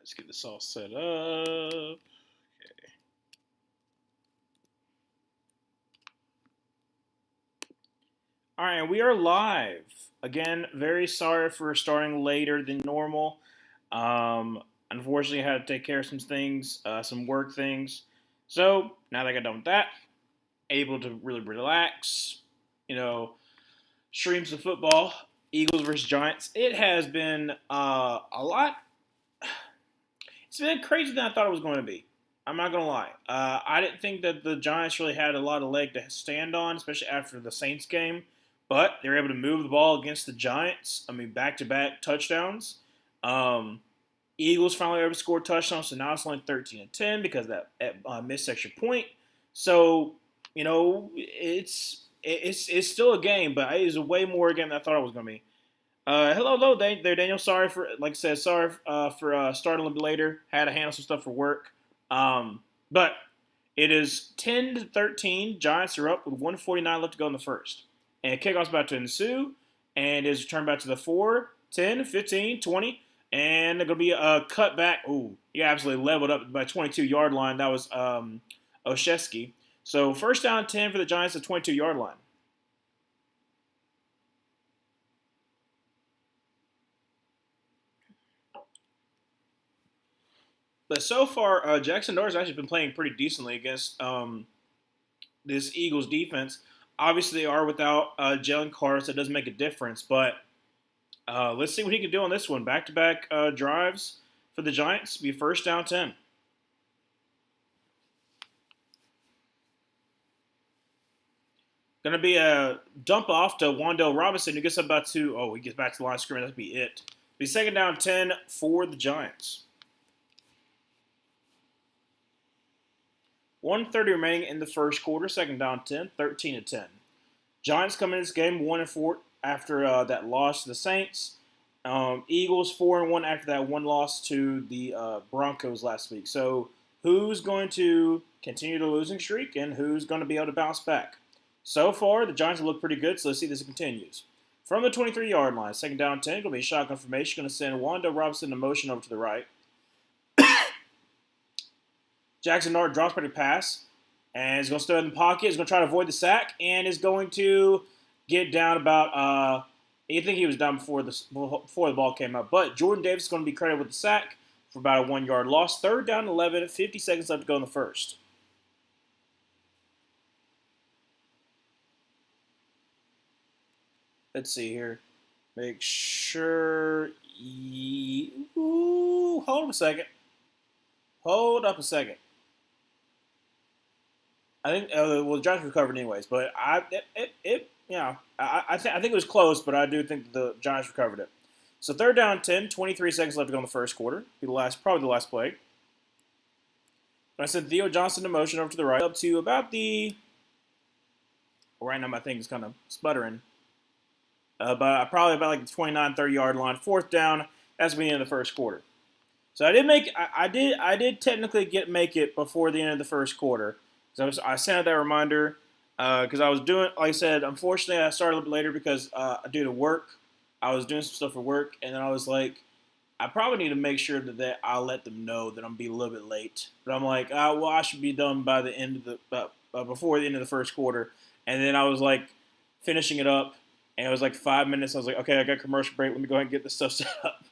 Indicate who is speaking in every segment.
Speaker 1: Let's get this all set up. All right, we are live. Again, very sorry for starting later than normal. Unfortunately, I had to take care of some things, some work things. So now that I got done with that, able to really relax, you know, stream some football, Eagles versus Giants. It has been a lot. It's been crazier than I thought it was going to be. I'm not gonna lie. I didn't think that the Giants really had a lot of leg to stand on, especially after the Saints game. But they were able to move the ball against the Giants. I mean, back-to-back touchdowns. Um, Eagles finally able to score touchdowns, so now it's only 13-10 because of that missed extra point. So it's still a game, but it's a way more game than I thought it was going to be. Hello, there, Daniel. Sorry for, like I said, sorry for starting a little bit later. Had to handle some stuff for work. But it is 10-13. Giants are up with 1:49 left to go in the first. And kickoff's about to ensue, and is returned back to the 4, 10, 15, 20, and they're going to be a cutback. Ooh, you absolutely leveled up by 22-yard line. That was Oshesky. So first down 10 for the Giants at 22-yard line. But so far, Jackson Dart has actually been playing pretty decently against this Eagles defense. Obviously, they are without Jalen Carter, so it doesn't make a difference. But let's see what he can do on this one. Back-to-back drives for the Giants. Be first down 10. Going to be a dump off to Wan'Dale Robinson, who gets up about two. Oh, he gets back to the line of scrimmage. That'd be it. Be second down 10 for the Giants. 1:30 remaining in the first quarter. Second down 10, 13-10. Giants come in this game 1-4 after that loss to the Saints. Eagles 4-1 after that one loss to the Broncos last week. So who's going to continue the losing streak and who's going to be able to bounce back? So far, the Giants have looked pretty good, so let's see if this continues. From the 23-yard line, second down 10, going to be shotgun formation. Going to send Wan'Dale Robinson in motion over to the right. Jackson Dart drops back to pass, and is going to stay in the pocket. He's going to try to avoid the sack, and is going to get down about. I think he was down before the ball came out. But Jordan Davis is going to be credited with the sack for about a 1-yard loss. Third down 11, 50 seconds left to go in the first. Let's see here. Make sure. Hold up a second. Hold up a second. I think the Giants recovered anyways, but I think it was close, but I do think the Giants recovered it. So third down 10, 23 seconds left to go in the first quarter. Be probably the last play. I sent Theo Johnson in motion over to the right, up to about the. Right now my thing is kind of sputtering, but probably about like the 29, 30-yard line. Fourth down as we end the first quarter. So I did technically make it before the end of the first quarter. So I sent out that reminder because I was doing, like I said, unfortunately I started a little bit later because due to work, I was doing some stuff for work, and then I was like, I probably need to make sure that I'll let them know that I'm be a little bit late. But I'm like, well, I should be done by the end of the before the end of the first quarter, and then I was like finishing it up, and it was like 5 minutes. I was like, okay, I got a commercial break. Let me go ahead and get this stuff set up.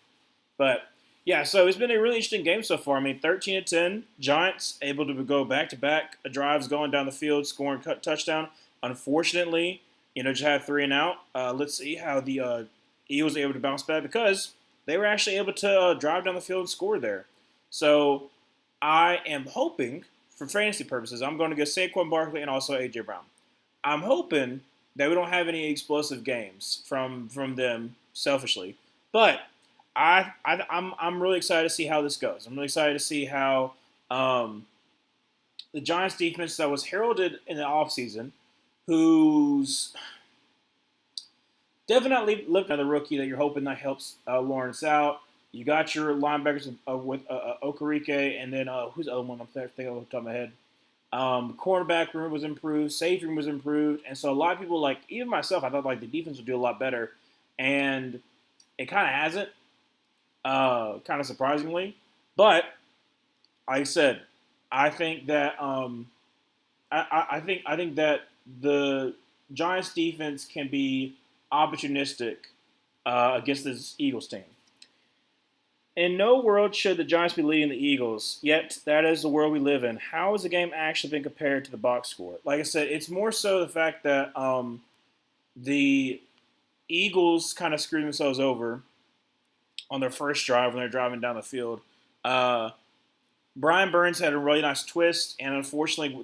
Speaker 1: But yeah, so it's been a really interesting game so far. I mean, 13-10, Giants able to go back-to-back drives going down the field, scoring touchdown. Unfortunately, just had 3 and out. Let's see how the Eagles are able to bounce back because they were actually able to drive down the field and score there. So I am hoping, for fantasy purposes, I'm going to go Saquon Barkley and also A.J. Brown. I'm hoping that we don't have any explosive games from them selfishly. But I'm really excited to see how this goes. I'm really excited to see how the Giants defense that was heralded in the offseason, who's definitely looked at the rookie that you're hoping that helps Lawrence out. You got your linebackers with Okereke, and then who's the other one I'm thinking off the top of my head? Cornerback room was improved, safety room was improved, and so a lot of people, like even myself, I thought like the defense would do a lot better, and it kind of hasn't. Kind of surprisingly. But like I said, I think that I think that the Giants defense can be opportunistic against this Eagles team. In no world should the Giants be leading the Eagles, yet that is the world we live in. How has the game actually been compared to the box score? Like I said, it's more so the fact that the Eagles kind of screwed themselves over on their first drive when they're driving down the field. Uh, Brian Burns had a really nice twist, and unfortunately,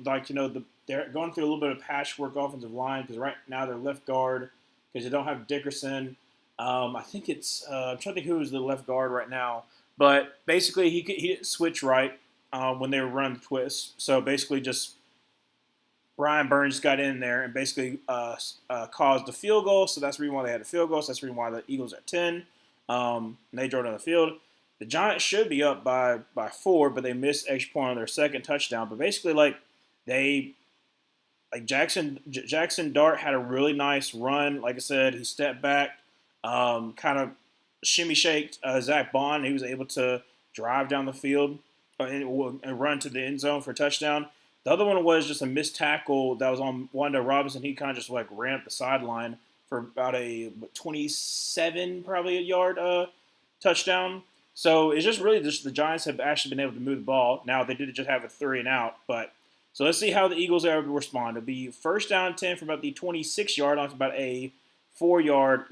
Speaker 1: they're going through a little bit of patchwork offensive line because right now they're left guard because they don't have Dickerson. I think it's I'm trying to think who is the left guard right now, but basically he didn't switch right when they were running the twist. So basically, just Brian Burns got in there and basically caused the field goal. So that's the reason why they had a field goal. So that's the reason why the Eagles are at 10. And they drove down the field. The Giants should be up by 4, but they missed extra point on their second touchdown. But basically, Jackson Dart had a really nice run. Like I said, he stepped back, kind of shimmy shaked Zach Bond. He was able to drive down the field and run to the end zone for a touchdown. The other one was just a missed tackle that was on Wanda Robinson. He kind of just ran up the sideline for about a 27 probably a yard touchdown. So it's just really just the Giants have actually been able to move the ball. Now they did just have a 3 and out, but so let's see how the Eagles are able to respond. It'll be first down 10 from about the 26-yard line to about a 4-yard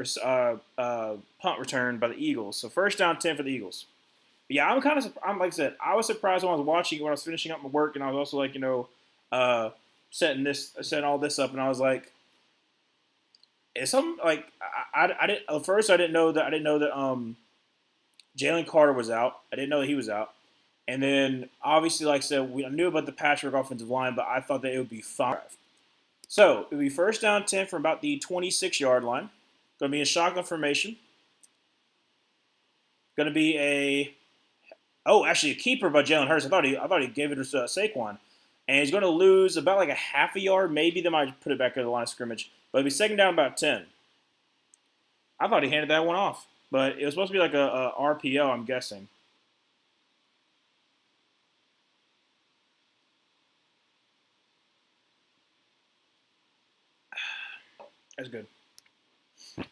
Speaker 1: punt return by the Eagles. So first down 10 for the Eagles. But yeah, I'm like I said, I was surprised when I was watching when I was finishing up my work, and I was also like, setting all this up, and I was like, it's something like I didn't at first I didn't know that Jalen Carter was out. I didn't know that he was out. And then, obviously, like I said, I knew about the patchwork offensive line, but I thought that it would be fine. So, it would be first down 10 from about the 26-yard line. Going to be a shotgun formation. Going to be a keeper by Jalen Hurts. I thought he gave it to Saquon. And he's going to lose about like a half a yard. Maybe they might put it back at the line of scrimmage. But it'll be second down about 10. I thought he handed that one off. But it was supposed to be like a RPO, I'm guessing. That's good. All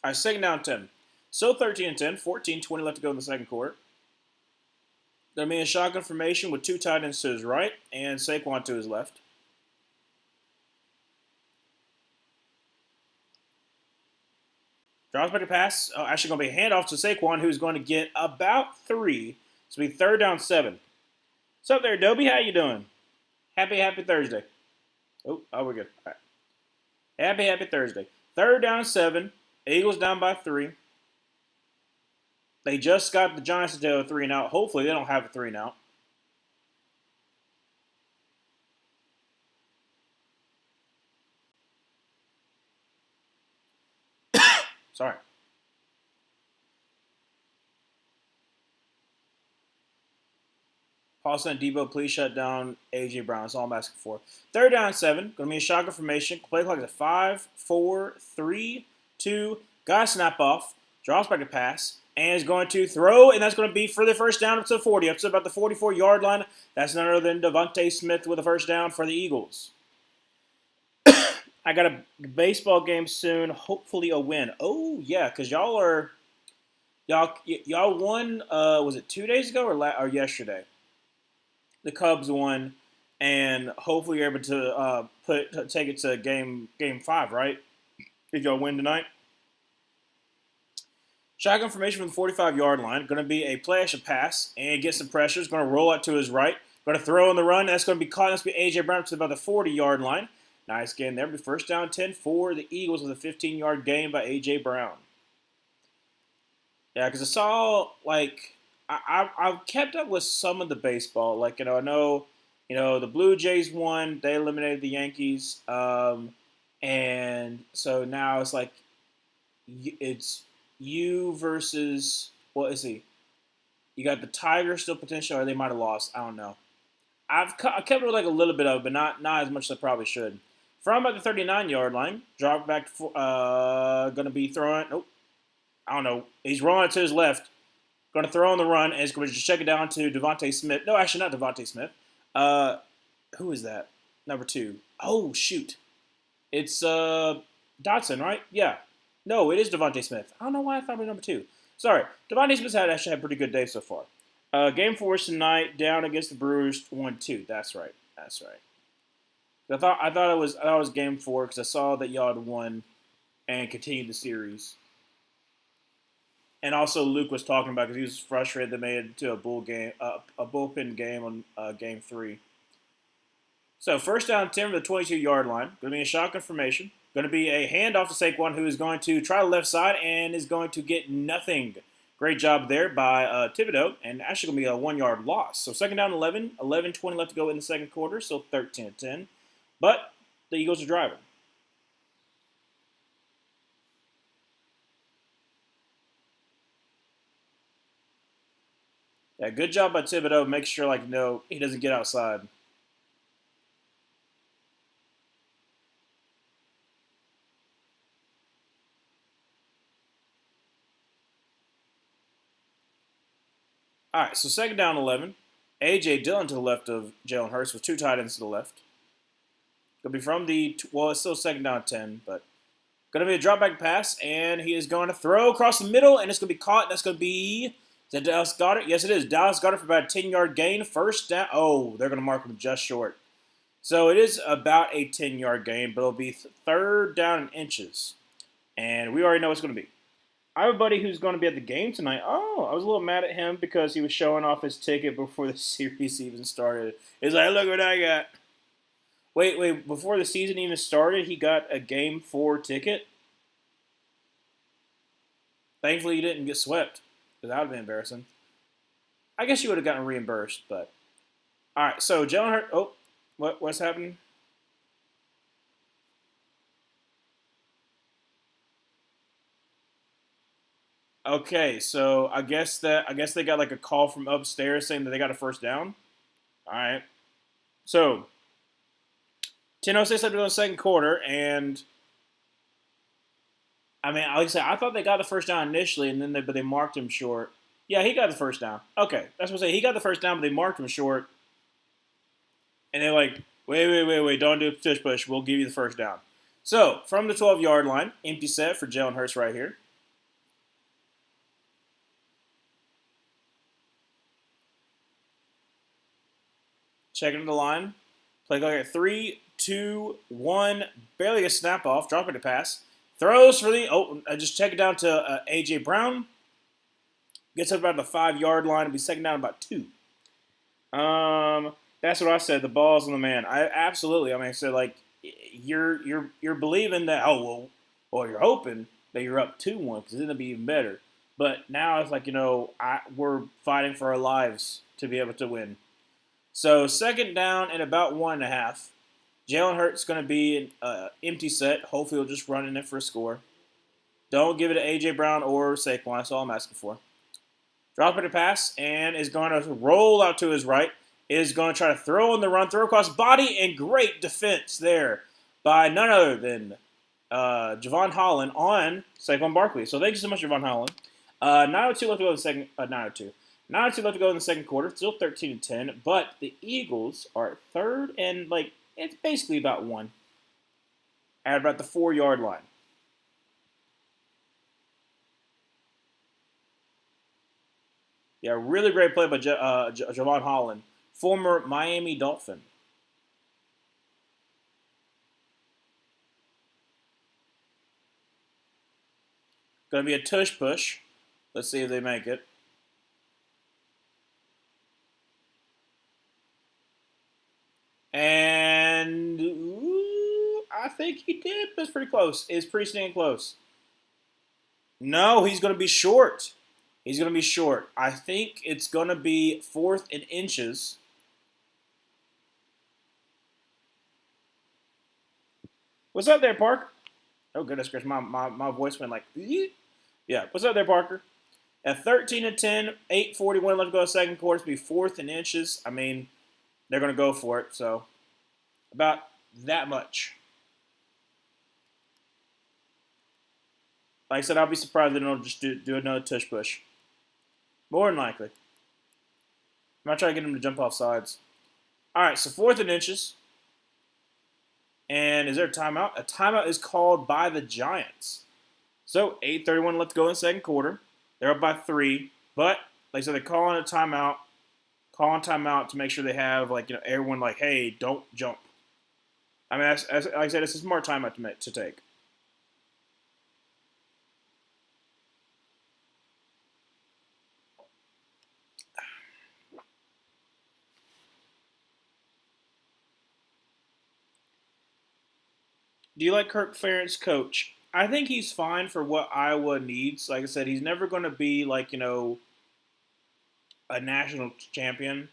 Speaker 1: right, second down 10. So 13-10, 14-20 left to go in the second quarter. Going to be a shotgun formation with 2 tight ends to his right and Saquon to his left. Drops back a pass. Actually going to be a handoff to Saquon, who's going to get about 3. So it'll be third down 7. What's up there, Dobie? How you doing? Happy Thursday. Oh, we're good. All right. Happy Thursday. Third down 7. Eagles down by 3. They just got the Giants to do a 3 and out. Hopefully they don't have a 3 and out. Sorry. Paulson and Debo, please shut down A.J. Brown. That's all I'm asking for. Third down 7. Going to be a shotgun formation. Play clock is 5, 4, 3, 2. Got to snap off. Drops back to pass. And is going to throw. And that's going to be for the first down up to the 40. Up to about the 44-yard line. That's none other than Devontae Smith with a first down for the Eagles. I got a baseball game soon. Hopefully a win. Oh, yeah, because y'all won, was it 2 days ago or yesterday? The Cubs won, and hopefully you're able to take it to game 5, right? If y'all win tonight. Shotgun formation from the 45-yard line. Going to be a play action pass and get some pressure. It's going to roll out to his right. Going to throw on the run. That's going to be caught. That's going to be A.J. Brown to about the 40-yard line. Nice game there. First down 10 for the Eagles with a 15-yard gain by A.J. Brown. Yeah, because I saw, I've kept up with some of the baseball. I know, the Blue Jays won. They eliminated the Yankees. And so now it's it's you versus, what is he? You got the Tigers still potential, or they might have lost. I don't know. I kept it with a little bit of it, but not as much as I probably should. From about the 39-yard line, drop back to going to be throwing. Nope. I don't know. He's rolling it to his left. Going to throw on the run, and it's going to just check it down to Devontae Smith. No, actually, not Devontae Smith. Who is that? Number 2. Oh, shoot. It's Dotson, right? Yeah. No, it is Devontae Smith. I don't know why I thought it was number 2. Sorry. Devontae Smith actually had a pretty good day so far. Game 4 tonight, down against the Brewers, 1-2. That's right. That's right. I thought it was game 4 because I saw that y'all had won and continued the series. And also, Luke was talking about because he was frustrated they made it to a bullpen game on game 3. So first down 10 from the 22-yard line. Going to be a shotgun formation. Going to be a handoff to Saquon, who is going to try the left side and is going to get nothing. Great job there by Thibodeaux, and actually going to be a 1-yard loss. So second down 11, 11:20 left to go in the second quarter, so 13-10. But the Eagles are driving. Yeah, good job by Thibodeaux. Make sure, he doesn't get outside. All right, so second down 11. A.J. Dillon to the left of Jalen Hurts with 2 tight ends to the left. Going to be from it's still second down 10, but going to be a drop back pass, and he is going to throw across the middle, and it's going to be caught. That's going to be, is that Dallas Goedert? Yes, it is. Dallas Goedert for about a 10-yard gain. First down. Oh, they're going to mark him just short. So it is about a 10-yard gain, but it'll be third down in inches. And we already know what's going to be. I have a buddy who's going to be at the game tonight. Oh, I was a little mad at him because he was showing off his ticket before the series even started. He's like, look what I got. Wait, before the season even started, he got a game 4 ticket? Thankfully, he didn't get swept, because that would have been embarrassing. I guess you would have gotten reimbursed, but... All right, so Jalen Hurts... Oh, what's happening? Okay, so I guess they got like a call from upstairs saying that they got a first down. All right. So 10:06 left to go in the second quarter, and I mean, like I said, I thought they got the first down initially, and then but they marked him short. Yeah, he got the first down. Okay, that's what I say. He got the first down, but they marked him short, and they're like, wait, don't do a tush push. We'll give you the first down. So from the 12-yard line, empty set for Jalen Hurts right here. Checking the line. Play clock at 3, 2, 1. Barely a snap off. Dropping the pass. Throws for the... I just check it down to A.J. Brown. Gets up about the 5-yard line. It'll be second down about 2. That's what I said. The ball's on the man. Absolutely. I mean, I said, like, you're believing that, you're hoping that you're up 2-1 because then it'll be even better. But now it's like, we're fighting for our lives to be able to win. So second down and about 1.5. Jalen Hurts going to be an empty set. Hopefully he'll just run in it for a score. Don't give it to A.J. Brown or Saquon. That's all I'm asking for. Dropping the pass and is going to roll out to his right. Is going to try to throw on the run, throw across body, and great defense there by none other than Jevon Holland on Saquon Barkley. So thank you so much, Jevon Holland. 9:02 left to go in the second. 9:02. 9:02 left to go in the second quarter. Still 13-10, but the Eagles are at third and it's basically about 1 at about the 4-yard line. Yeah, really great play by Jevon Holland, former Miami Dolphin. Going to be a tush push. Let's see if they make it. And I think he did, but it's pretty close. It's pretty stinking close. No, he's going to be short. He's going to be short. I think it's going to be 4th and inches. What's up there, Parker? Oh, goodness gracious. My voice went like, yeah. What's up there, Parker? At 13-10, 8:41 left to go second quarter. It's going to be 4th and inches. I mean, they're going to go for it. So, about that much. Like I said, I'll be surprised if they don't just do another tush push. More than likely. I'm not trying to get him to jump off sides. All right, so 4th and inches. And is there a timeout? A timeout is called by the Giants. So 8:31 left to go in the second quarter. They're up by 3. But, like I said, they're calling a timeout. Calling timeout to make sure they have, everyone hey, don't jump. I mean, like I said, it's a smart timeout to take. Do you like Kirk Ferentz, coach? I think he's fine for what Iowa needs. Like I said, he's never going to be a national champion,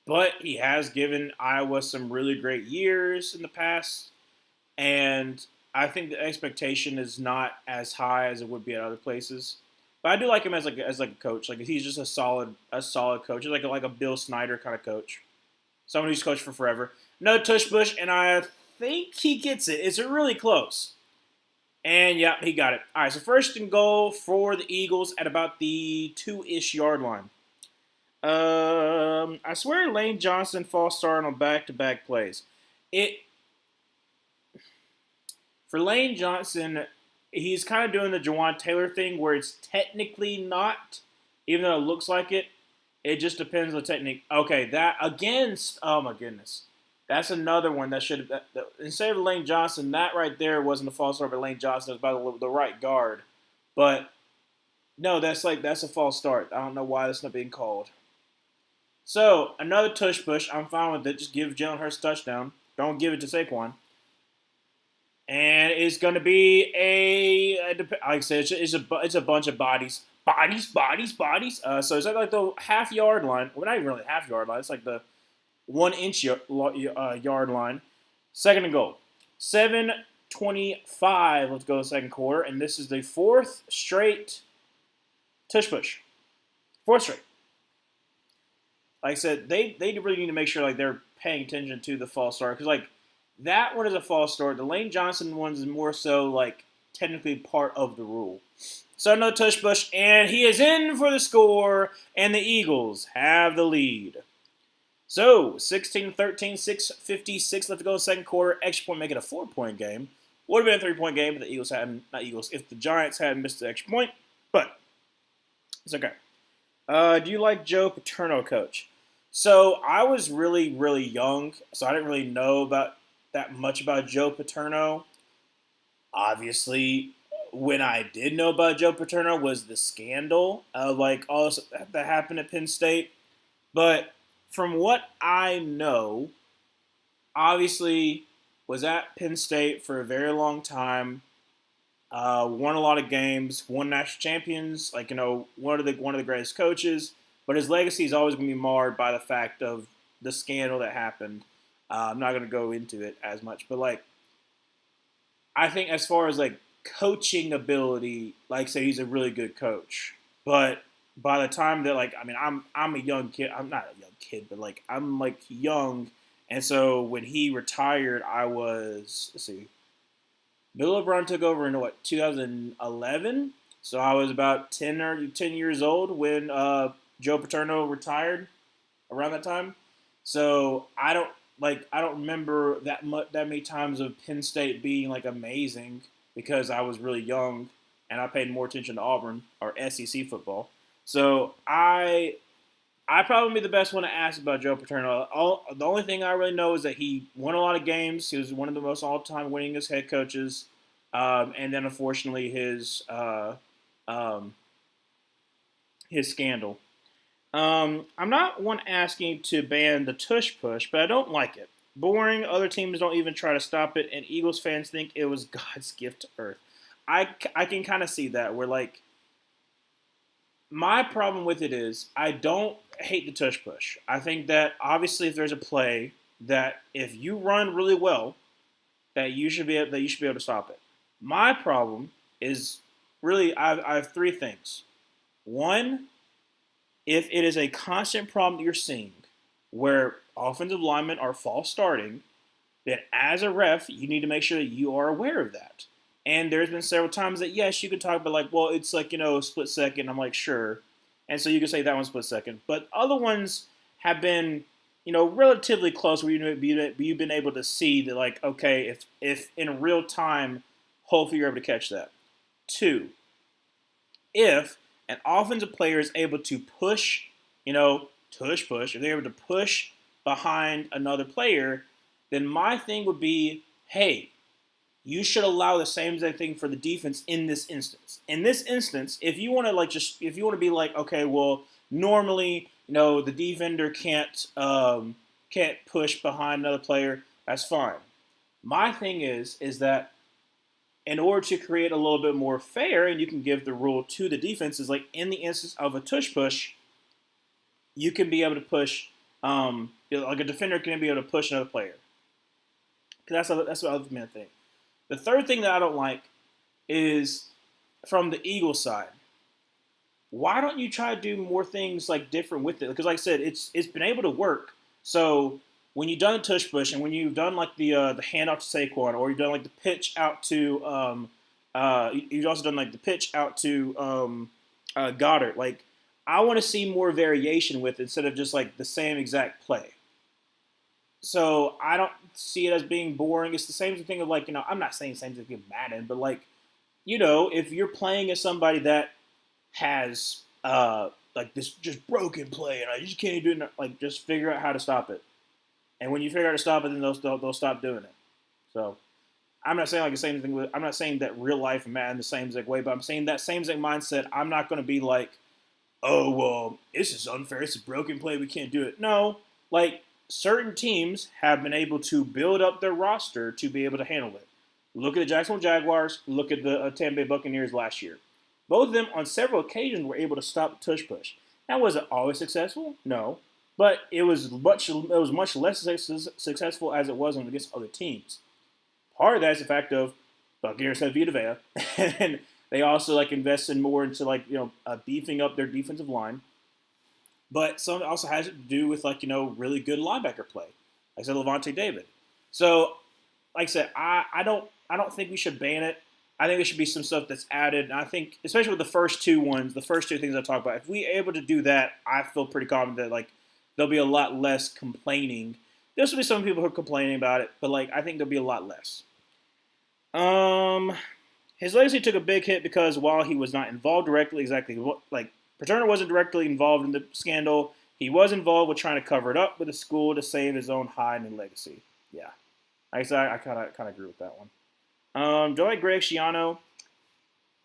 Speaker 1: but he has given Iowa some really great years in the past, and I think the expectation is not as high as it would be at other places. But I do like him as a coach. Like he's just a solid coach. He's like a Bill Snyder kind of coach, someone who's coached for forever. No tush push, and I think he gets it. It's really close. And yeah, he got it. All right, so 1st and goal for the Eagles at about the 2-ish yard line. I swear Lane Johnson false start on back-to-back plays. For Lane Johnson, he's kind of doing the Jawan Taylor thing where it's technically not, even though it looks like it. It just depends on the technique. Okay, that against, oh my goodness. That's another one that should have, instead of Lane Johnson, that right there wasn't a false start by Lane Johnson. It was by the right guard. But, no, that's a false start. I don't know why that's not being called. So, another tush push. I'm fine with it. Just give Jalen Hurts a touchdown. Don't give it to Saquon. And it's going to be like I said, it's a bunch of bodies. Bodies. So it's like the half-yard line. Well, not even really half-yard line. It's like the 1-inch yard line. 2nd and goal. 7:25. Let's go to the second quarter. And this is the 4th straight tush push. 4th straight. Like I said, they really need to make sure they're paying attention to the false start. Because that one is a false start. The Lane Johnson one is more so technically part of the rule. So another tush push. And he is in for the score. And the Eagles have the lead. So, 16-13, 6:56 left to go in the second quarter. Extra point, make it a 4-point game. Would have been a 3-point game if if the Giants hadn't missed the extra point. But, it's okay. Do you like Joe Paterno, coach? So, I was really, really young, so I didn't really know that much about Joe Paterno. Obviously, when I did know about Joe Paterno was the scandal of all that happened at Penn State. But from what I know, obviously was at Penn State for a very long time. Won a lot of games, won national champions. One of the greatest coaches. But his legacy is always going to be marred by the fact of the scandal that happened. I'm not going to go into it as much, but I think as far as coaching ability, say he's a really good coach. But by the time that I'm a young kid. I'm not a young kid, but I'm young, and so when he retired, I was Bill O'Brien took over in 2011. So I was about 10 years old when Joe Paterno retired around that time. So I don't remember that many times of Penn State being amazing because I was really young and I paid more attention to Auburn or SEC football. So I probably be the best one to ask about Joe Paterno. The only thing I really know is that he won a lot of games. He was one of the most all-time winningest head coaches. And then, unfortunately, his scandal. I'm not one asking to ban the tush push, but I don't like it. Boring. Other teams don't even try to stop it, and Eagles fans think it was God's gift to earth. I can kind of see that where my problem with it is I don't hate the tush push. I think that obviously if there's a play that if you run really well, that you should be able to stop it. My problem is really I have 3 things. One, if it is a constant problem that you're seeing where offensive linemen are false starting, then as a ref you need to make sure that you are aware of that. And there's been several times that, yes, you could talk about, well, it's a split second. I'm sure. And so you can say that one split second. But other ones have been, relatively close where you've been able to see that, like, okay, if in real time, hopefully you're able to catch that. Two, if an offensive player is able to push, if they're able to push behind another player, then my thing would be, hey, you should allow the same exact thing for the defense in this instance. In this instance, if you want to be like, okay, well, normally, the defender can't push behind another player. That's fine. My thing is that in order to create a little bit more fair, and you can give the rule to the defense, is like in the instance of a tush push, you can be able to push, like a defender can be able to push another player. That's the other main thing. The third thing that I don't like is from the Eagles side. Why don't you try to do more things like different with it? Because like I said, it's been able to work. So when you've done the tush push and when you've done like the handoff to Saquon, or you've done like the pitch out to you've also done like the pitch out to Goddard. Like, I want to see more variation with it instead of just like the same exact play. So I don't see it as being boring. It's the same thing of like, I'm not saying the same thing with Madden, but like, if you're playing as somebody that has like this just broken play and you just can't do it, like, just figure out how to stop it. And when you figure out how to stop it, then they'll stop doing it. So I'm not saying like the same thing with, I'm not saying that real life and Madden the same exact way, but I'm saying that same exact mindset. I'm not going to be like, oh, well, this is unfair. It's a broken play. We can't do it. No, like, certain teams have been able to build up their roster to be able to handle it. Look at the Jacksonville Jaguars. Look at the Tampa Bay Buccaneers last year. Both of them, on several occasions, were able to stop the tush push. Now, was it always successful? No, but it was much less successful as it was against other teams. Part of that is the fact of Buccaneers have Vita Vea, and they also like invested more into like beefing up their defensive line. But some of it also has to do with like really good linebacker play, like I said, Lavonte David. So, like I said, I don't think we should ban it. I think there should be some stuff that's added. And I think, especially with the first two things I talked about, if we're able to do that, I feel pretty confident that like there'll be a lot less complaining. There'll still be some people who are complaining about it, but like I think there'll be a lot less. His legacy took a big hit because while he was not involved directly, like Paterno wasn't directly involved in the scandal, he was involved with trying to cover it up with the school to save his own hide and legacy. Yeah, I kind of agree with that one. Do I like Greg Schiano?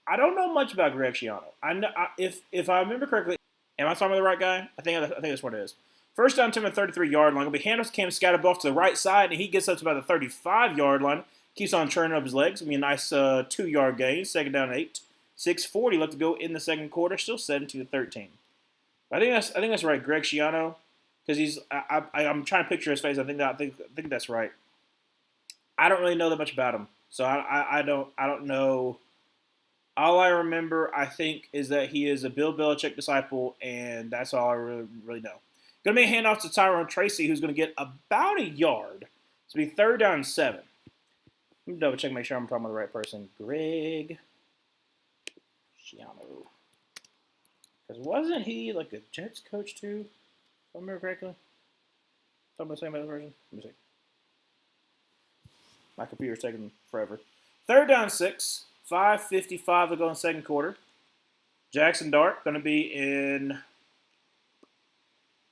Speaker 1: I don't know much about Greg Schiano. If I remember correctly, am I talking about the right guy? I think that's what it is. First down to him at 33-yard line. It'll be handoff to Cam scattered off to the right side, and he gets up to about the 35-yard line. Keeps on churning up his legs. It'll be a nice 2-yard gain. Second down and 8. 6:40 left to go in the second quarter. Still 17-13. I think that's right, Greg Schiano, because I'm trying to picture his face. I think that's right. I don't really know that much about him, so I don't know. All I remember, I think, is that he is a Bill Belichick disciple, and that's all I really know. Going to be a handoff to Tyrone Tracy, who's going to get about a yard. It's going to be 3rd down and 7. Let me double check, make sure I'm talking about the right person. Greg Schiano. Because wasn't he like a Jets coach too? If I remember correctly. Talking about the same other version? Let me see. My computer's taking forever. 3rd down 6. 5:55 to go in the second quarter. Jackson Dart going to be in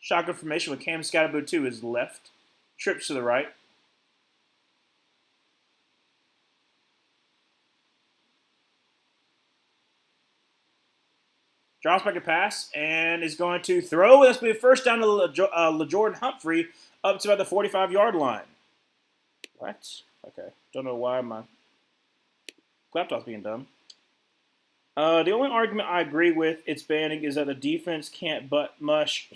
Speaker 1: shotgun formation with Cam Scatterboot to his left. Trips to the right. Drops back a pass and is going to throw. That's going to be first down to LaJordan Humphrey up to about the 45-yard line. What? Okay. Don't know why my laptop's being dumb. The only argument I agree with its banning is that the defense can't butt mush.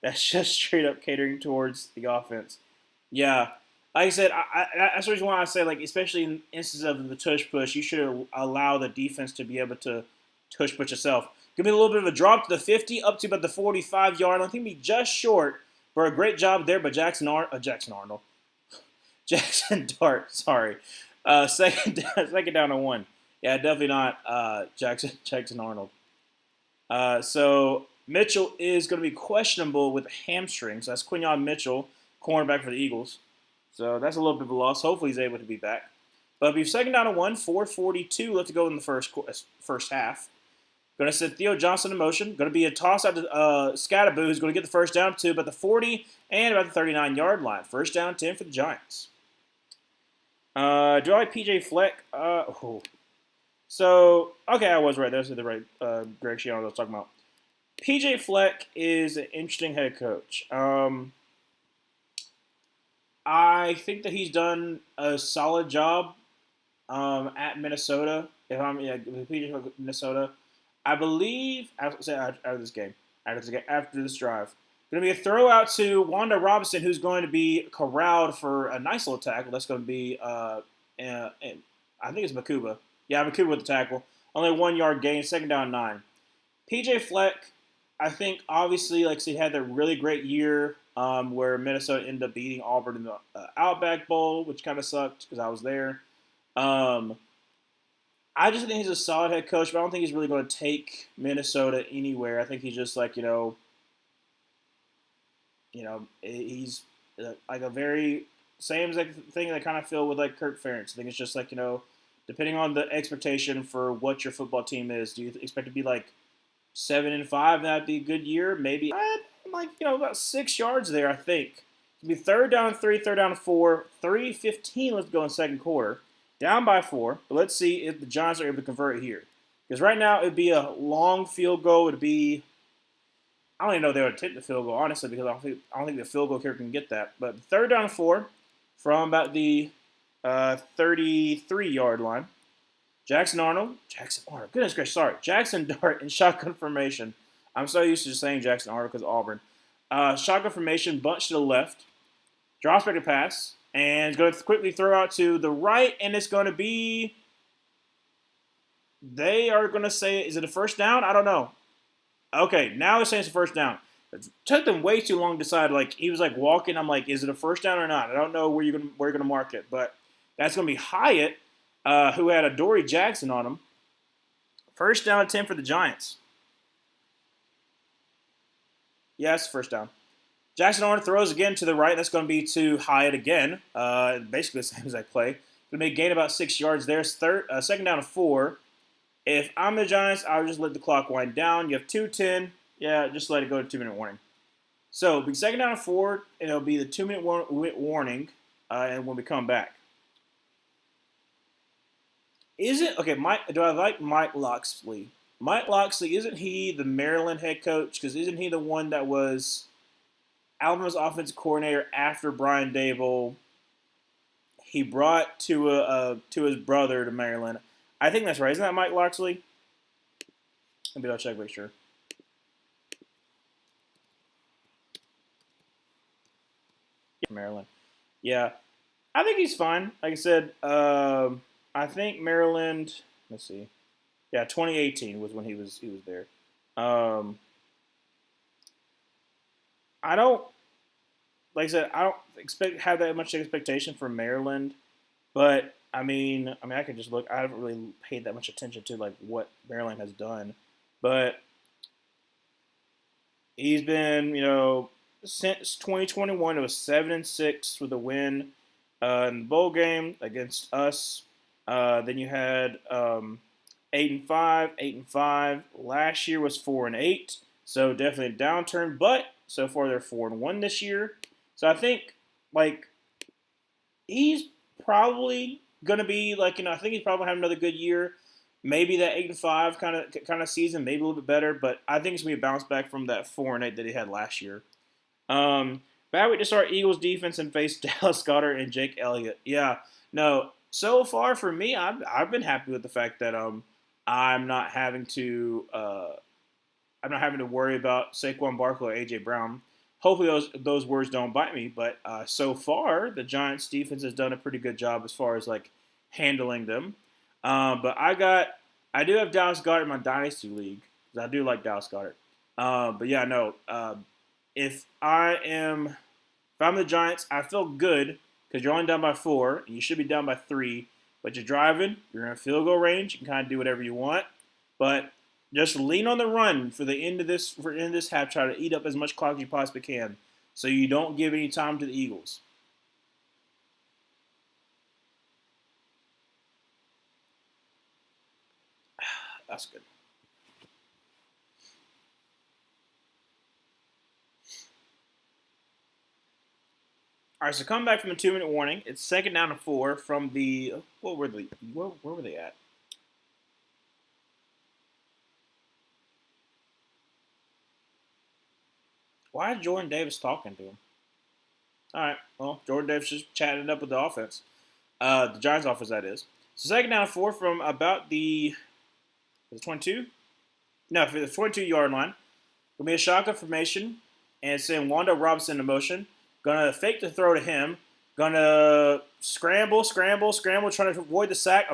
Speaker 1: That's just straight up catering towards the offense. Yeah. Like I said, that's the reason why I say, like, especially in instances of the tush push, you should allow the defense to be able to tush push itself. Give me a little bit of a drop to the 50, up to about the 45-yard line. I think be just short, but a great job there by Jackson Dart, sorry. Second down and 1. Yeah, definitely not Jackson Arnold. So Mitchell is going to be questionable with a hamstring. So that's Quinyon Mitchell, cornerback for the Eagles. So that's a little bit of a loss. Hopefully he's able to be back. But it'll be second down and 1, 4:42 left to go in the first half. Going to set Theo Johnson in motion. Going to be a toss out to Scattaboo, who's going to get the first down to about the 40 and about the 39-yard line. First down, 10 for the Giants. Do I like PJ Fleck? So, okay, I was right. That's the right Greg Schiano I was talking about. PJ Fleck is an interesting head coach. I think that he's done a solid job at Minnesota. If I'm PJ Fleck, Minnesota, I believe after this game, after this drive, going to be a throw out to Wanda Robinson, who's going to be corralled for a nice little tackle. That's going to be I think it's Makuba. Yeah, Makuba with the tackle. Only 1 yard gain, second down 9. PJ Fleck, I think obviously, like I said, had that really great year where Minnesota ended up beating Auburn in the Outback Bowl, which kind of sucked because I was there. I just think he's a solid head coach, but I don't think he's really going to take Minnesota anywhere. I think he's just like, he's like a very same exact thing that I kind of feel with like Kirk Ferentz. I think it's just like, depending on the expectation for what your football team is, do you expect to be like 7-5? That'd be a good year. Maybe about 6 yards there. I think it'd be third down 3, third down 4, 3:15 left to go in second quarter. Down by 4, but let's see if the Giants are able to convert it here. Because right now it'd be a long field goal. It'd be, I don't even know if they would attempt the field goal, honestly, because I don't think the field goal kicker can get that. But third down 4 from about the 33-yard line. Jackson Dart, in shotgun formation. I'm so used to just saying Jackson Arnold because of Auburn. Shotgun formation, bunch to the left. Drops back to pass. And it's going to quickly throw out to the right, and it's going to be, they are going to say, is it a first down? I don't know. Okay, now they're saying it's a first down. It took them way too long to decide. Like, he was like walking. I'm like, is it a first down or not? I don't know where you're going to mark it, but that's going to be Hyatt, who had a Dory Jackson on him. First down 10 for the Giants. Yes, first down. Jackson Arnold throws again to the right. That's going to be to Hyatt again. Basically the same exact play. Going to make gain about 6 yards there. Second down and 4. If I'm the Giants, I would just let the clock wind down. You have 2:10. Yeah, just let it go to 2-minute warning. So it'll be second down and 4, and it'll be the 2-minute warning, and when we come back. Is it okay? Do I like Mike Locksley? Mike Locksley, isn't he the Maryland head coach? Because isn't he the one that was Alabama's offensive coordinator after Brian Daboll? He brought to his brother to Maryland. I think that's right. Isn't that Mike Locksley? Maybe I'll check, make sure. Maryland. Yeah, I think he's fine. Like I said, I think Maryland. Let's see. Yeah, 2018 was when he was there. I don't, like I said, I don't have that much expectation for Maryland, but I mean, I can just look. I haven't really paid that much attention to like what Maryland has done, but he's been, since 2021, it was 7-6 with a win in the bowl game against us. Then you had 8-5, 8-5. Last year was 4-8, so definitely a downturn. But so far they're 4-1 this year. So I think like he's probably gonna be like I think he's probably gonna have another good year. Maybe that 8-5 kind of season, maybe a little bit better. But I think it's gonna be a bounce back from that 4-8 that he had last year. Bad week to start Eagles defense and face Dallas Goedert and Jake Elliott. Yeah, no. So far for me, I've been happy with the fact that I'm not having to worry about Saquon Barkley or AJ Brown. Hopefully those words don't bite me, but so far the Giants defense has done a pretty good job as far as like handling them. But I do have Dallas Goedert in my dynasty league because I do like Dallas Goedert. But yeah, no. If I'm the Giants, I feel good because you're only down by 4 and you should be down by 3. But you're driving, you're in a field goal range, you can kind of do whatever you want. But Just lean on the run for the end of this half. Try to eat up as much clock as you possibly can, so you don't give any time to the Eagles. That's good. All right, so come back from the 2-minute warning. It's second down and 4 from the where were they at? Why is Jordan Davis talking to him? All right, well, Jordan Davis just chatting it up with the offense, the Giants' offense, that is. So second down and 4 from about the 22. No, for the 22-yard line. Gonna be a shotgun formation, and it's in Wanda Robinson in motion. Gonna fake the throw to him. Gonna scramble, trying to avoid the sack.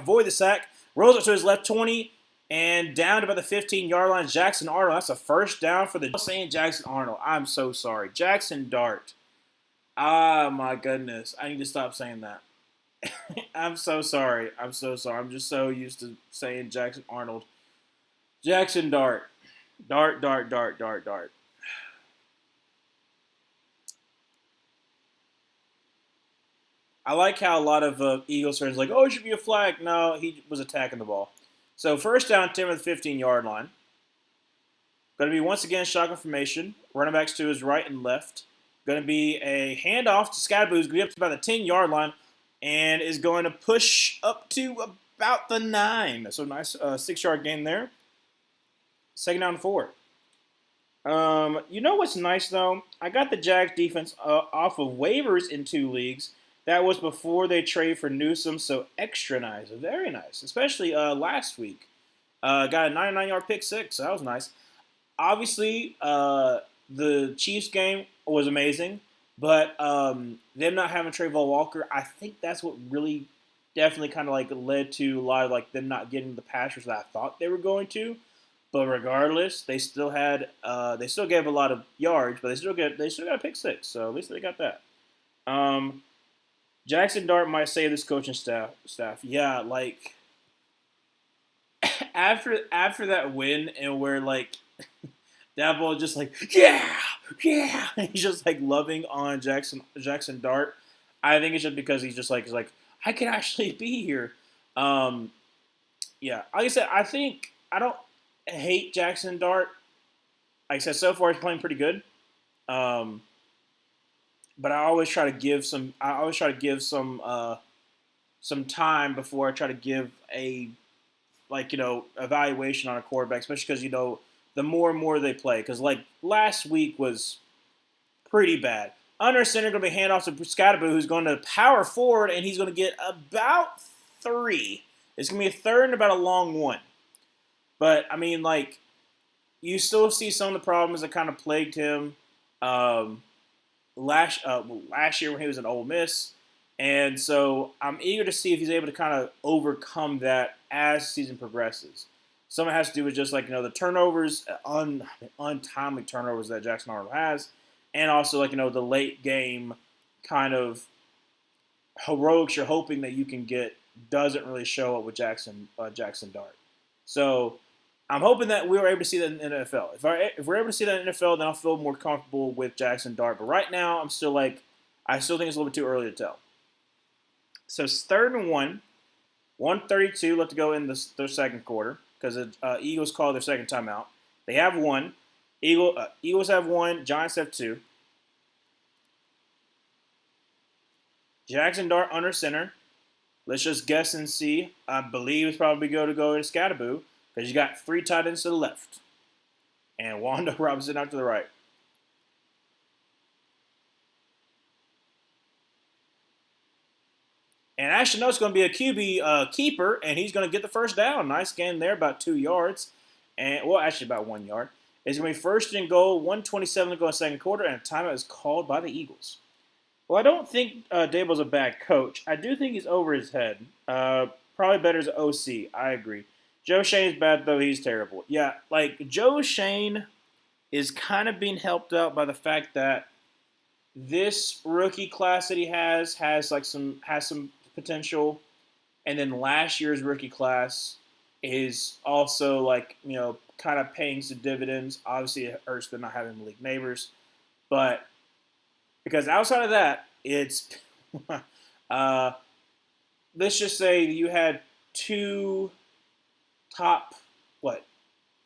Speaker 1: Rolls up to his left 20, and down to about the 15-yard line. Jackson Arnold. That's a first down for the saying Jackson Arnold. I'm so sorry. Jackson Dart. Ah, my goodness. I need to stop saying that. I'm so sorry. I'm just so used to saying Jackson Arnold. Jackson Dart. Dart. I like how a lot of Eagles fans are like, oh, it should be a flag. No, he was attacking the ball. So first down, 10 at the 15-yard line. Going to be once again shotgun formation. Running backs to his right and left. Going to be a handoff to Scadaboo, who's going to be up to about the 10-yard line and is going to push up to about the 9. So nice 6-yard gain there. Second down and 4. You know what's nice, though? I got the Jags defense off of waivers in 2 leagues. That was before they traded for Newsome, so extra nice. Very nice, especially last week. Got a 99-yard pick 6, so that was nice. Obviously, the Chiefs game was amazing, but them not having Trayvon Walker, I think that's what really definitely kind of like led to a lot of like them not getting the passers that I thought they were going to. But regardless, they still had they still gave a lot of yards, but they still got a pick 6, so at least they got that. Jackson Dart might save this coaching staff. Yeah, like after that win and where like Dabo just like yeah, he's just like loving on Jackson Dart. I think it's just because he's like I can actually be here. Yeah, like I said, I don't hate Jackson Dart. Like I said, so far he's playing pretty good. But I always try to give some time before I try to give a evaluation on a quarterback, especially because the more and more they play. Because like last week was pretty bad. Under center going to be handoff to Scadaboo, who's going to power forward, and he's going to get about 3. It's going to be a third and about a long 1. But I mean, like, you still see some of the problems that kind of plagued him. Last year when he was in Ole Miss, and so I'm eager to see if he's able to kind of overcome that as the season progresses. Some of it has to do with just like the turnovers, untimely turnovers that Jackson Arnold has, and also like the late game kind of heroics you're hoping that you can get doesn't really show up with Jackson Dart. So I'm hoping that we were able to see that in the NFL. If we're able to see that in the NFL, then I'll feel more comfortable with Jackson Dart. But right now, I still think it's a little bit too early to tell. So it's third and 1, 1:32 left to go in their second quarter because the Eagles called their second timeout. They have 1. Eagles have 1. Giants have 2. Jackson Dart under center. Let's just guess and see. I believe it's probably going to go to Scadaboo. Because you got 3 tight ends to the left. And Wanda Robinson out to the right. And Ashton Oates is going to be a QB keeper, and he's going to get the first down. Nice gain there, about 2 yards. Actually about 1 yard. It's going to be first and goal, 1:27 to go in the second quarter, and a timeout is called by the Eagles. Well, I don't think Daboll's a bad coach. I do think he's over his head. Probably better as an OC. I agree. Joe Shane's bad, though. He's terrible. Yeah, like, Joe Shane is kind of being helped out by the fact that this rookie class that he has some potential, and then last year's rookie class is also, like, kind of paying some dividends. Obviously, it hurts them not having Malik Neighbors, but because outside of that, it's uh, let's just say you had two top what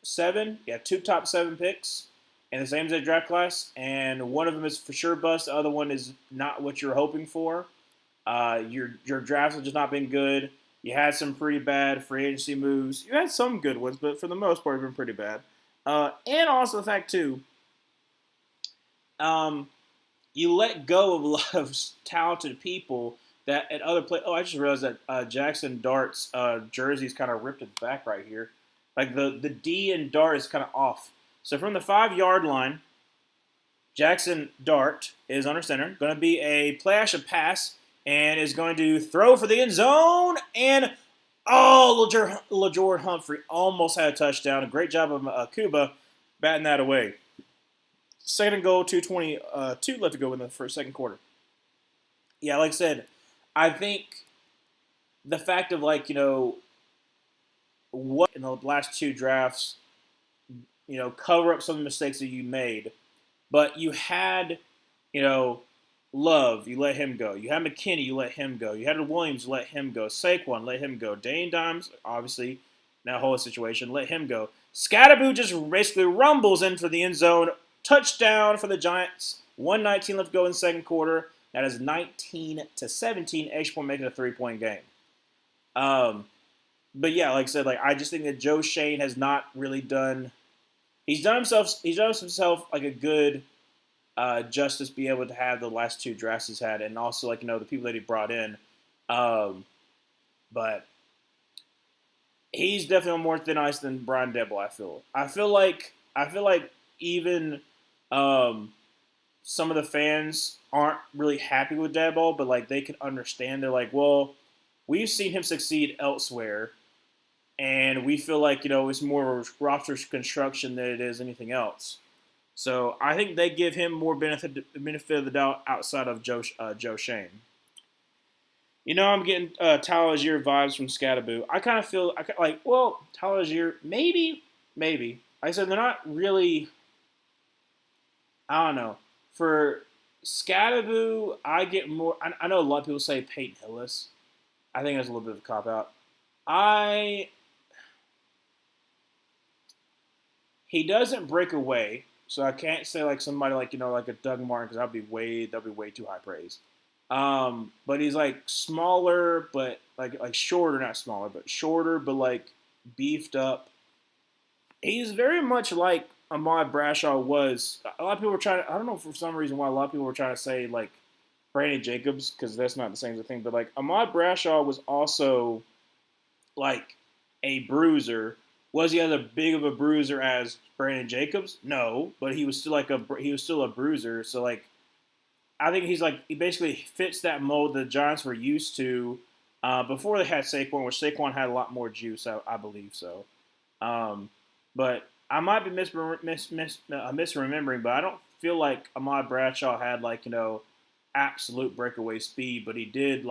Speaker 1: 7? Yeah, two top 7 picks in the same exact draft class, and one of them is for sure bust. The other one is not what you're hoping for. Your drafts have just not been good. You had some pretty bad free agency moves. You had some good ones, but for the most part, it's been pretty bad. And also the fact too, um, you let go of a lot of talented people that at other play. Oh, I just realized that Jackson Dart's jersey is kind of ripped at the back right here. Like the D in Dart is kind of off. So from the 5-yard line, Jackson Dart is under center. Going to be a play action pass and is going to throw for the end zone. And LaJor Humphrey almost had a touchdown. A great job of Kuba batting that away. Second and goal, 2:22 left to go in the second quarter. Yeah, like I said, I think the fact of what in the last 2 drafts, cover up some of the mistakes that you made. But you had, Love, you let him go. You had McKinney, you let him go. You had Williams, let him go. Saquon, let him go. Dane Dimes, obviously, now whole situation, let him go. Scatterboo just basically rumbles into the end zone. Touchdown for the Giants. 1:19 left to go in the second quarter. That is 19-17. H-point making a 3-point game. But yeah, like I said, I just think that Joe Schoen has not really done. He's done himself like a good justice, be able to have the last 2 drafts he's had, and also the people that he brought in. But he's definitely on more thin ice than Brian Daboll. I feel like even some of the fans aren't really happy with Daboll, but they can understand. They're like, well, we've seen him succeed elsewhere. And we feel like, it's more of a roster construction than it is anything else. So I think they give him more benefit of the doubt outside of Joe Schoen. I'm getting Tyler Algier vibes from Scatterboo. I kind of feel Tyler Algier, maybe. I said they're not really. I don't know. For Scatterboo, I get more. I know a lot of people say Peyton Hillis. I think that's a little bit of a cop out. He doesn't break away, so I can't say somebody like a Doug Martin, because that'd be way too high praise. But he's smaller, but like shorter, not smaller, but shorter, but beefed up. He's very much like Ahmad Bradshaw was. A lot of people were trying to. I don't know for some reason why a lot of people were trying to say Brandon Jacobs, because that's not the same thing. But Ahmad Bradshaw was also a bruiser. Was he as big of a bruiser as Brandon Jacobs? No, but he was still a bruiser. So I think he basically fits that mold the Giants were used to before they had Saquon, which Saquon had a lot more juice. I believe so. But I might be misremembering, but I don't feel like Ahmad Bradshaw had absolute breakaway speed, but he did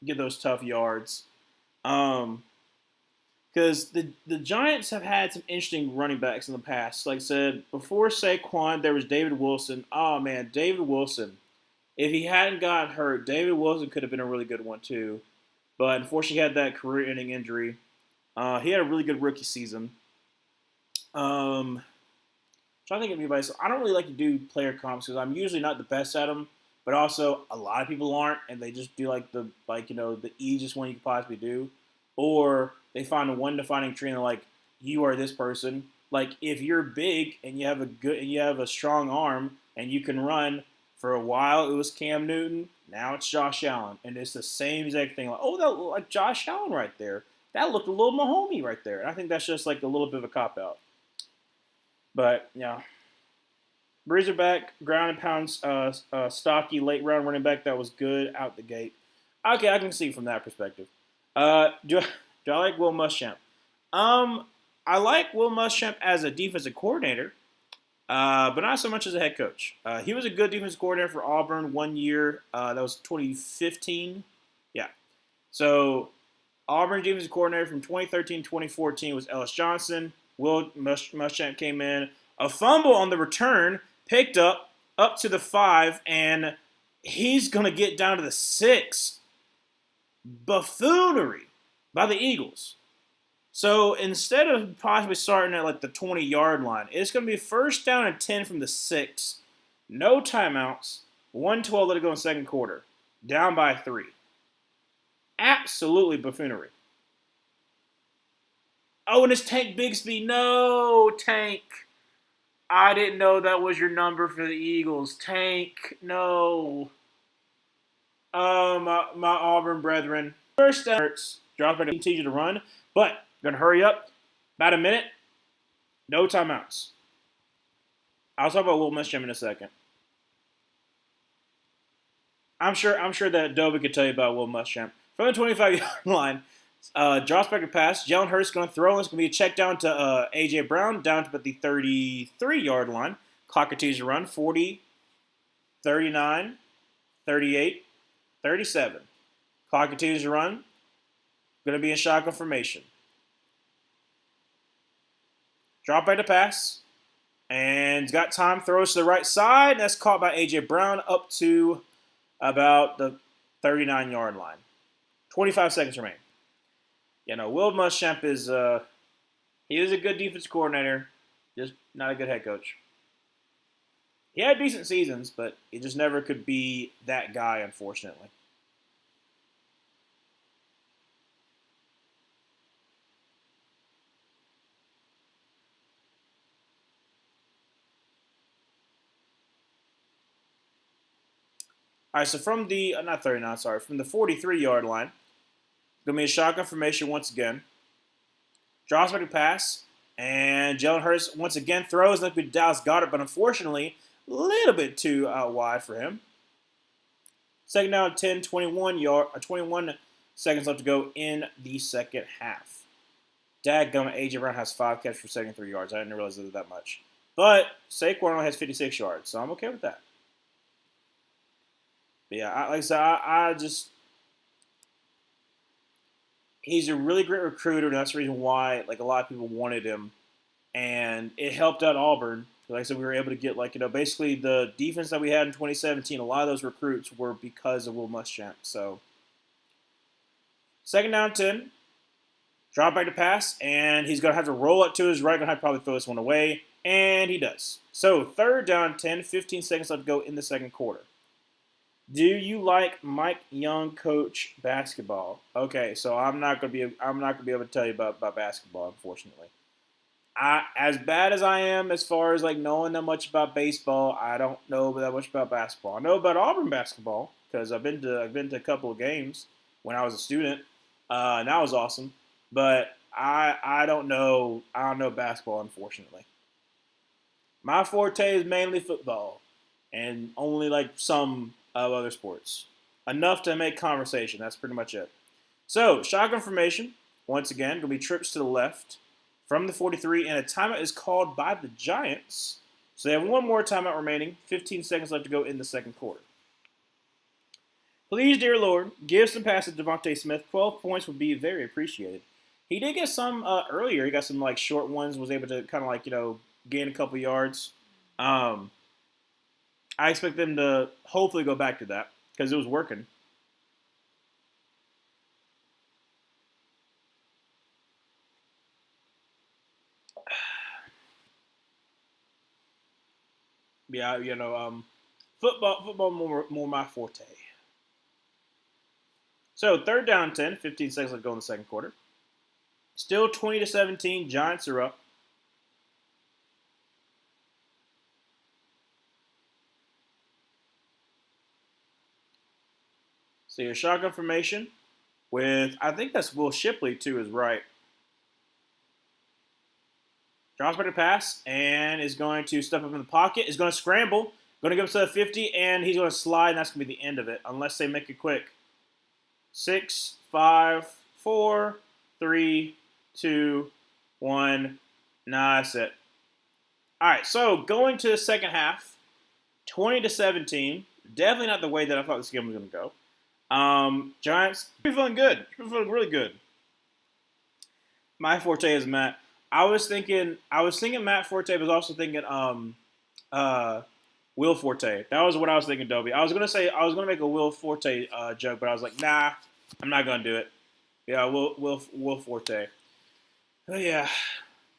Speaker 1: get those tough yards. Because the Giants have had some interesting running backs in the past. Like I said, before Saquon, there was David Wilson. Oh, man, David Wilson. If he hadn't gotten hurt, David Wilson could have been a really good one, too. But unfortunately, he had that career-ending injury. He had a really good rookie season. I'm trying to think of anybody. So I don't really like to do player comps because I'm usually not the best at them. But also, a lot of people aren't, and they just do the easiest one you could possibly do. Or they find a one defining trait and they're like, you are this person. If you're big and you have a strong arm and you can run, for a while it was Cam Newton, now it's Josh Allen. And it's the same exact thing. That looked like Josh Allen right there. That looked a little Mahomey right there. And I think that's just a little bit of a cop out. But yeah. Razorback, ground and pound, stocky late round running back that was good out the gate. Okay, I can see from that perspective. Do I like Will Muschamp? I like Will Muschamp as a defensive coordinator, but not so much as a head coach. He was a good defensive coordinator for Auburn 1 year. That was 2015. Yeah. So Auburn defensive coordinator from 2013 2014 was Ellis Johnson. Will Muschamp came in. A fumble on the return, picked up to the 5, and he's going to get down to the 6. Buffoonery by the Eagles. So instead of possibly starting at like the 20-yard line, it's going to be first down and 10 from the 6. No timeouts. 1:12 let it go in second quarter. Down by 3. Absolutely buffoonery. Oh, and it's Tank Bigsby. No, Tank. I didn't know that was your number for the Eagles. Tank, no. My Auburn brethren. First down hurts. Drop it and continue to run. But, going to hurry up. About a minute. No timeouts. I'll talk about Will Muschamp in a second. I'm sure that Dobie could tell you about Will Muschamp. From the 25-yard line, drops back to pass. Jalen Hurts going to throw. It's going to be a check down to A.J. Brown, down to about the 33-yard line. Clock continues to run. 40, 39, 38, 37. Clock continues to run. Going to be in shotgun formation. Drop back to pass. And he's got time. Throws to the right side. That's caught by A.J. Brown up to about the 39-yard line. 25 seconds remain. Will Muschamp is he is a good defense coordinator, just not a good head coach. He had decent seasons, but he just never could be that guy, unfortunately. All right, so from the from the 43-yard line, going to be a shotgun formation once again. Drops back to pass, and Jalen Hurts once again throws like with Dallas Goedert, but unfortunately, a little bit too out wide for him. Second down, 10, 21 seconds left to go in the second half. Dadgummit, A.J. Brown has 5 catches for 73 yards. I didn't realize it was that much. But Saquon only has 56 yards, so I'm okay with that. But yeah, like I said, he's a really great recruiter, and that's the reason why a lot of people wanted him, and it helped out Auburn. Like I said, we were able to get basically the defense that we had in 2017. A lot of those recruits were because of Will Muschamp. So second down 10, drop back to pass, and he's gonna have to roll it to his right. Gonna have to probably throw this one away, and he does. So third down 10, 15 seconds left to go in the second quarter. Do you like Mike Young coach basketball? Okay, so I'm not gonna be able to tell you about basketball, unfortunately. As bad as I am as far as knowing that much about baseball, I don't know that much about basketball. I know about Auburn basketball because I've been to a couple of games when I was a student, and that was awesome. But I don't know basketball, unfortunately. My forte is mainly football, and only some of other sports. Enough to make conversation. That's pretty much it. So, shotgun formation. Once again, going to be trips to the left from the 43, and a timeout is called by the Giants. So they have one more timeout remaining. 15 seconds left to go in the second quarter. Please, dear Lord, give some passes to Devontae Smith. 12 points would be very appreciated. He did get some earlier. He got some short ones. Was able to kind of gain a couple yards. I expect them to hopefully go back to that because it was working. Yeah, football more my forte. So third down 10, 15 seconds left to go in the second quarter. Still 20-17, Giants are up. So your shotgun formation with, I think that's Will Shipley too, is right. Drops back to pass and is going to step up in the pocket. Is going to scramble. Going to go up to the 50, and he's going to slide, and that's going to be the end of it, unless they make it quick. 6, 5, 4, 3, 2, 1. Nah, that's it. All right, so going to the second half, 20-17. Definitely not the way that I thought this game was going to go. Giants, you're feeling good. You're feeling really good. My forte is Matt. I was thinking Matt Forte, but I was also thinking uh Will Forte. That was what I was thinking, Dobie. I was gonna make a Will Forte joke, but I was like, nah, I'm not gonna do it. Yeah, Will Forte. Oh yeah.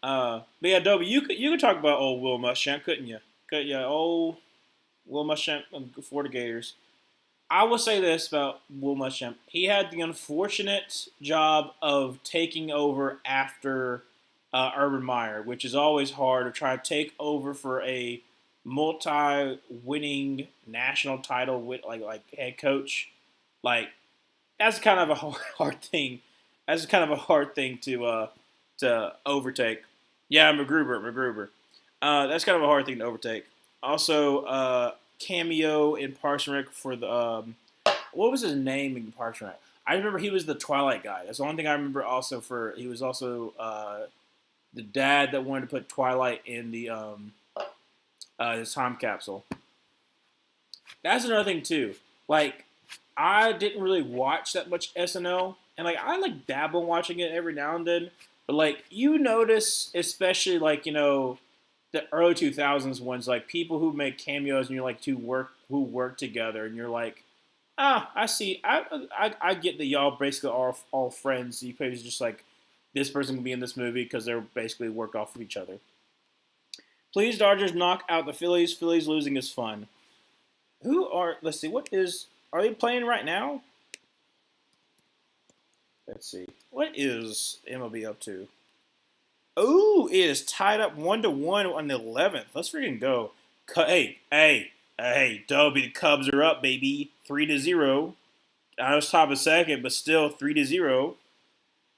Speaker 1: But yeah, Dobie, you could talk about old Will Muschamp, couldn't you? Could yeah, old Will Muschamp for the Gators. I will say this about Will Muschamp. He had the unfortunate job of taking over after Urban Meyer, which is always hard to try to take over for a multi-winning national title with like head coach. Like that's kind of a hard thing. That's kind of a hard thing to overtake. Yeah, McGruber. That's kind of a hard thing to overtake. Also, cameo in Parks and Rec for the what was his name in Parks and Rec? I remember he was the Twilight guy. That's the only thing I remember. Also, for he was also the dad that wanted to put Twilight in the his time capsule. That's another thing too. Like I didn't really watch that much SNL, and like I like dabble in watching it every now and then. But like you notice, especially like the early 2000s ones, like people who make cameos and you're like who work together, and you're like, I see, I get that y'all basically are all friends. You could just like this person can be in this movie because they're basically work off of each other. Please, Dodgers knock out the Phillies. Phillies losing is fun. Let's see, are they playing right now? Let's see. What is MLB up to? Oh, it is tied up 1-1 on the 11th. Let's freaking go. Hey, Dobie, the Cubs are up, baby. 3-0. I was top of second, but still 3-0.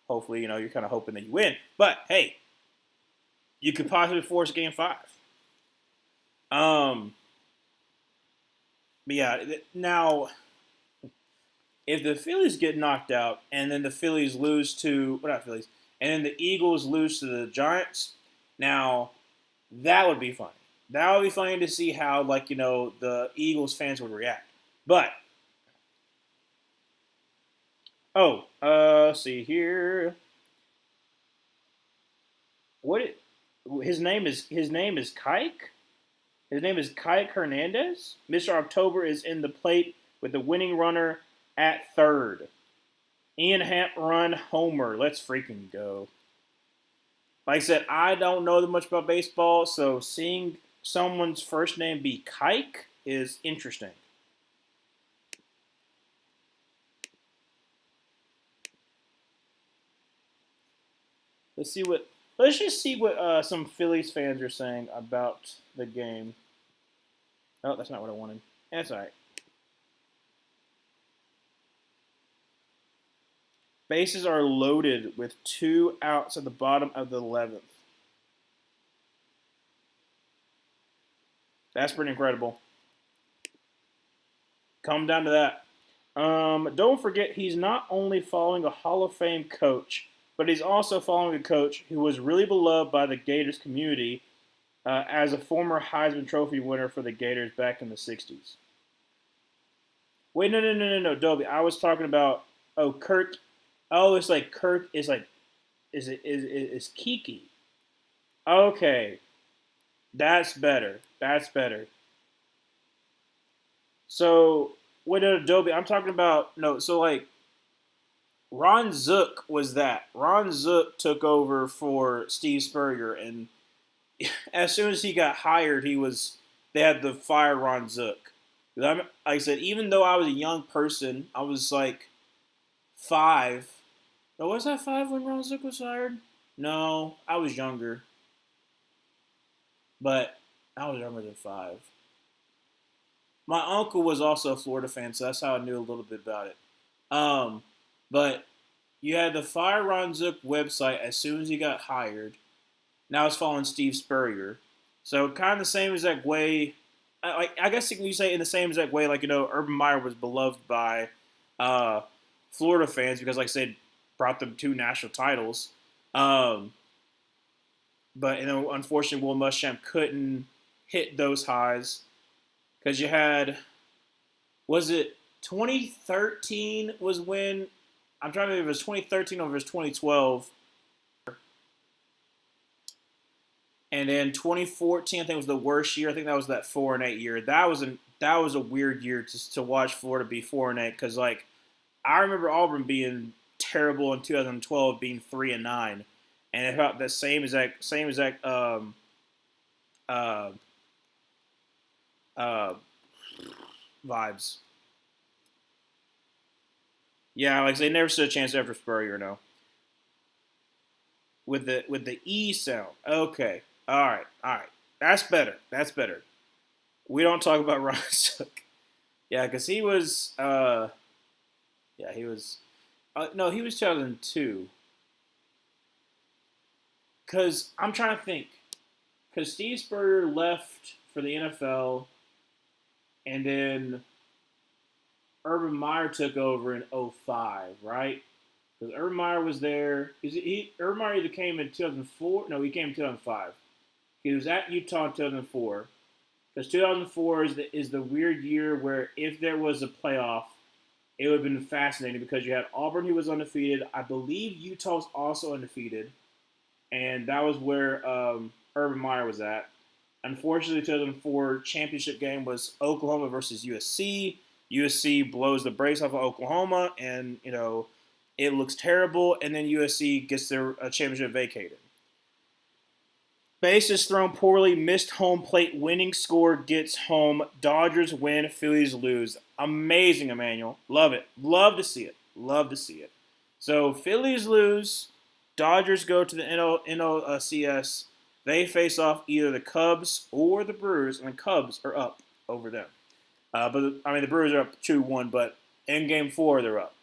Speaker 1: Hopefully, you're kind of hoping that you win. But hey, you could possibly force game 5. But yeah, now if the Phillies get knocked out and then the Phillies lose to what not Phillies, and then the Eagles lose to the Giants, now that would be funny. That would be funny to see how the Eagles fans would react. But see here. His name is Kike. His name is Kike Hernandez. Mr. October is in the plate with the winning runner at third. Ian Happ run homer. Let's freaking go. Like I said, I don't know that much about baseball, so seeing someone's first name be Kike is interesting. Let's just see what some Phillies fans are saying about the game. Oh, that's not what I wanted. That's all right. Bases are loaded with 2 outs at the bottom of the 11th. That's pretty incredible. Come down to that. Don't forget, he's not only following a Hall of Fame coach, but he's also following a coach who was really beloved by the Gators community as a former Heisman Trophy winner for the Gators back in the 60s. Wait, no, Dobie. I was talking about, Kirk. Oh, it's like Kirk is like, is Kiki. Okay, that's better. That's better. So, wait, no, Dobie, I'm talking about, no, so like, Ron Zook was that. Ron Zook took over for Steve Spurrier, and as soon as he got hired, they had to fire Ron Zook. Like I said, even though I was a young person, I was like 5. Oh, was I 5 when Ron Zook was hired? No, I was younger, but I was younger than 5. My uncle was also a Florida fan, so that's how I knew a little bit about it. But you had the Fire Ron Zook website as soon as he got hired. Now it's following Steve Spurrier. So kind of the same exact way. I guess you say in the same exact way, like Urban Meyer was beloved by Florida fans because, like I said, brought them 2 national titles. But unfortunately, Will Muschamp couldn't hit those highs because you had, was it 2013 was when, I'm trying to think if it was 2013 or if it was 2012. And then 2014, I think was the worst year. I think that was that 4-8 year. That was a weird year to watch Florida be 4-8 because like I remember Auburn being terrible in 2012, being 3-9, and it felt the same exact uh, uh, vibes. Yeah, like they never stood a chance after Spurrier. No, with the E sound. Okay, all right. That's better. That's better. We don't talk about Ron Zook. Yeah, because he was. Yeah, he was. No, he was 2002. Because I'm trying to think. Because Steve Spurrier left for the NFL, and then Urban Meyer took over in '05, right? Because Urban Meyer was there. Urban Meyer either came in 2004. No, he came in 2005. He was at Utah in 2004. Because 2004 is the weird year where if there was a playoff, it would have been fascinating because you had Auburn who was undefeated. I believe Utah was also undefeated, and that was where Urban Meyer was at. Unfortunately, the 2004 championship game was Oklahoma versus USC. USC blows the brace off of Oklahoma, and it looks terrible. And then USC gets their championship vacated. Bases thrown poorly, missed home plate, winning score gets home. Dodgers win, Phillies lose. Amazing, Emmanuel. Love it. Love to see it. Love to see it. So Phillies lose. Dodgers go to the NLCS. They face off either the Cubs or the Brewers, and the Cubs are up over them. But I mean, the Brewers are up 2-1, but in Game 4 they're up.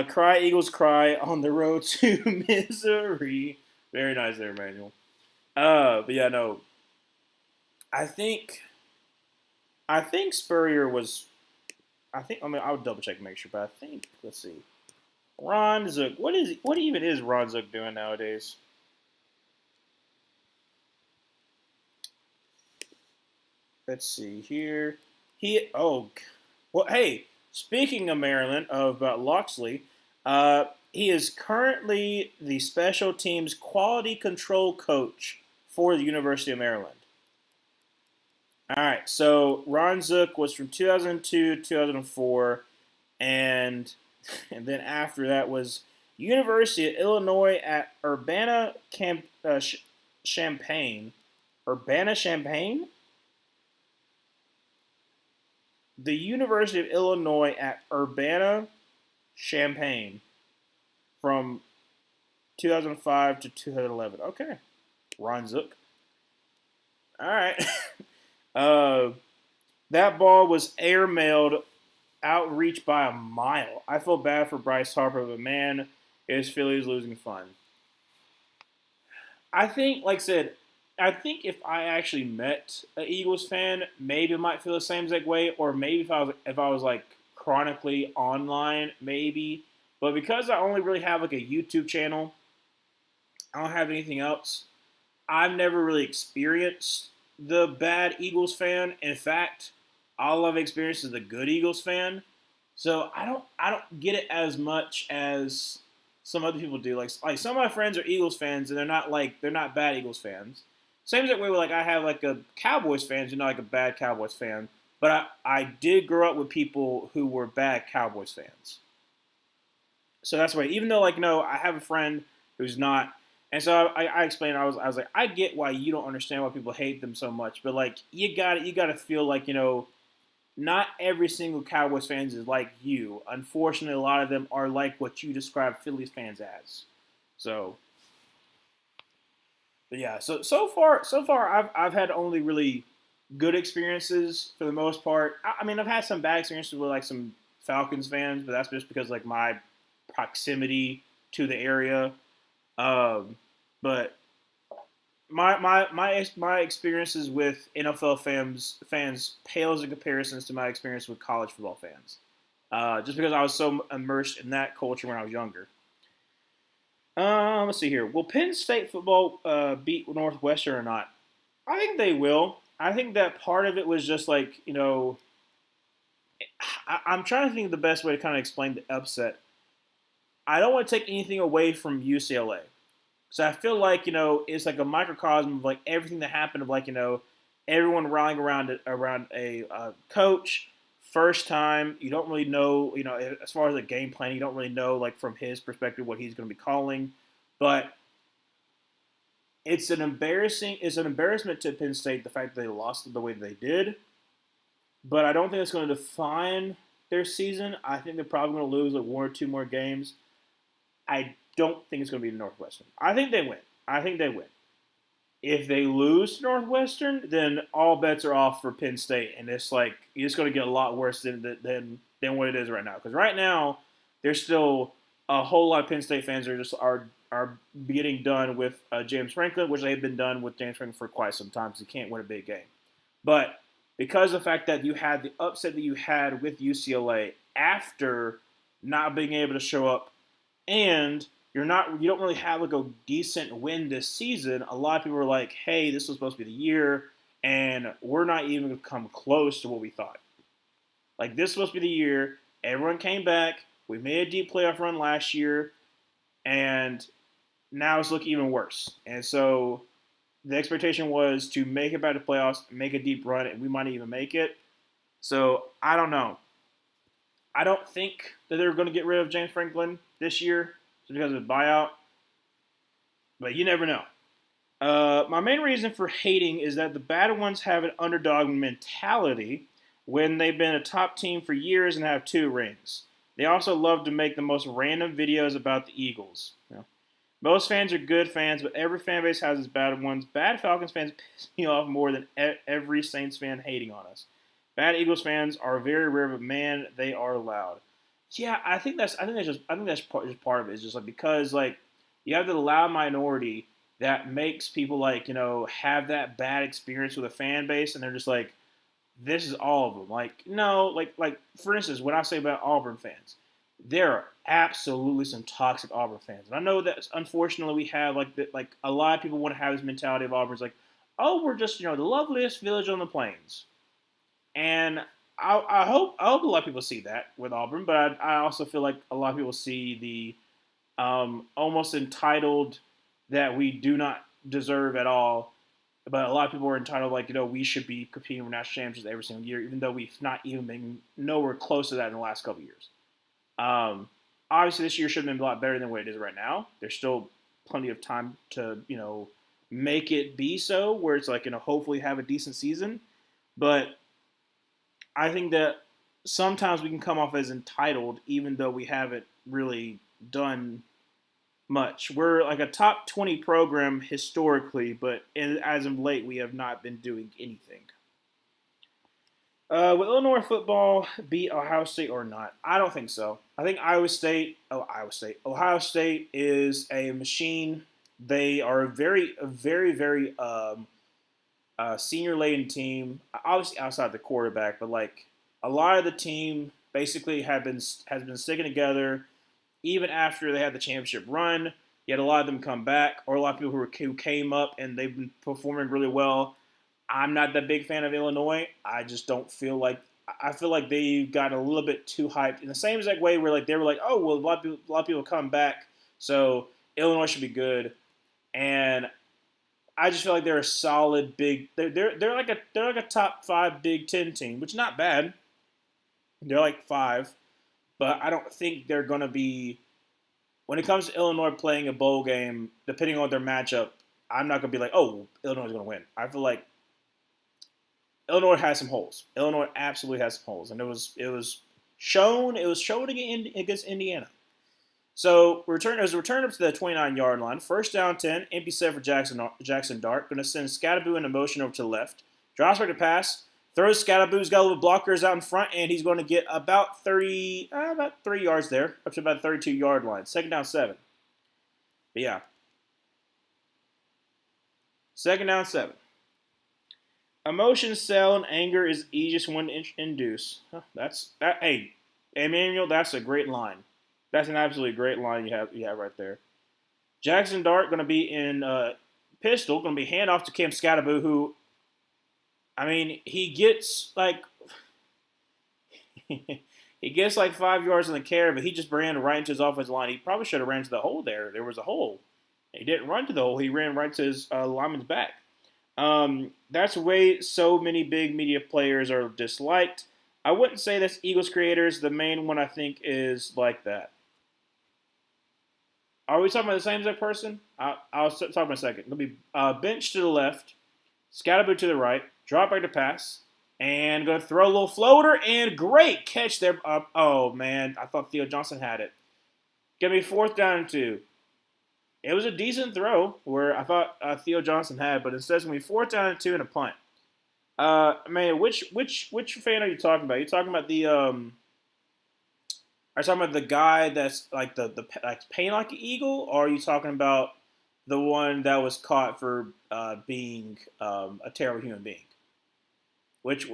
Speaker 1: Cry Eagles cry on the road to Missouri. Very nice there, Emmanuel. But yeah, no. I think Spurrier was. I would double check and make sure, but I think let's see. Ron Zook. What even is Ron Zook doing nowadays? Let's see here. Well, hey. Speaking of Maryland, of Loxley, he is currently the special teams quality control coach for the University of Maryland. All right, so Ron Zook was from 2002 to 2004, and then after that was University of Illinois at Champaign. Urbana-Champaign? The University of Illinois at Urbana-Champaign from 2005 to 2011. Okay. Ron Zook. All right. That ball was airmailed, outreach by a mile. I feel bad for Bryce Harper, but man, is Phillies losing fun. I think, like I said, I think if I actually met an Eagles fan, maybe I might feel the same exact way, or maybe if I was like chronically online, maybe. But because I only really have like a YouTube channel, I don't have anything else. I've never really experienced the bad Eagles fan. In fact, all I've experienced is the good Eagles fan. So I don't get it as much as some other people do. Like some of my friends are Eagles fans and they're not bad Eagles fans. Same as that way with like I have like a Cowboys fans, like a bad Cowboys fan. But I did grow up with people who were bad Cowboys fans. So that's why, even though I have a friend who's not, and so I explained. I was like, I get why you don't understand why people hate them so much, but like you got to feel like not every single Cowboys fans is like you. Unfortunately, a lot of them are like what you describe Phillies fans as. So, but yeah. So far, I've had only really good experiences for the most part. I mean, I've had some bad experiences with like some Falcons fans, but that's just because like my proximity to the area. But my experiences with NFL fans pales in comparisons to my experience with college football fans. Just because I was so immersed in that culture when I was younger. Let's see here. Will Penn State football beat Northwestern or not? I think they will. I think that part of it was just like I'm trying to think of the best way to kind of explain the upset. I don't want to take anything away from UCLA. So I feel like it's like a microcosm of like everything that happened of like everyone rallying around a coach. First time, you don't really know, as far as the game plan, you don't really know like from his perspective what he's going to be calling, but it's an embarrassment to Penn State the fact that they lost the way that they did, but I don't think it's going to define their season. I think they're probably going to lose like one or two more games. I don't think it's going to be Northwestern. I think they win. I think they win. If they lose to Northwestern, then all bets are off for Penn State, and it's going to get a lot worse than what it is right now. Because right now, there's still a whole lot of Penn State fans are getting done with James Franklin, which they've been done with James Franklin for quite some time. So he can't win a big game, but because of the fact that you had the upset that you had with UCLA after not being able to show up, and you don't really have like a decent win this season. A lot of people are like, hey, this was supposed to be the year, and we're not even going to come close to what we thought. Like, this was supposed to be the year. Everyone came back. We made a deep playoff run last year, and now it's looking even worse. And so the expectation was to make it back to playoffs, make a deep run, and we might even make it. So I don't know. I don't think that they're going to get rid of James Franklin this year just because of the buyout, but you never know. My main reason for hating is that the bad ones have an underdog mentality when they've been a top team for years and have 2 rings. They also love to make the most random videos about the Eagles. Most fans are good fans, but every fan base has its bad ones. Bad Falcons fans piss me off more than every Saints fan hating on us. Bad Eagles fans are very rare, but man, they are loud. Yeah, I think that's part of it. It's just like because like you have the loud minority that makes people like have that bad experience with a fan base, and they're just like, this is all of them. Like no, like for instance, what I say about Auburn fans, there are absolutely some toxic Auburn fans, and I know that unfortunately we have like a lot of people want to have this mentality of Auburn's like, oh, we're just the loveliest village on the plains. And I hope a lot of people see that with Auburn, but I also feel like a lot of people see the almost entitled that we do not deserve at all. But a lot of people are entitled like we should be competing for national championships every single year, even though we've not even been nowhere close to that in the last couple of years. Obviously, this year should have been a lot better than what it is right now. There's still plenty of time to make it be so, where it's like hopefully have a decent season, but I think that sometimes we can come off as entitled, even though we haven't really done much. We're like a top 20 program historically, but as of late, we have not been doing anything. Will Illinois football beat Ohio State or not? I don't think so. I think Ohio State is a machine. They are a very, very senior laden team, obviously outside the quarterback, but like a lot of the team basically has been sticking together even after they had the championship run. You had a lot of them come back, or a lot of people who came up and they've been performing really well. I'm not that big fan of Illinois. I just don't feel like I feel like they got a little bit too hyped in the same exact way where like they were like, oh well, a lot of people come back, so Illinois should be good, and I just feel like they're a solid big. They're like a top 5 Big Ten team, which is not bad. They're like 5, but I don't think they're gonna be. When it comes to Illinois playing a bowl game, depending on their matchup, I'm not gonna be like, oh, Illinois is gonna win. I feel like Illinois has some holes. Illinois absolutely has some holes, and it was shown against Indiana. So return up to the 29-yard line. First down 10, empty set for Jackson Dart. Going to send Scatterboo in motion over to the left. Drops back to pass. Throws Scatterboo's got a little blockers out in front, and he's going to get about 3 yards there, up to about the 32-yard line. Second down 7. But yeah. Second down 7. Emotion, sell, and anger is the easiest one to induce. Hey, Emmanuel, that's a great line. That's an absolutely great line you have right there. Jackson Dart going to be in pistol, going to be handoff to Cam Scatterboo, who, I mean, he gets like 5 yards in the carry, but he just ran right into his offensive line. He probably should have ran to the hole there. There was a hole. He didn't run to the hole. He ran right to his lineman's back. That's way so many big media players are disliked. I wouldn't say that's Eagles creators. The main one I think is like that. Are we talking about the same exact person? I'll talk about a second. It'll be bench to the left, Scatterboot to the right, drop back to pass, and going to throw a little floater, and great catch there. Oh, man, I thought Theo Johnson had it. Going to be 4th down and 2. It was a decent throw where I thought Theo Johnson had, but instead it's going to be 4th down and 2 and a punt. Man, which fan are you talking about? Are you talking about the are you talking about the guy that's like the like paying like an eagle, or are you talking about the one that was caught for being a terrible human being? Which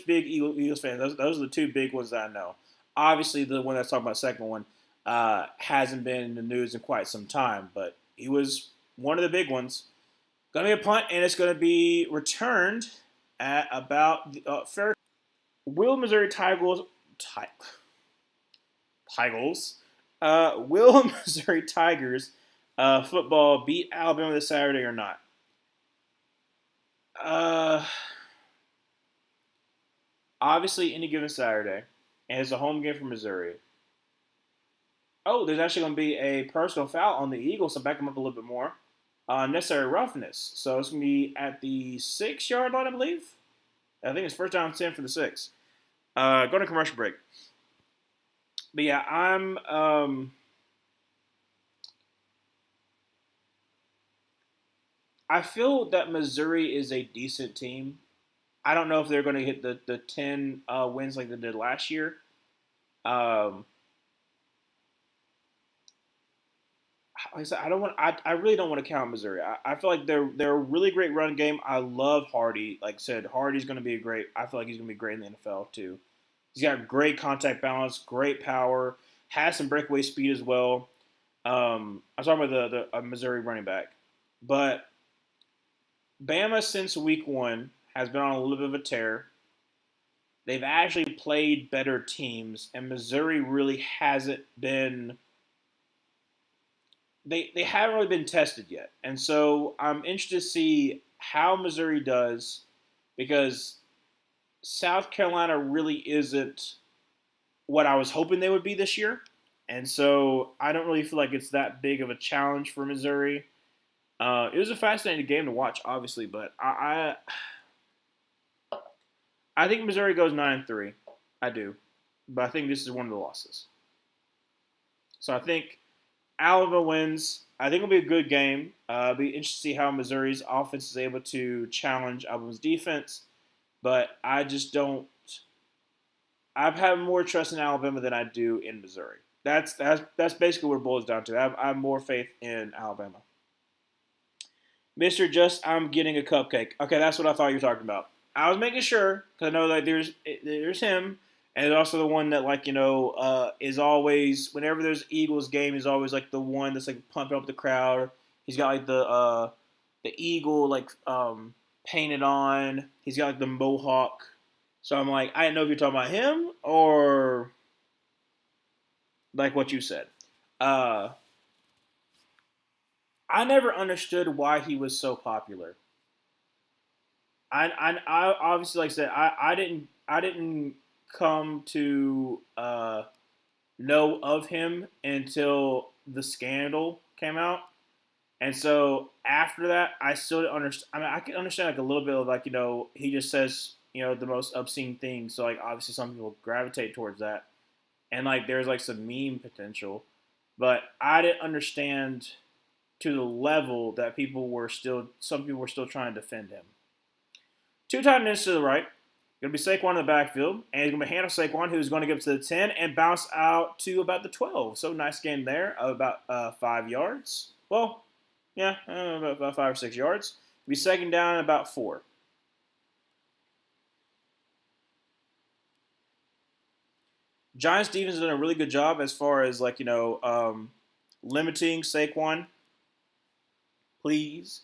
Speaker 1: big Eagles fan? Those are the two big ones that I know. Obviously, the one that's talking about the second one hasn't been in the news in quite some time, but he was one of the big ones. Going to be a punt, and it's going to be returned at about fair. Will Missouri Tigers will Missouri Tigers football beat Alabama this Saturday or not? Obviously, any given Saturday, and it's a home game for Missouri. Oh, there's actually going to be a personal foul on the Eagles to back them up a little bit more. Necessary roughness. So it's going to be at the 6-yard line, I believe. I think it's 1st down 10 for the 6. Going to commercial break. But yeah, I feel that Missouri is a decent team. I don't know if they're going to hit the 10 wins like they did last year. Like I said, I really don't want to count Missouri. I feel like they're a really great run game. I love Hardy. Like I said, Hardy's going to be great. I feel like he's going to be great in the NFL too. He's got great contact balance, great power, has some breakaway speed as well. I'm talking about the Missouri running back, but Bama since week 1 has been on a little bit of a tear. They've actually played better teams, and Missouri really hasn't been. They haven't really been tested yet, and so I'm interested to see how Missouri does, because South Carolina really isn't what I was hoping they would be this year, and so I don't really feel like it's that big of a challenge for Missouri. It was a fascinating game to watch, obviously, but I think Missouri goes 9-3. I do, but I think this is one of the losses. So I think Alabama wins. I think it'll be a good game. It'll be interesting to see how Missouri's offense is able to challenge Alabama's defense, but I just don't. I've had more trust in Alabama than I do in Missouri. That's basically what it boils down to. I have more faith in Alabama. Mr. Just, I'm getting a cupcake. Okay, that's what I thought you were talking about. I was making sure because I know that there's him, and there's also the one that is always whenever there's Eagles game, he's always like the one that's like pumping up the crowd. He's got like the eagle painted on. He's got like the mohawk. So I'm like, I didn't know if you're talking about him or like what you said. I never understood why he was so popular. I obviously, like I said, I didn't come to know of him until the scandal came out, and so after that, I still didn't understand. I mean, I can understand like a little bit of he just says the most obscene things, so like obviously some people gravitate towards that, and like there's like some meme potential, but I didn't understand to the level that some people were still trying to defend him. 2 tight ends to the right. Going to be Saquon in the backfield. And he's going to be handle Saquon, who's going to get up to the 10 and bounce out to about the 12. So nice gain there of about 5 yards. Well, yeah, about 5 or 6 yards. Be 2nd down and about 4. Giants defense has done a really good job as far as limiting Saquon. Please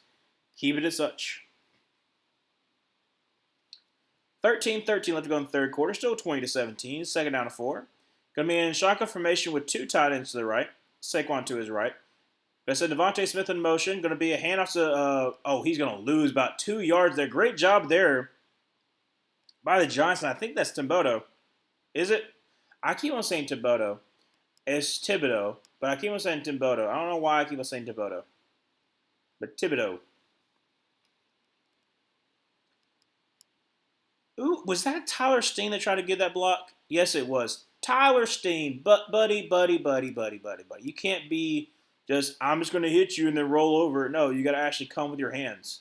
Speaker 1: keep it as such. 13-13 left to go in the 3rd quarter. Still 20-17. 2nd down to 4. Going to be in shotgun formation with 2 tight ends to the right. Saquon to his right. I said Devontae Smith in motion. Going to be a handoff to, oh, he's going to lose about 2 yards there. Great job there by the Giants. And I think that's Thibodeaux. Is it? I keep on saying Thibodeaux. It's Thibodeaux, but I keep on saying Thibodeaux. I don't know why I keep on saying Thibodeaux. But Thibodeaux. Ooh, was that Tyler Steen that tried to get that block? Yes, it was. Tyler Steen. But buddy. You can't be just, I'm just going to hit you and then roll over. No, you got to actually come with your hands.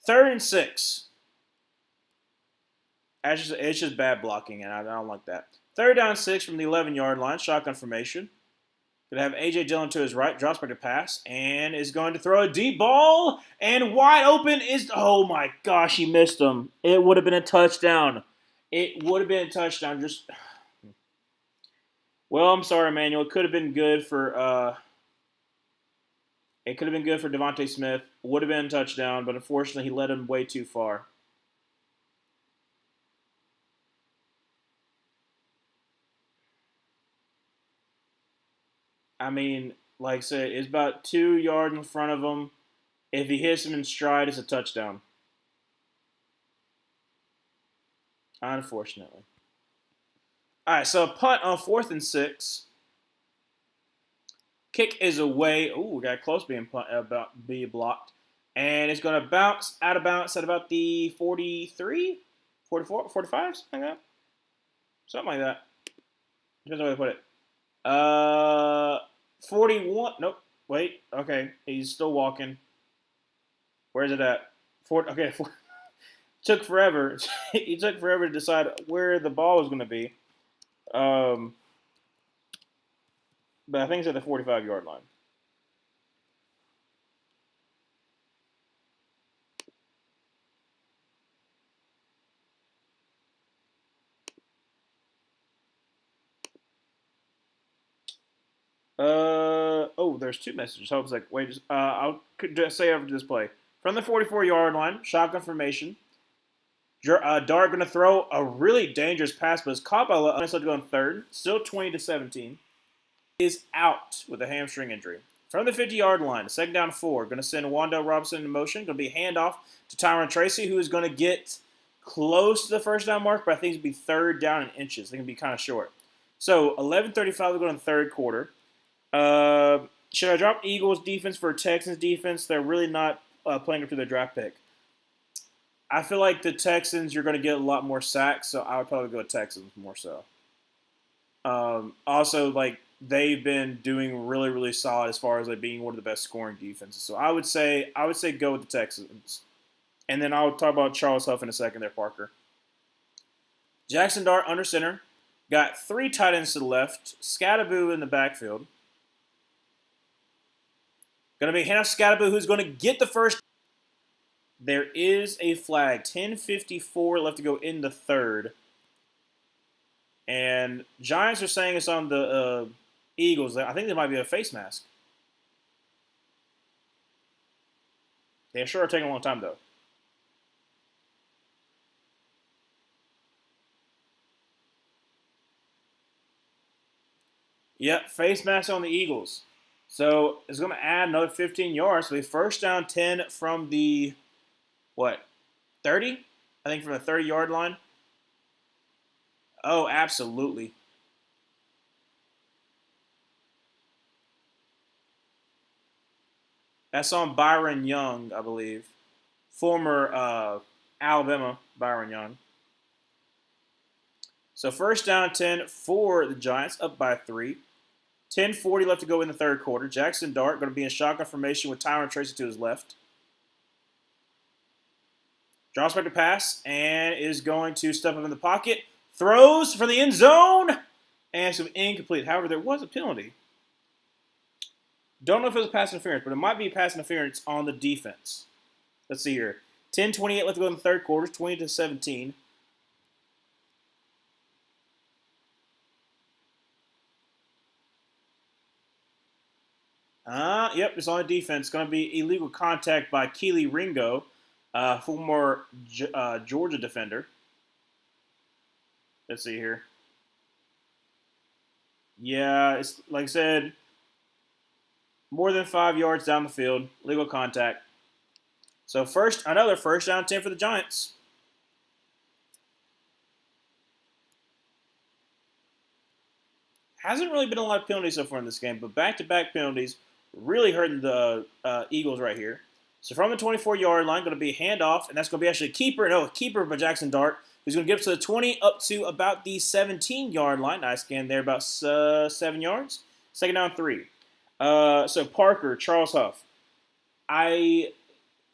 Speaker 1: 3rd and 6. It's just bad blocking, and I don't like that. 3rd down 6 from the 11-yard line. Shotgun formation. Going to have A.J. Dillon to his right. Drops back to pass. And is going to throw a deep ball. And wide open is... Oh, my gosh. He missed him. It would have been a touchdown. It would have been a touchdown. Just... Well, I'm sorry, Emmanuel. It could have been good for... It could have been good for Devontae Smith. Would have been a touchdown. But unfortunately, he led him way too far. I mean, like I said, it's about 2 yards in front of him. If he hits him in stride, it's a touchdown. Unfortunately. All right, so punt on 4th and 6. Kick is away. Ooh, got close being blocked. And it's going to bounce out of bounds at about the 43, 44, 45, something like that. Something like that. Depends on where they put it. 41. Nope. Wait. Okay. He's still walking. Where's it at? Okay. Took forever. He took forever to decide where the ball was going to be. But I think it's at the 45-yard line. Oh, there's 2 messages. I was like, wait, I'll just say after this play. From the 44-yard line, shotgun formation. Dart going to throw a really dangerous pass, but it's caught by Lewis to go in 3rd. Still 20-17. Is out with a hamstring injury. From the 50-yard line, 2nd down 4. Going to send Wan'Dale Robinson in motion. Going to be a handoff to Tyron Tracy, who is going to get close to the 1st down mark, but I think it's going to be 3rd down in inches. It's going to be kind of short. So 11:35 to go in the 3rd quarter. Should I drop Eagles defense for Texans defense? They're really not playing up to their draft pick. I feel like the Texans, you're going to get a lot more sacks, so I would probably go Texans more so. Also, like, they've been doing really, really solid as far as like being one of the best scoring defenses. So I would say go with the Texans. And then I'll talk about Charles Huff in a second there, Parker. Jackson Dart under center. Got 3 tight ends to the left. Scatterboo in the backfield. Going to be Hannah Scatterboo who's going to get the first. There is a flag. 10:54 left to go in the 3rd. And Giants are saying it's on the Eagles. I think there might be a face mask. They sure are taking a long time, though. Yep, face mask on the Eagles. So it's going to add another 15 yards. So we 1st down 10 from the, 30? I think from the 30-yard line. Oh, absolutely. That's on Byron Young, I believe. Former Alabama Byron Young. So 1st down 10 for the Giants, up by 3. 10:40 left to go in the 3rd quarter. Jackson Dart going to be in shotgun formation with Tyron Tracy to his left. Drops back to pass and is going to step up in the pocket. Throws for the end zone and some incomplete. However, there was a penalty. Don't know if it was pass interference, but it might be pass interference on the defense. Let's see here. 10:28 left to go in the 3rd quarter. 20-17. Yep, it's on the defense. It's going to be illegal contact by Keely Ringo, former Georgia defender. Let's see here. Yeah, it's like I said. more than 5 yards down the field, legal contact. So another first down 10 for the Giants. Hasn't really been a lot of penalties so far in this game, but back-to-back penalties really hurting the Eagles right here. So from the 24-yard line, going to be a handoff, and that's going to be actually a keeper by Jackson Dart, who's going to get up to the 20, up to about the 17-yard line. Nice scan there, about 7 yards. Second down, 3. So Parker, Charles Huff. I've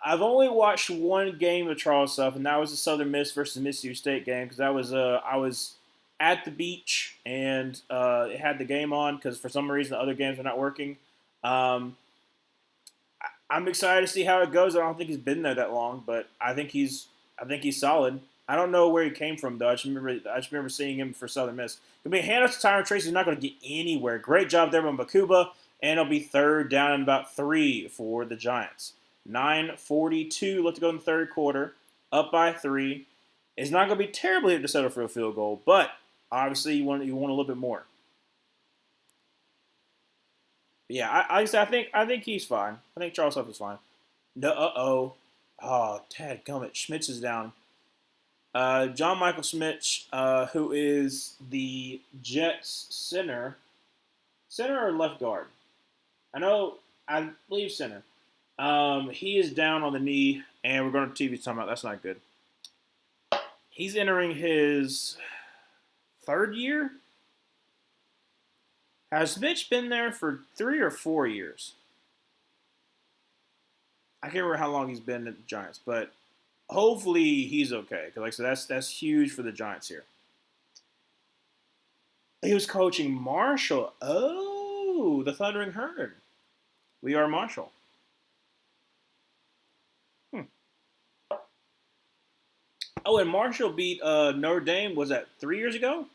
Speaker 1: only watched one game of Charles Huff, and that was the Southern Miss versus Mississippi State game, because I was at the beach and it had the game on because for some reason the other games are not working. I'm excited to see how it goes. I don't think he's been there that long, but I think he's solid. I don't know where he came from though. I just remember seeing him for Southern Miss. Gonna be a handoff to Tyron Tracy. He's not going to get anywhere. Great job there by Bakuba, and it'll be third down and about 3 for the Giants. 9:42 left to go in the third quarter. Up by 3. It's not going to be terribly to settle for a field goal, but obviously you want a little bit more. Yeah, I think he's fine. I think Charles Huff is fine. No, Tad Gummit. Schmitz is down. John Michael Schmitz, who is the Jets center or left guard. I believe center. He is down on the knee, and we're going to TV timeout. That's not good. He's entering his 3rd year. Has Mitch been there for 3 or 4 years? I can't remember how long he's been at the Giants, but hopefully he's okay. Because like I said, that's huge for the Giants here. He was coaching Marshall. Oh, the Thundering Herd. We are Marshall. Oh, and Marshall beat Notre Dame. Was that 3 years ago?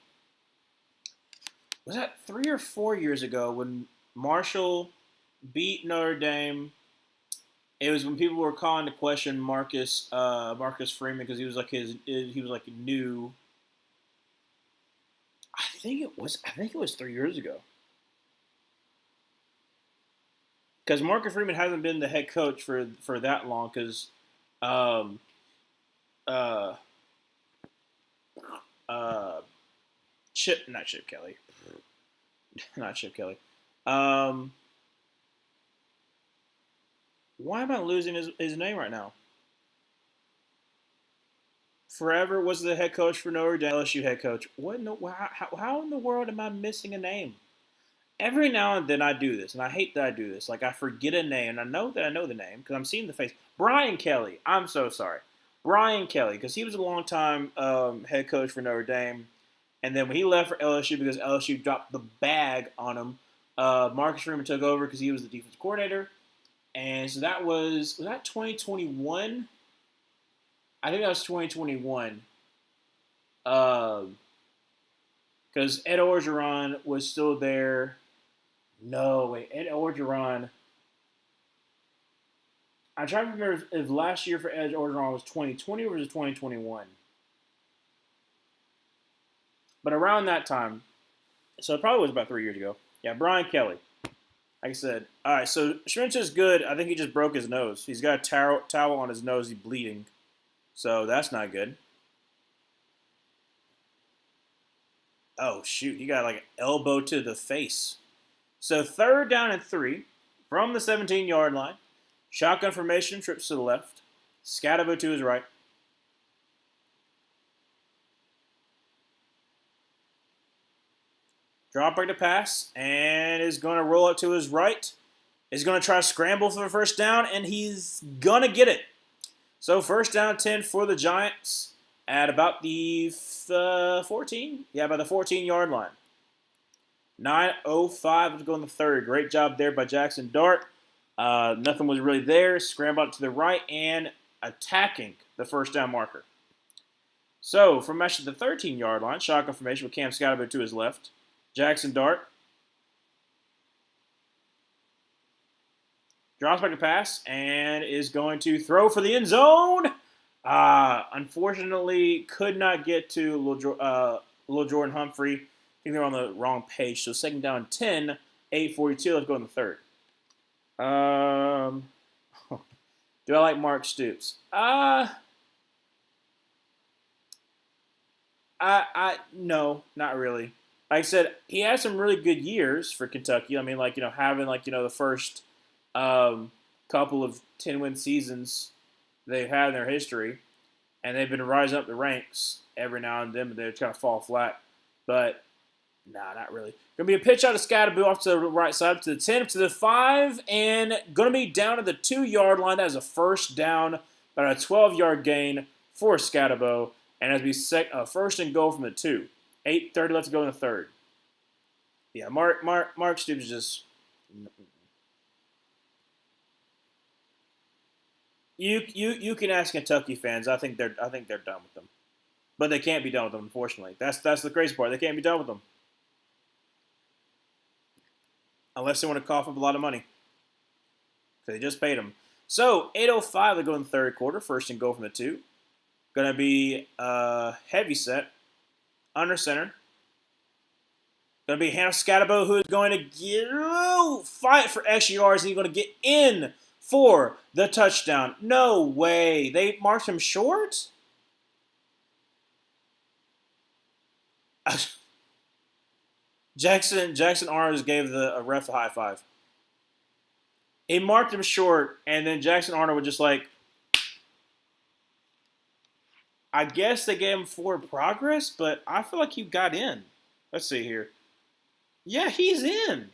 Speaker 1: Was that 3 or 4 years ago when Marshall beat Notre Dame? It was when people were calling to question Marcus Freeman because he was like new. I think it was 3 years ago. Because Marcus Freeman hasn't been the head coach for that long. Because Chip Kelly. Not Chip Kelly. Why am I losing his name right now? Forever was the head coach for Notre Dame, LSU head coach. How in the world am I missing a name? Every now and then I do this, and I hate that I do this. Like, I forget a name, and I know that I know the name because I'm seeing the face. Brian Kelly. I'm so sorry. Brian Kelly, because he was a long-time head coach for Notre Dame. And then when he left for LSU because LSU dropped the bag on him, Marcus Freeman took over because he was the defensive coordinator. And so was that 2021? I think that was 2021. Because Ed Orgeron was still there. No, wait, Ed Orgeron. I'm trying to remember if last year for Ed Orgeron was 2020 or was it 2021. But around that time, so it probably was about 3 years ago. Yeah, Brian Kelly. Like I said, all right, so Schmitz is good. I think he just broke his nose. He's got a towel on his nose. He's bleeding. So that's not good. Oh, shoot. He got like an elbow to the face. So third down and 3 from the 17-yard line. Shotgun formation, trips to the left. Scatabo to his right. Drop back to pass, and is going to roll up to his right. Is going to try to scramble for the first down, and he's going to get it. So first down 10 for the Giants at about the 14. Yeah, about the 14-yard line. 9:05 to go in the third. Great job there by Jackson Dart. Nothing was really there. Scrambled to the right and attacking the first down marker. So from actually the 13-yard line, shotgun formation with Cam Scatabo to his left. Jackson Dart drops back to pass and is going to throw for the end zone. Unfortunately, could not get to Lil Jordan Humphrey. I think they're on the wrong page. So second down 10, 8:42. Let's go in the third. Um, do I like Mark Stoops? No, not really. Like I said, he had some really good years for Kentucky. I mean, like having the first um, couple of 10-win seasons they've had in their history, and they've been rising up the ranks every now and then, but they kind of fall flat. But nah, not really. Gonna be a pitch out of Scatterboo off to the right side, up to the 10, up to the 5, and gonna be down to the 2-yard line. That is a first down, about a 12-yard gain for Scatterboo, and as we first and goal from the 2. 8:30 left to go in the third. Yeah, Mark Stoops is just you can ask Kentucky fans. I think they're done with them, but they can't be done with them. Unfortunately, that's the crazy part. They can't be done with them unless they want to cough up a lot of money. So they just paid them. So 8:05 to go in the third quarter. First and goal from the 2. Gonna be heavy set under center. Gonna be Hannah Scatterbo, who is going to fight for extra yards, and he's going to get in for the touchdown. No way. They marked him short? Jackson Arnold gave a ref a high five. He marked him short, and then Jackson Arnold was just like, I guess they gave him forward progress, but I feel like he got in. Let's see here. Yeah, he's in.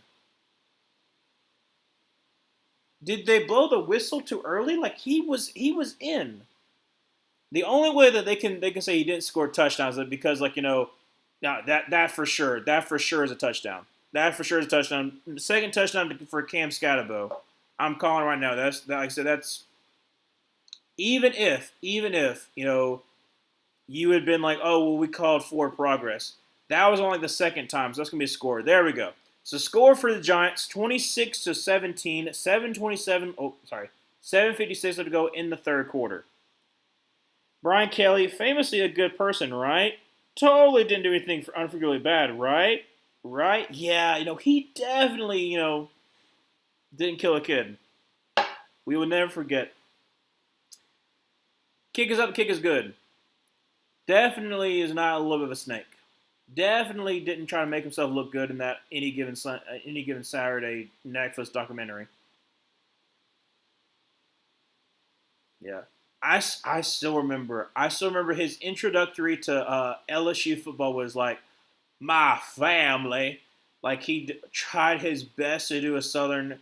Speaker 1: Did they blow the whistle too early? Like he was in. The only way that they can say he didn't score touchdowns is because now that for sure is a touchdown. That for sure is a touchdown. The second touchdown for Cam Scatterbo. I'm calling right now. Like I said, that's even if you had been like, oh well, we called for progress. That was only the second time, so that's gonna be a score. There we go. So score for the Giants, 26-17, 7:27. Oh, sorry, 7:56 to go in the third quarter. Brian Kelly, famously a good person, right? Totally didn't do anything unforgivably bad, right? Right? Yeah, he definitely, didn't kill a kid. We will never forget. Kick is up, kick is good. Definitely is not a little bit of a snake. Definitely didn't try to make himself look good in that any given Saturday Netflix documentary. Yeah, I still remember. I still remember his introductory to LSU football was like my family. Like he tried his best to do a southern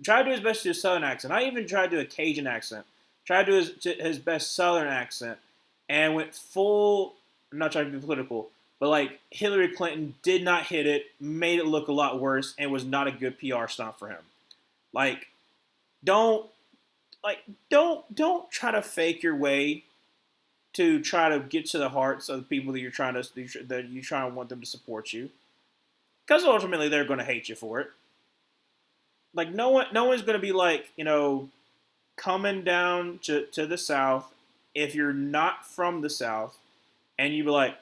Speaker 1: accent. I even tried to do a Cajun accent. Tried to do his best southern accent, and went full. I'm not trying to be political, but like Hillary Clinton did not hit it, made it look a lot worse, and was not a good PR stunt for him. Like, don't don't try to fake your way to try to get to the hearts of the people that you're trying to want them to support you, because ultimately they're going to hate you for it. Like no one's going to be like coming down to the South if you're not from the South, and you be like,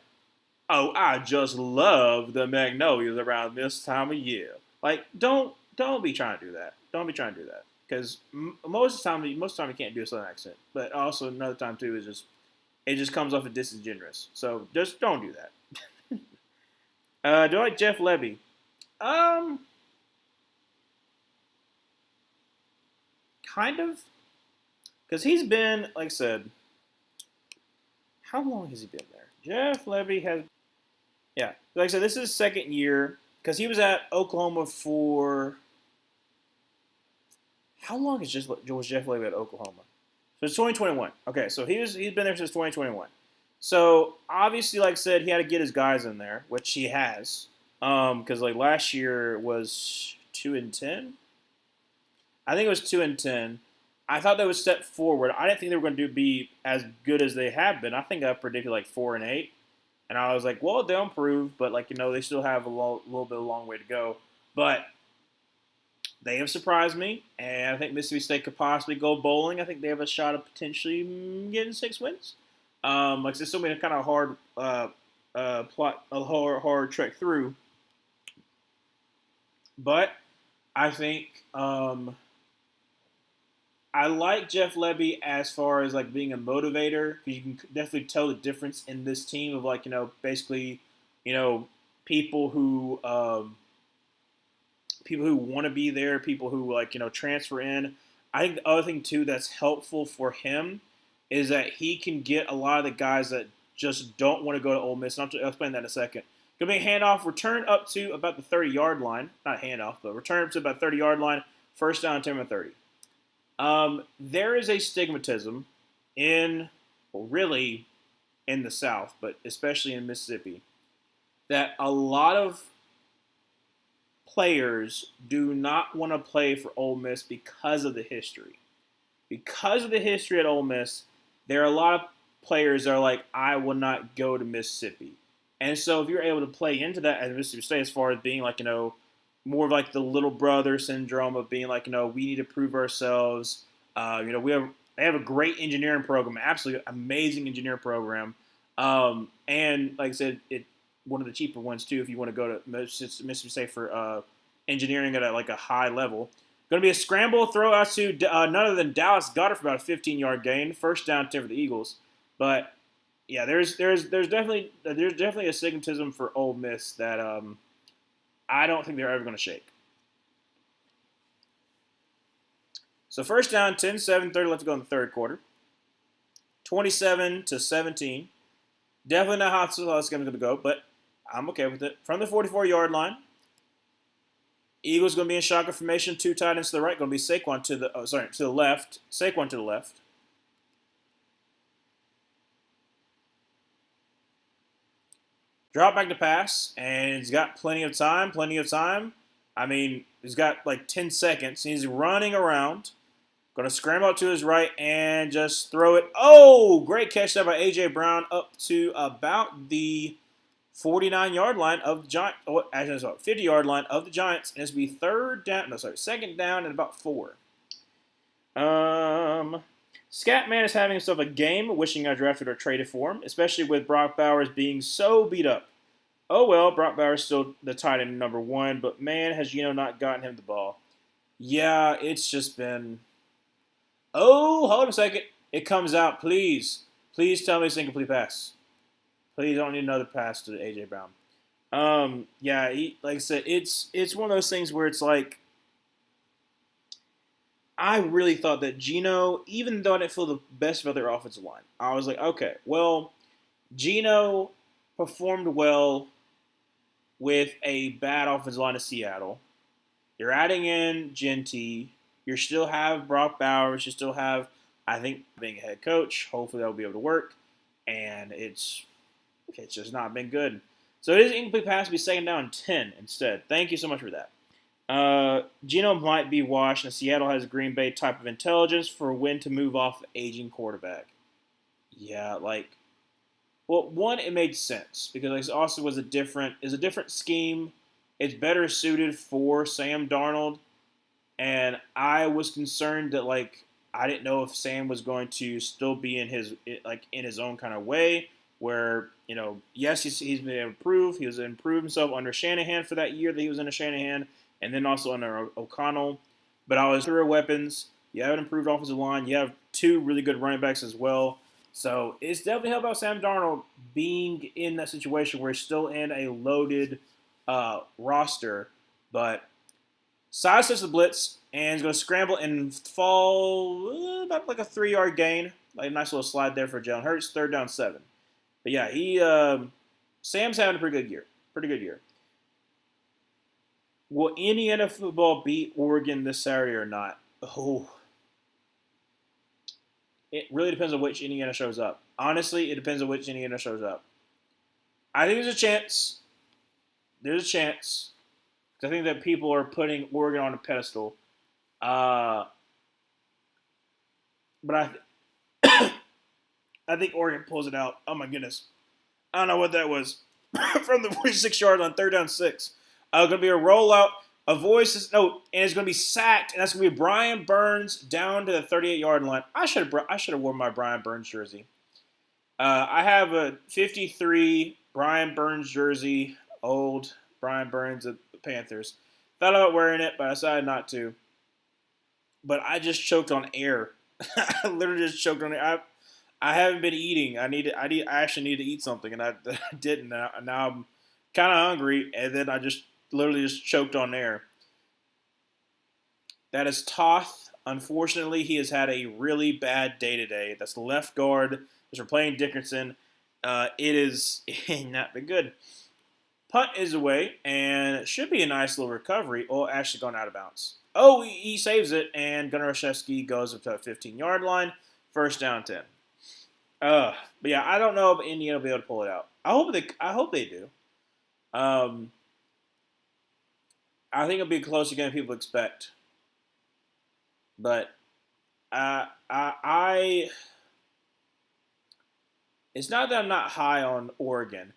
Speaker 1: oh, I just love the magnolias around this time of year. Like, don't be trying to do that. Don't be trying to do that because most of the time you can't do a southern accent. But also another time too is it just comes off as disingenuous. So just don't do that. Do I like Jeff Lebby? Um, kind of, because he's been, like I said, how long has he been there? Jeff Lebby has, yeah, like I said, this is his second year because he was at Oklahoma for how long was Jeff Lebby at Oklahoma? So it's 2021. Okay, so he's been there since 2021. So obviously, like I said, he had to get his guys in there, which he has. Because like last year was 2-10. I think it was 2-10. I thought they would step forward. I didn't think they were going to be as good as they have been. I think I predicted like 4-8, and I was like, well, they'll improve, but like they still have a little bit of a long way to go. But they have surprised me, and I think Mississippi State could possibly go bowling. I think they have a shot of potentially getting 6 wins. Like it's still been a kind of hard hard trek through, but I think I like Jeff Lebby as far as like being a motivator because you can definitely tell the difference in this team of like basically you know people who want to be there, people who like transfer in. I think the other thing too that's helpful for him is that he can get a lot of the guys that just don't want to go to Ole Miss. And I'll explain that in a second. Gonna be a handoff, return up to about the 30-yard line. Not handoff, but return up to about 30-yard line. First down, 10 or 30. There is a stigmatism in, well, really in the South, but especially in Mississippi, that a lot of players do not want to play for Ole Miss because of the history. Because of the history at Ole Miss, there are a lot of players that are like, I will not go to Mississippi. And so if you're able to play into that at Mississippi State as far as being like, more of like the little brother syndrome of being like, we need to prove ourselves. They have a great engineering program, absolutely amazing engineering program. And like I said, one of the cheaper ones too if you want to go to Mississippi State for engineering at a high level. Going to be a scramble throw out to none other than Dallas Goedert for about a 15-yard gain. First down 10 for the Eagles. But yeah, there's definitely a stigmatism for Ole Miss that I don't think they're ever going to shake. So first down, 10-7, 30 left to go in the third quarter. 27-17. Definitely not how it's going to go, but I'm okay with it. From the 44-yard line, Eagles going to be in shotgun formation, 2 tight ends to the right. Going to be Saquon to the left. Saquon to the left. Drop back to pass, and he's got plenty of time. I mean, he's got like 10 seconds. He's running around. Going to scramble out to his right and just throw it. Oh, great catch there by A.J. Brown up to about the 49-yard line of the Giants. Oh, actually, sorry, 50-yard line of the Giants. And it's going to be second down and about 4. Scatman is having himself a game, wishing I drafted or traded for him, especially with Brock Bowers being so beat up. Oh well, Brock Bowers still the tight end number 1, but man, has Geno not gotten him the ball. Yeah, it's just been... Oh, hold on a second. It comes out. Please tell me it's incomplete pass. Please, I don't need another pass to A.J. Brown. Yeah, like I said, it's one of those things where it's like, I really thought that Geno, even though I didn't feel the best about their offensive line, I was like, okay, well, Geno performed well with a bad offensive line of Seattle. You're adding in Genty. You still have Brock Bowers. You still have, I think, being a head coach. Hopefully that will be able to work. And it's just not been good. So it is incomplete pass to be second down 10 instead. Thank you so much for that. Geno might be washed, and Seattle has Green Bay type of intelligence for when to move off the aging quarterback. Yeah, one, it made sense because also was a different scheme. It's better suited for Sam Darnold, and I was concerned that I didn't know if Sam was going to still be in his own kind of way where yes he's been able to improve. He was improved himself under Shanahan for that year that he was under Shanahan. And then also under O'Connell. But I was through weapons. You have an improved offensive line. You have 2 really good running backs as well. So it's definitely helped out Sam Darnold being in that situation where he's still in a loaded roster. But side steps the blitz and is going to scramble and fall about like a 3-yard gain. Like a nice little slide there for Jalen Hurts. Third down 7. But yeah, Sam's having a pretty good year. Will Indiana football beat Oregon this Saturday or not? Oh, it really depends on which Indiana shows up. Honestly, it depends on which Indiana shows up. I think there's a chance. There's a chance. I think that people are putting Oregon on a pedestal. But I think Oregon pulls it out. Oh my goodness. I don't know what that was. From the 46-yard line, third down 6. Going to be a rollout. And it's going to be sacked, and that's going to be Brian Burns down to the 38-yard line. I should have worn my Brian Burns jersey. I have a 53 Brian Burns jersey, old Brian Burns of the Panthers. Thought about wearing it, but I decided not to. but I just choked on air. I literally just choked on air. I haven't been eating. I actually need to eat something, and I didn't. Now I'm kind of hungry, and then I just literally just choked on air. That is Toth. Unfortunately, he has had a really bad day today. That's the left guard. As we're playing Dickerson, it is not been good. Punt is away, and it should be a nice little recovery. Oh, actually gone out of bounds. Oh, he saves it, and Gunnar Olszewski goes up to a 15-yard line. First down 10. But yeah, I don't know if Indiana will be able to pull it out. I hope they do. I think it'll be closer than people expect. But I it's not that I'm not high on Oregon.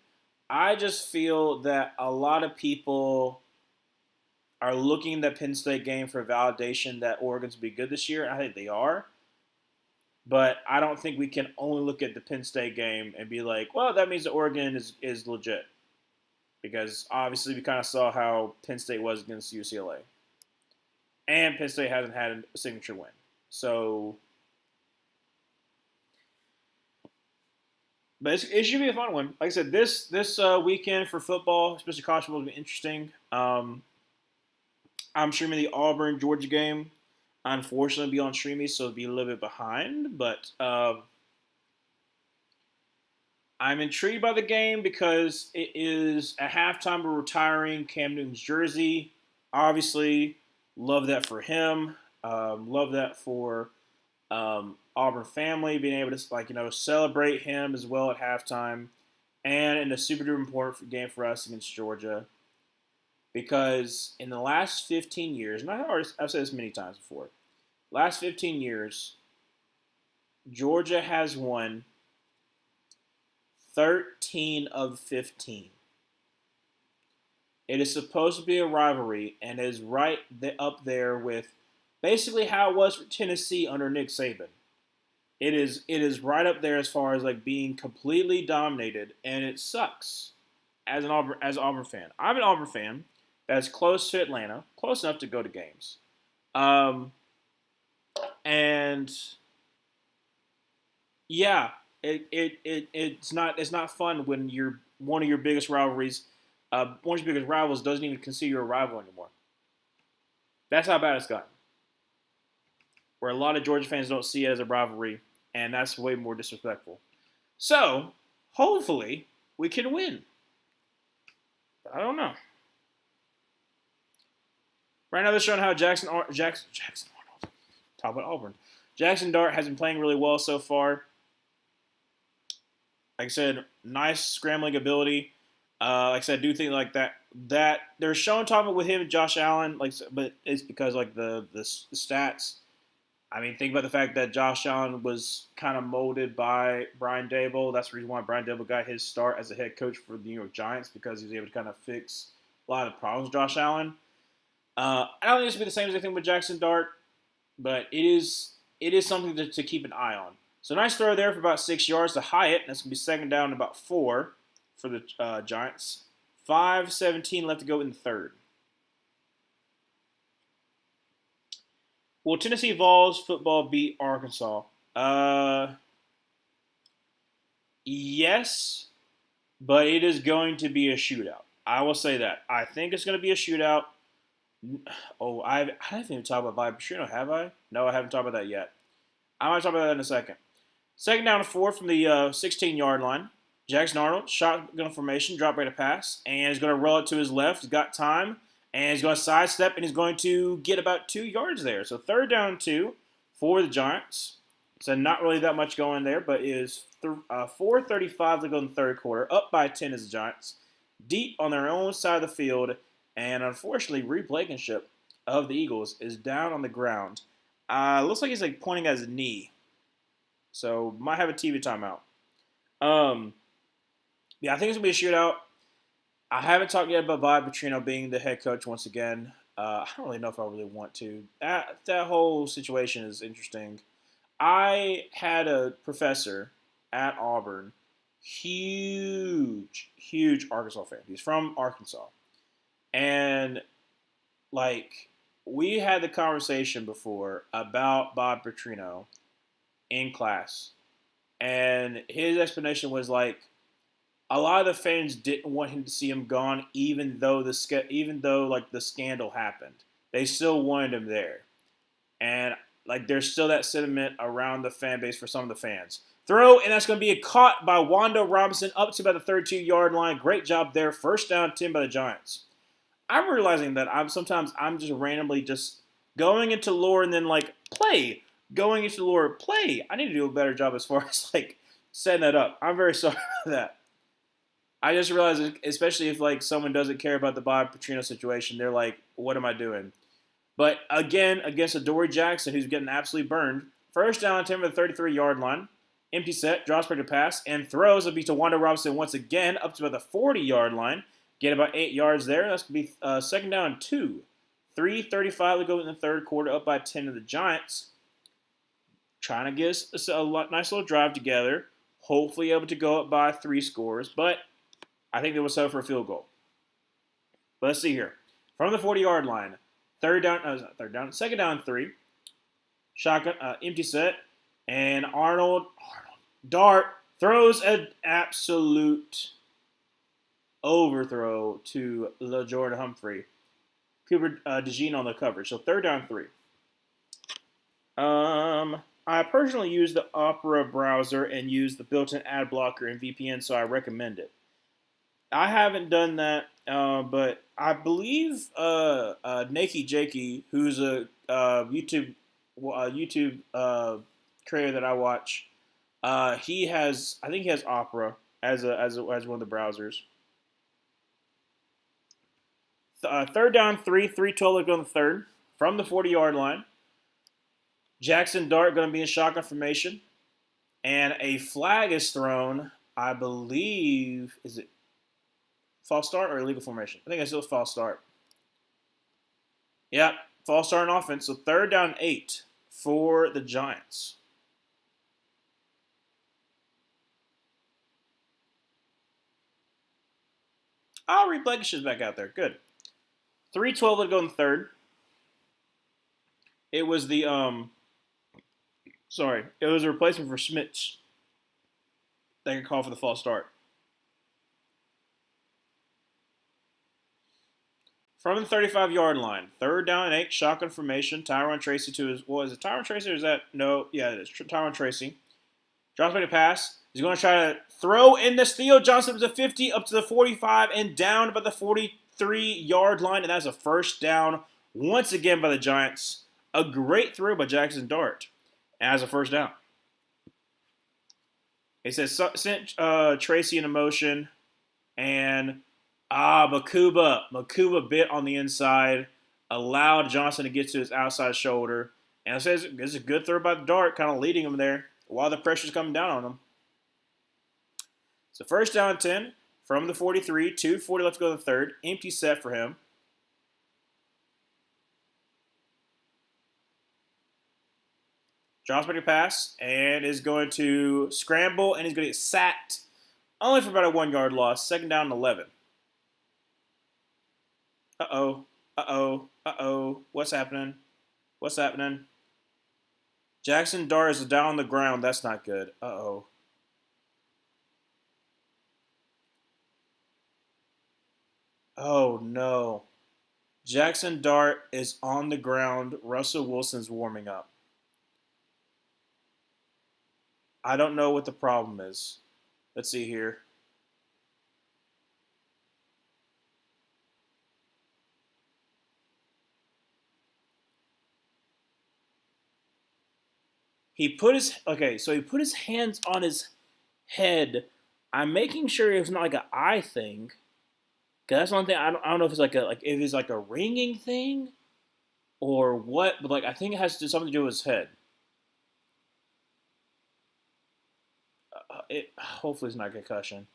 Speaker 1: I just feel that a lot of people are looking at the Penn State game for validation that Oregon's will be good this year. I think they are. But I don't think we can only look at the Penn State game and be like, well, that means that Oregon is legit. Because obviously we kind of saw how Penn State was against UCLA. And Penn State hasn't had a signature win. So, but it should be a fun one. Like I said, this weekend for football, especially college football, will be interesting. I'm streaming the Auburn Georgia game. Unfortunately, be on streaming, so it'll be a little bit behind. But I'm intrigued by the game because it is at halftime we're retiring Cam Newton's jersey. Obviously, love that for him. Love that for Auburn family being able to celebrate him as well at halftime, and in a super duper important game for us against Georgia. Because in the last 15 years, and I've said this many times before, last 15 years, Georgia has won 13 of 15. It is supposed to be a rivalry and is right up there with basically how it was for Tennessee under Nick Saban. It is right up there as far as like being completely dominated, and it sucks as an Auburn fan. I'm an Auburn fan that's close to Atlanta, close enough to go to games, and yeah, it's not fun when you're one of your biggest rivalries, one of your biggest rivals doesn't even consider you a rival anymore. That's how bad it's gotten. Where a lot of Georgia fans don't see it as a rivalry, and that's way more disrespectful. So, hopefully, we can win. But I don't know. Right now, they're showing how Jackson Arnold, talk about Auburn. Jackson Dart has been playing really well so far. Like I said, nice scrambling ability. Like I said, I do think like that they're showing talking with him and Josh Allen, but it's because like the stats. I mean, think about the fact that Josh Allen was kind of molded by Brian Daboll. That's the reason why Brian Daboll got his start as a head coach for the New York Giants, because he was able to kind of fix a lot of the problems with Josh Allen. I don't think it's going to be the same as anything with Jackson Dart, but it is something to keep an eye on. So nice throw there for about 6 yards to Hyatt. That's going to be second down and about 4 for the Giants. 5:17 left to go in the third. Will Tennessee Vols football beat Arkansas? Yes, but it is going to be a shootout. I will say that. I think it's going to be a shootout. Oh, I haven't even talked about Bobby Petrino, have I? No, I haven't talked about that yet. I might talk about that in a second. Second down and 4 from the 16-yard line. Jackson Arnold, shotgun formation, drop rate of pass, and he's going to roll it to his left. He's got time, and he's going to sidestep, and he's going to get about 2 yards there. So third down and 2 for the Giants. So not really that much going there, but it is 4:35 to go in the third quarter. Up by 10 is the Giants. Deep on their own side of the field, and unfortunately, Reed Blankenship of the Eagles is down on the ground. Looks like he's like pointing at his knee. So might have a TV timeout. Yeah, I think it's going to be a shootout. I haven't talked yet about Bobby Petrino being the head coach once again. I don't really know if I really want to. That whole situation is interesting. I had a professor at Auburn, huge Arkansas fan. He's from Arkansas. And, like, we had the conversation before about Bob Petrino in class, and his explanation was like a lot of the fans didn't want him to see him gone, even though like the scandal happened. They still wanted him there, and like there's still that sentiment around the fan base for some of the fans. Throw, and that's going to be a caught by Wanda Robinson up to about the 32-yard line. Great job there. First down, 10 by the Giants. I'm realizing that I'm just randomly just going into lore and then like play, going into lore, play. I need to do a better job as far as like setting that up. I'm very sorry about that. I just realized, especially if like someone doesn't care about the Bob Petrino situation, they're like, "What am I doing?" But again, against Adoree Jackson, who's getting absolutely burned, first down, 10 for the 33-yard line, empty set, draws back to pass, and throws will be to Wanda Robinson once again up to about the 40-yard line. Get about 8 yards there. That's going to be second down and 2. 3:35 to go in the third quarter, up by 10 to the Giants. Trying to get a nice little drive together. Hopefully able to go up by 3 scores, but I think they will settle for a field goal. But let's see here. From the 40-yard line, second down and 3. Shotgun, empty set, and Arnold Dart throws an absolute overthrow to LaJordan Humphrey. Cooper DeJean on the coverage. So third down 3. I personally use the Opera browser and use the built-in ad blocker and VPN, so I recommend it. I haven't done that, but I believe Nakey Jakey, who's a YouTube creator that I watch, I think he has Opera as one of the browsers. Third down 3, 3:12 to go in the third from the 40-yard line. Jackson Dart going to be in shotgun formation, and a flag is thrown. I believe, is it false start or illegal formation? I think it's still false start. Yep, false start on offense. So third down 8 for the Giants. Reed Blankenship is back out there. Good. 3:12 to go in the third. It was the it was a replacement for Schmitz. They can call for the false start. From the 35-yard line, third down and 8, shotgun formation. Tyrone Tracy to his, is it Tyrone Tracy or is that, no, yeah, it is Tyrone Tracy. Drops back to pass. He's going to try to throw in this. Theo Johnson up to the 50, up to the 45, and down about the 43-yard line, and that's a first down once again by the Giants. A great throw by Jackson Dart as a first down. It says sent Tracy into motion, and Makuba bit on the inside, allowed Johnson to get to his outside shoulder, and it says it's a good throw by Dart, kind of leading him there while the pressure's coming down on him. So first down 10 from the 43, 2:40 left to go in the third, empty set for him. Drops back to pass and is going to scramble, and he's going to get sacked only for about a 1-yard loss. Second down and 11. What's happening? Jackson Dart is down on the ground. That's not good. Oh, no. Jackson Dart is on the ground. Russell Wilson's warming up. I don't know what the problem is. Let's see here. He put his hands on his head. I'm making sure it's not like an eye thing. Cause that's one thing I don't know if it's if it's like a ringing thing or what, but like I think it has to do something to do with his head. Hopefully it's not concussion.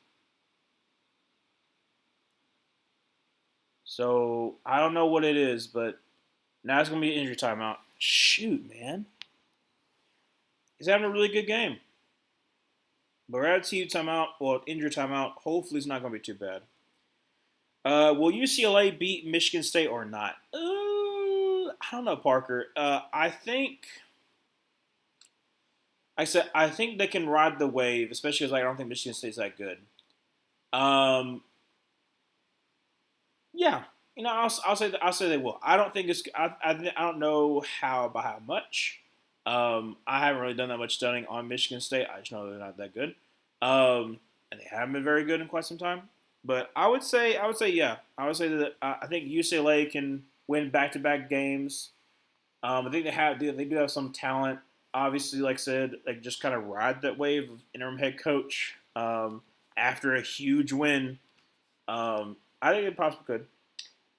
Speaker 1: So I don't know what it is, but now it's gonna be an injury timeout. Shoot, man. He's having a really good game. But we're at a timeout, injury timeout. Hopefully it's not gonna be too bad. Will UCLA beat Michigan State or not? don't know, Parker. I think they can ride the wave, especially because I don't think Michigan State's that good. Um, yeah, I'll say they will. I don't think it's I don't know how by how much. I haven't really done that much studying on Michigan State. I just know they're not that good, and they haven't been very good in quite some time. But I would say yeah, I would say that I think UCLA can win back to back games. I think they do have some talent. Obviously, like I said, like just kind of ride that wave of interim head coach after a huge win. I think it possibly could.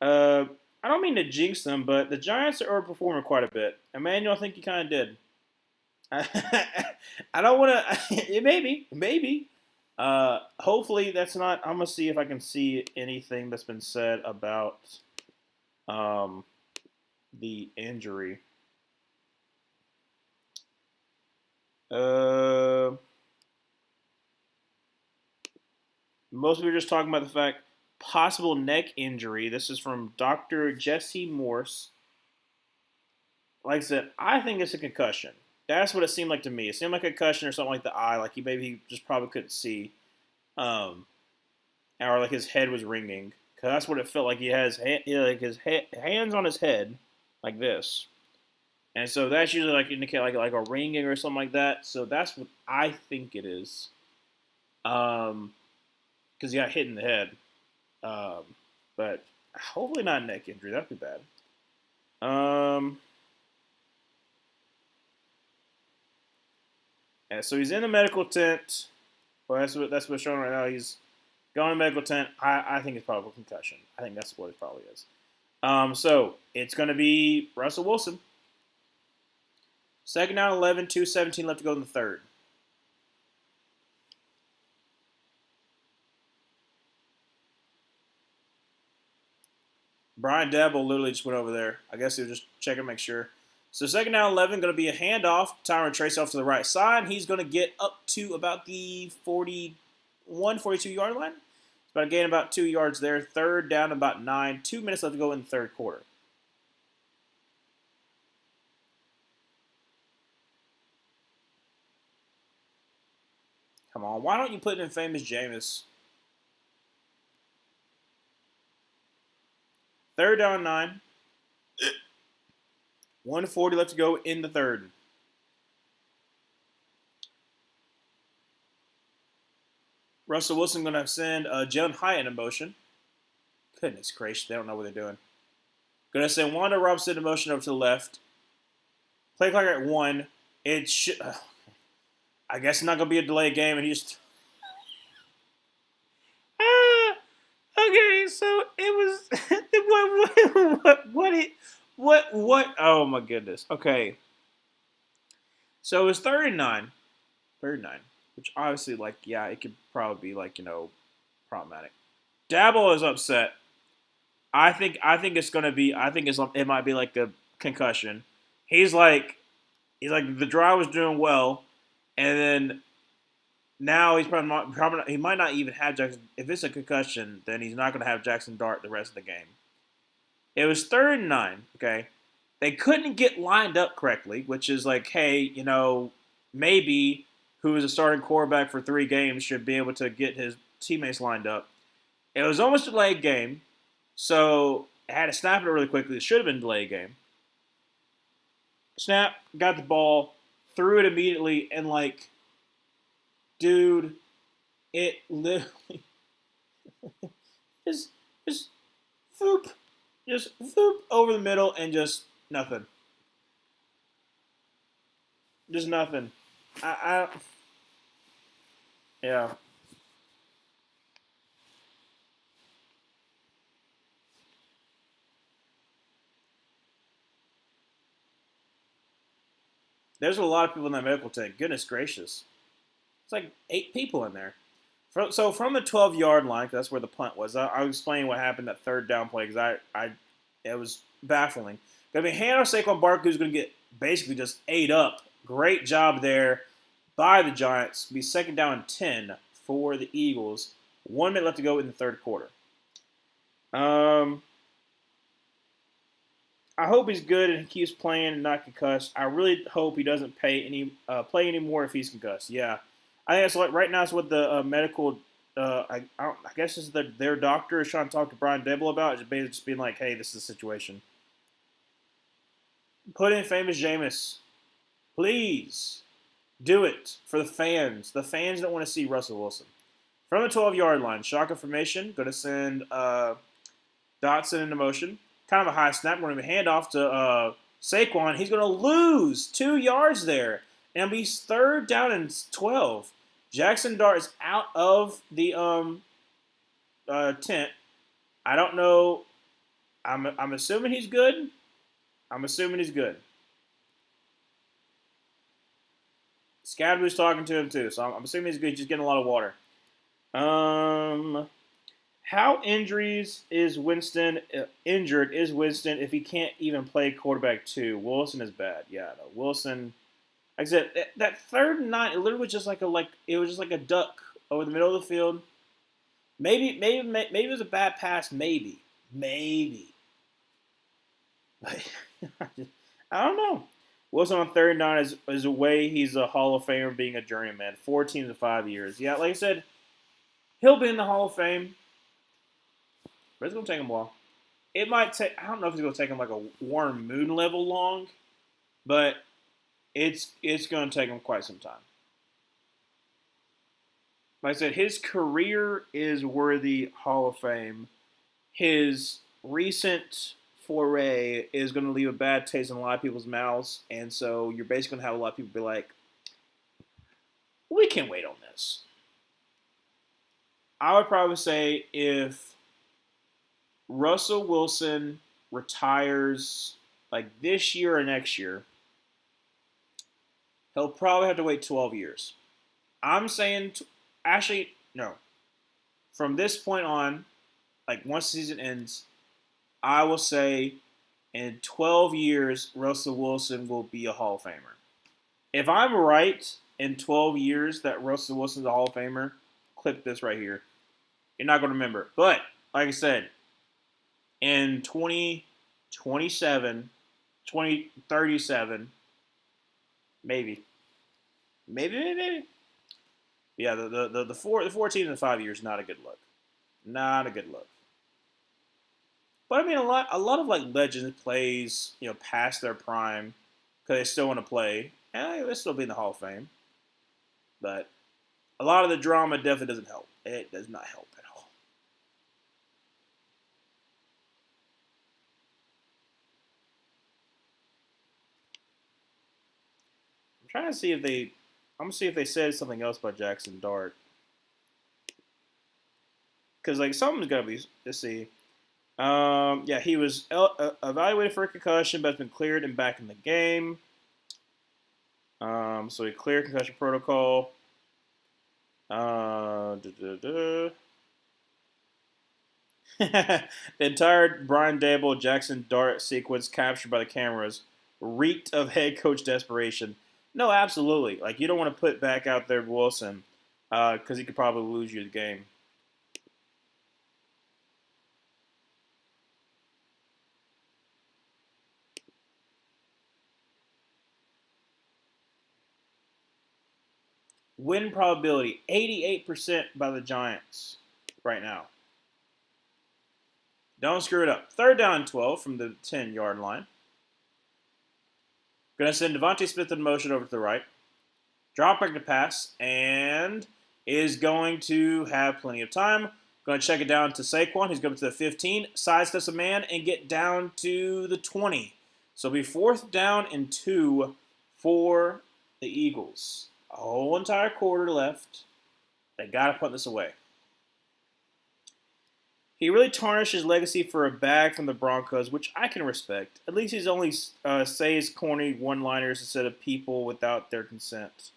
Speaker 1: Uh, I don't mean to jinx them, but the Giants are performing quite a bit. Emmanuel, I think you kind of did. I don't want to. It maybe. Hopefully that's not. I'm gonna see if I can see anything that's been said about um, the injury. Uh, Most people are just talking about the fact possible neck injury. This is from Dr. Jesse Morse. Like I said, I think it's a concussion. That's what it seemed like to me. It seemed like a concussion or something like the eye, like he just probably couldn't see, um, or like his head was ringing. Cause that's what it felt like. He has like his hands on his head, like this, and so that's usually like indicate like a ringing or something like that. So that's what I think it is. Because he got hit in the head. Um, but hopefully not a neck injury. That'd be bad. Um, and so he's in the medical tent. Well, that's what's showing right now. He's going to medical tent. I think it's probably a concussion. I think that's what it probably is. So it's going to be Russell Wilson. Second down, 11, 2:17 left to go in the third. Brian Dabble literally just went over there. I guess he was just checking to make sure. So second down, 11, going to be a handoff. Tyron Trace off to the right side. He's going to get up to about the 41, 42-yard line. It's about to gain about 2 yards there. Third down, about 9. 2 minutes left to go in the third quarter. Come on, why don't you put in famous Jameis? Third down, 9. 1:40 left to go in the third. Russell Wilson going to send Jalen Hyatt in motion. Goodness gracious, they don't know what they're doing. Going to send Wanda Robinson in motion over to the left. Play clock at 1. It should. I guess it's not going to be a delayed game, and he just. Okay, so it was. What? Oh my goodness. Okay. So it was 39. 39. Which obviously, like, yeah, it could probably be, like, problematic. Dabble is upset. I think it's gonna be. I think it might be like a concussion. He's like, the drive was doing well, and then now he's probably not, he might not even have Jackson. If it's a concussion, then he's not gonna have Jackson Dart the rest of the game. It was 3rd and 9. Okay, they couldn't get lined up correctly, which is like, hey, maybe who is a starting quarterback for 3 games should be able to get his teammates lined up. It was almost a delayed game, so I had to snap it really quickly. It should have been a delayed game. Snap, got the ball, threw it immediately, and like, dude, it literally just foop, over the middle and just nothing. Just nothing. Yeah. There's a lot of people in that medical tent. Goodness gracious. It's like 8 people in there. So from the 12-yard line, 'cause that's where the punt was, I was explaining what happened that third down play because it was baffling. Going to be hand on Saquon Barkley, who's going to get basically just ate up. Great job there by the Giants. Be second down and 10 for the Eagles. 1 minute left to go in the third quarter. I hope he's good and he keeps playing and not concussed. I really hope he doesn't play anymore if he's concussed. Yeah, I think it's like right now. It's what the medical. I guess it's their doctor is trying to talk to Brian Dable about. It's basically just being like, "Hey, this is the situation. Put in famous Jameis, please do it for the fans. The fans don't want to see Russell Wilson from the 12-yard line. Shotgun formation. Going to send Dotson into motion. Kind of a high snap. We're going to hand off to Saquon. He's going to lose 2 yards there. And it'll be third down and 12. Jackson Dart is out of the tent. I don't know. I'm assuming he's good. I'm assuming he's good. Scadaboo's talking to him too, so I'm assuming he's good. He's just getting a lot of water. How injured is Winston if he can't even play quarterback 2? Wilson is bad. Yeah, no, Wilson. Like I said, that 3rd and 9, it literally was just it was just like a duck over the middle of the field. Maybe it was a bad pass. Maybe. I don't know. Wilson on 3rd and 9 is a way he's a Hall of Famer being a journeyman. 4 teams in 5 years. Yeah, like I said, he'll be in the Hall of Fame. But it's going to take him a while. It might take, I don't know if it's going to take him like a Warren Moon level long, but it's going to take him quite some time. Like I said, his career is worthy Hall of Fame. His recent foray is going to leave a bad taste in a lot of people's mouths, and so you're basically going to have a lot of people be like, we can wait on this. I would probably say if Russell Wilson retires like this year or next year, he'll probably have to wait 12 years. I'm saying, actually, no. From this point on, like once the season ends, I will say in 12 years, Russell Wilson will be a Hall of Famer. If I'm right in 12 years that Russell Wilson's a Hall of Famer, clip this right here. You're not going to remember. But, like I said, in 2027, 2037, maybe. Yeah, the four teams in 5 years, not a good look. Not a good look. But I mean, a lot of like legends plays, past their prime because they still want to play, and they'll still be in the Hall of Fame. But a lot of the drama definitely doesn't help. It does not help at all. I'm trying to see if they. I'm gonna see if they said something else about Jackson Dart. Because like something's gotta be. Let's see. Yeah, he was evaluated for a concussion, but has been cleared and back in the game. So he cleared concussion protocol. The entire Brian Dable Jackson Dart sequence captured by the cameras reeked of head coach desperation. No, absolutely. Like you don't want to put back out there Wilson because he could probably lose you the game. Win probability 88% by the Giants right now. Don't screw it up. 3rd down and 12 from the 10-yard line. Going to send Devontae Smith in motion over to the right. Drop back to pass and is going to have plenty of time. Going to check it down to Saquon. He's going to the 15, sidesteps a man, and get down to the 20. So it'll be 4th down and 2 for the Eagles. A whole entire quarter left. They got to put this away. He really tarnished his legacy for a bag from the Broncos, which I can respect. At least he's only says corny one-liners instead of people without their consent.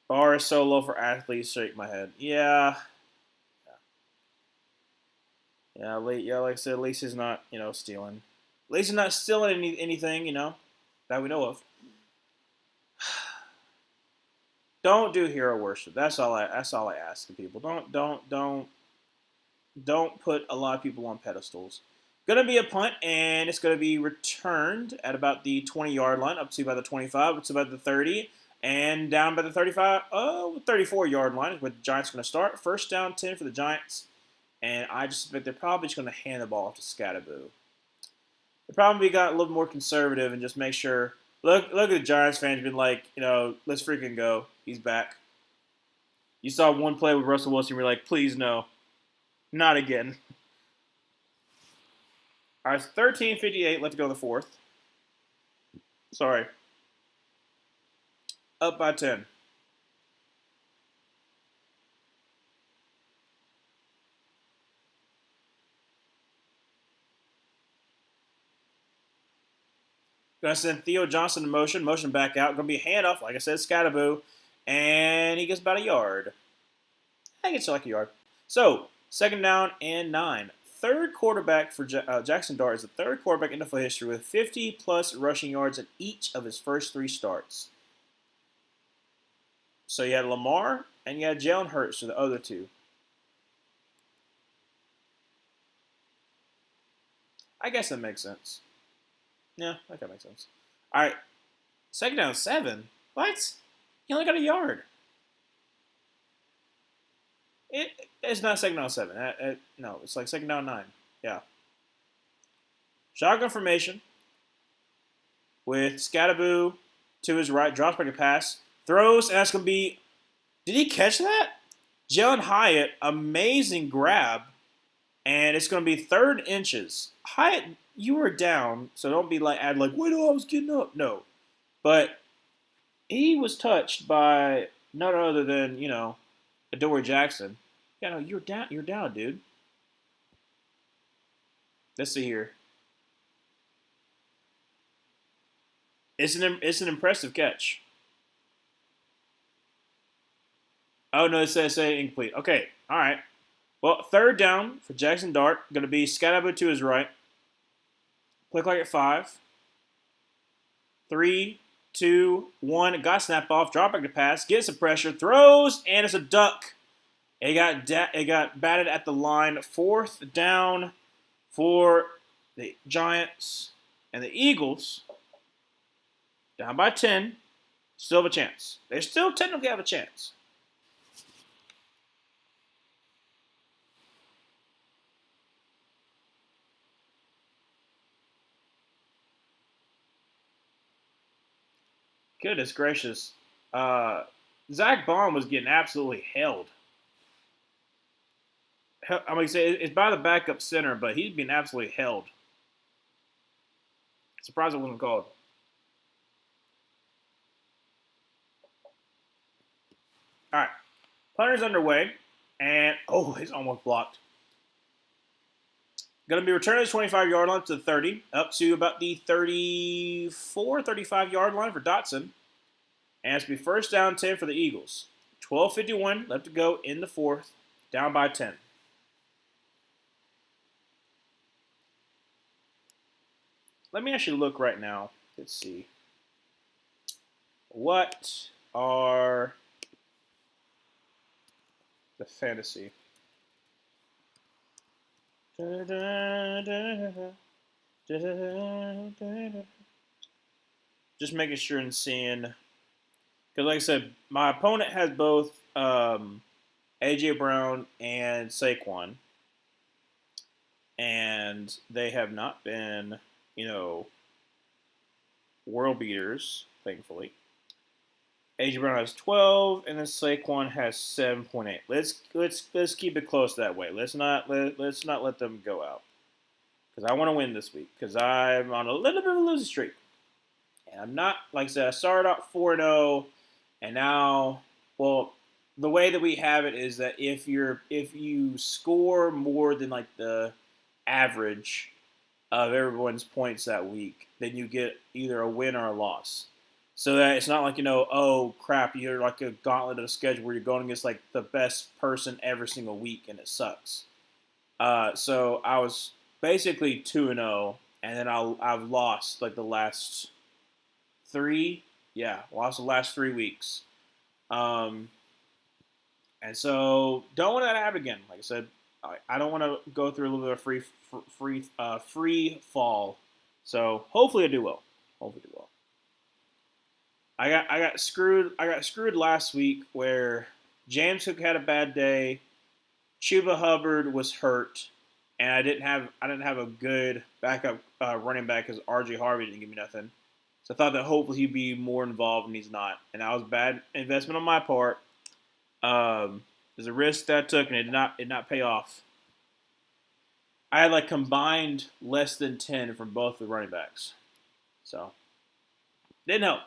Speaker 1: Bar is so low for athletes. Shake my head. Yeah. Like I said, at least he's not, stealing. At least he's not stealing anything, that we know of. Don't do hero worship. That's all I ask of people. Don't put a lot of people on pedestals. Going to be a punt, and it's going to be returned at about the 20-yard line, up to about the 25, up to about the 30, and down by the 34-yard line is where the Giants are going to start. First down 10 for the Giants, and I just expect they're probably just going to hand the ball off to Scatterboo. They probably got a little more conservative and just make sure. Look at the Giants fans been like, let's freaking go. He's back. You saw one play with Russell Wilson, you're like, please no, not again. All right, 13:58 left to go in the fourth. Sorry. Up by 10. Gonna send Theo Johnson in motion back out. Gonna be a handoff, like I said, Scatterboo, and he gets about a yard. I gets like a yard. So, second down and 9. Third quarterback for Jackson Dart is the third quarterback in NFL history with 50-plus rushing yards in each of his first 3 starts. So you had Lamar and you had Jalen Hurts for the other 2. I guess that makes sense. Yeah, that kind of makes sense. All right, second down 7. What? He only got a yard. It's not second down 7. No, it's like second down 9. Yeah. Shotgun formation with Scatterboo to his right, drops back a pass, throws, and that's going to be. Did he catch that? Jalen Hyatt, amazing grab, and it's going to be 3rd inches. Hyatt, you were down, so don't be like, wait, oh, I was getting up. No. But he was touched by none other than, Adoree Jackson. Yeah, no, you're down, dude. Let's see here. It's an impressive catch. Oh no, it says incomplete. Okay, all right. Well, third down for Jackson Dart. Going to be Scatterboo to his right. Play clock at 5. 3, 2, 1. Got snap off. Drop back to pass. Gets some pressure. Throws, and it's a duck. It got batted at the line. 4th down for the Giants and the Eagles. Down by 10. Still have a chance. They still technically have a chance. Goodness gracious. Zach Baum was getting absolutely held. I'm going to say it's by the backup center, but he's being absolutely held. Surprised it wasn't called. All right. Punter's underway. And, he's almost blocked. Going to be returning to the 25-yard line to the 30, up to about the 34, 35-yard line for Dotson. And it's going to be first down 10 for the Eagles. 12:51 left to go in the 4th, down by 10. Let me actually look right now. Let's see. What are the fantasy? Just making sure and seeing. Because like I said, my opponent has both A.J. Brown and Saquon. And they have not been, world beaters, thankfully. A.J. Brown has 12, and then Saquon has 7.8. Let's keep it close that way. Let's not let them go out, because I want to win this week. Because I'm on a little bit of a losing streak, and I'm not, like I said, I started out 4-0, and now, well, the way that we have it is that if you score more than like the average of everyone's points that week, then you get either a win or a loss. So that it's not like, oh crap, you're like a gauntlet of a schedule where you're going against like the best person every single week and it sucks. So I was basically 2-0, and then I've lost like the last 3. Yeah, lost the last 3 weeks. And so don't want that to happen again. Like I said, I don't want to go through a little bit of free fall. So hopefully I do well. Hopefully I do well. I got screwed. I got screwed last week where James Cook had a bad day. Chuba Hubbard was hurt, and I didn't have a good backup running back because R.J. Harvey didn't give me nothing. So I thought that hopefully he'd be more involved, and he's not. And that was a bad investment on my part. There's a risk that I took, and it did not pay off. I had like combined less than 10 from both the running backs, so didn't help.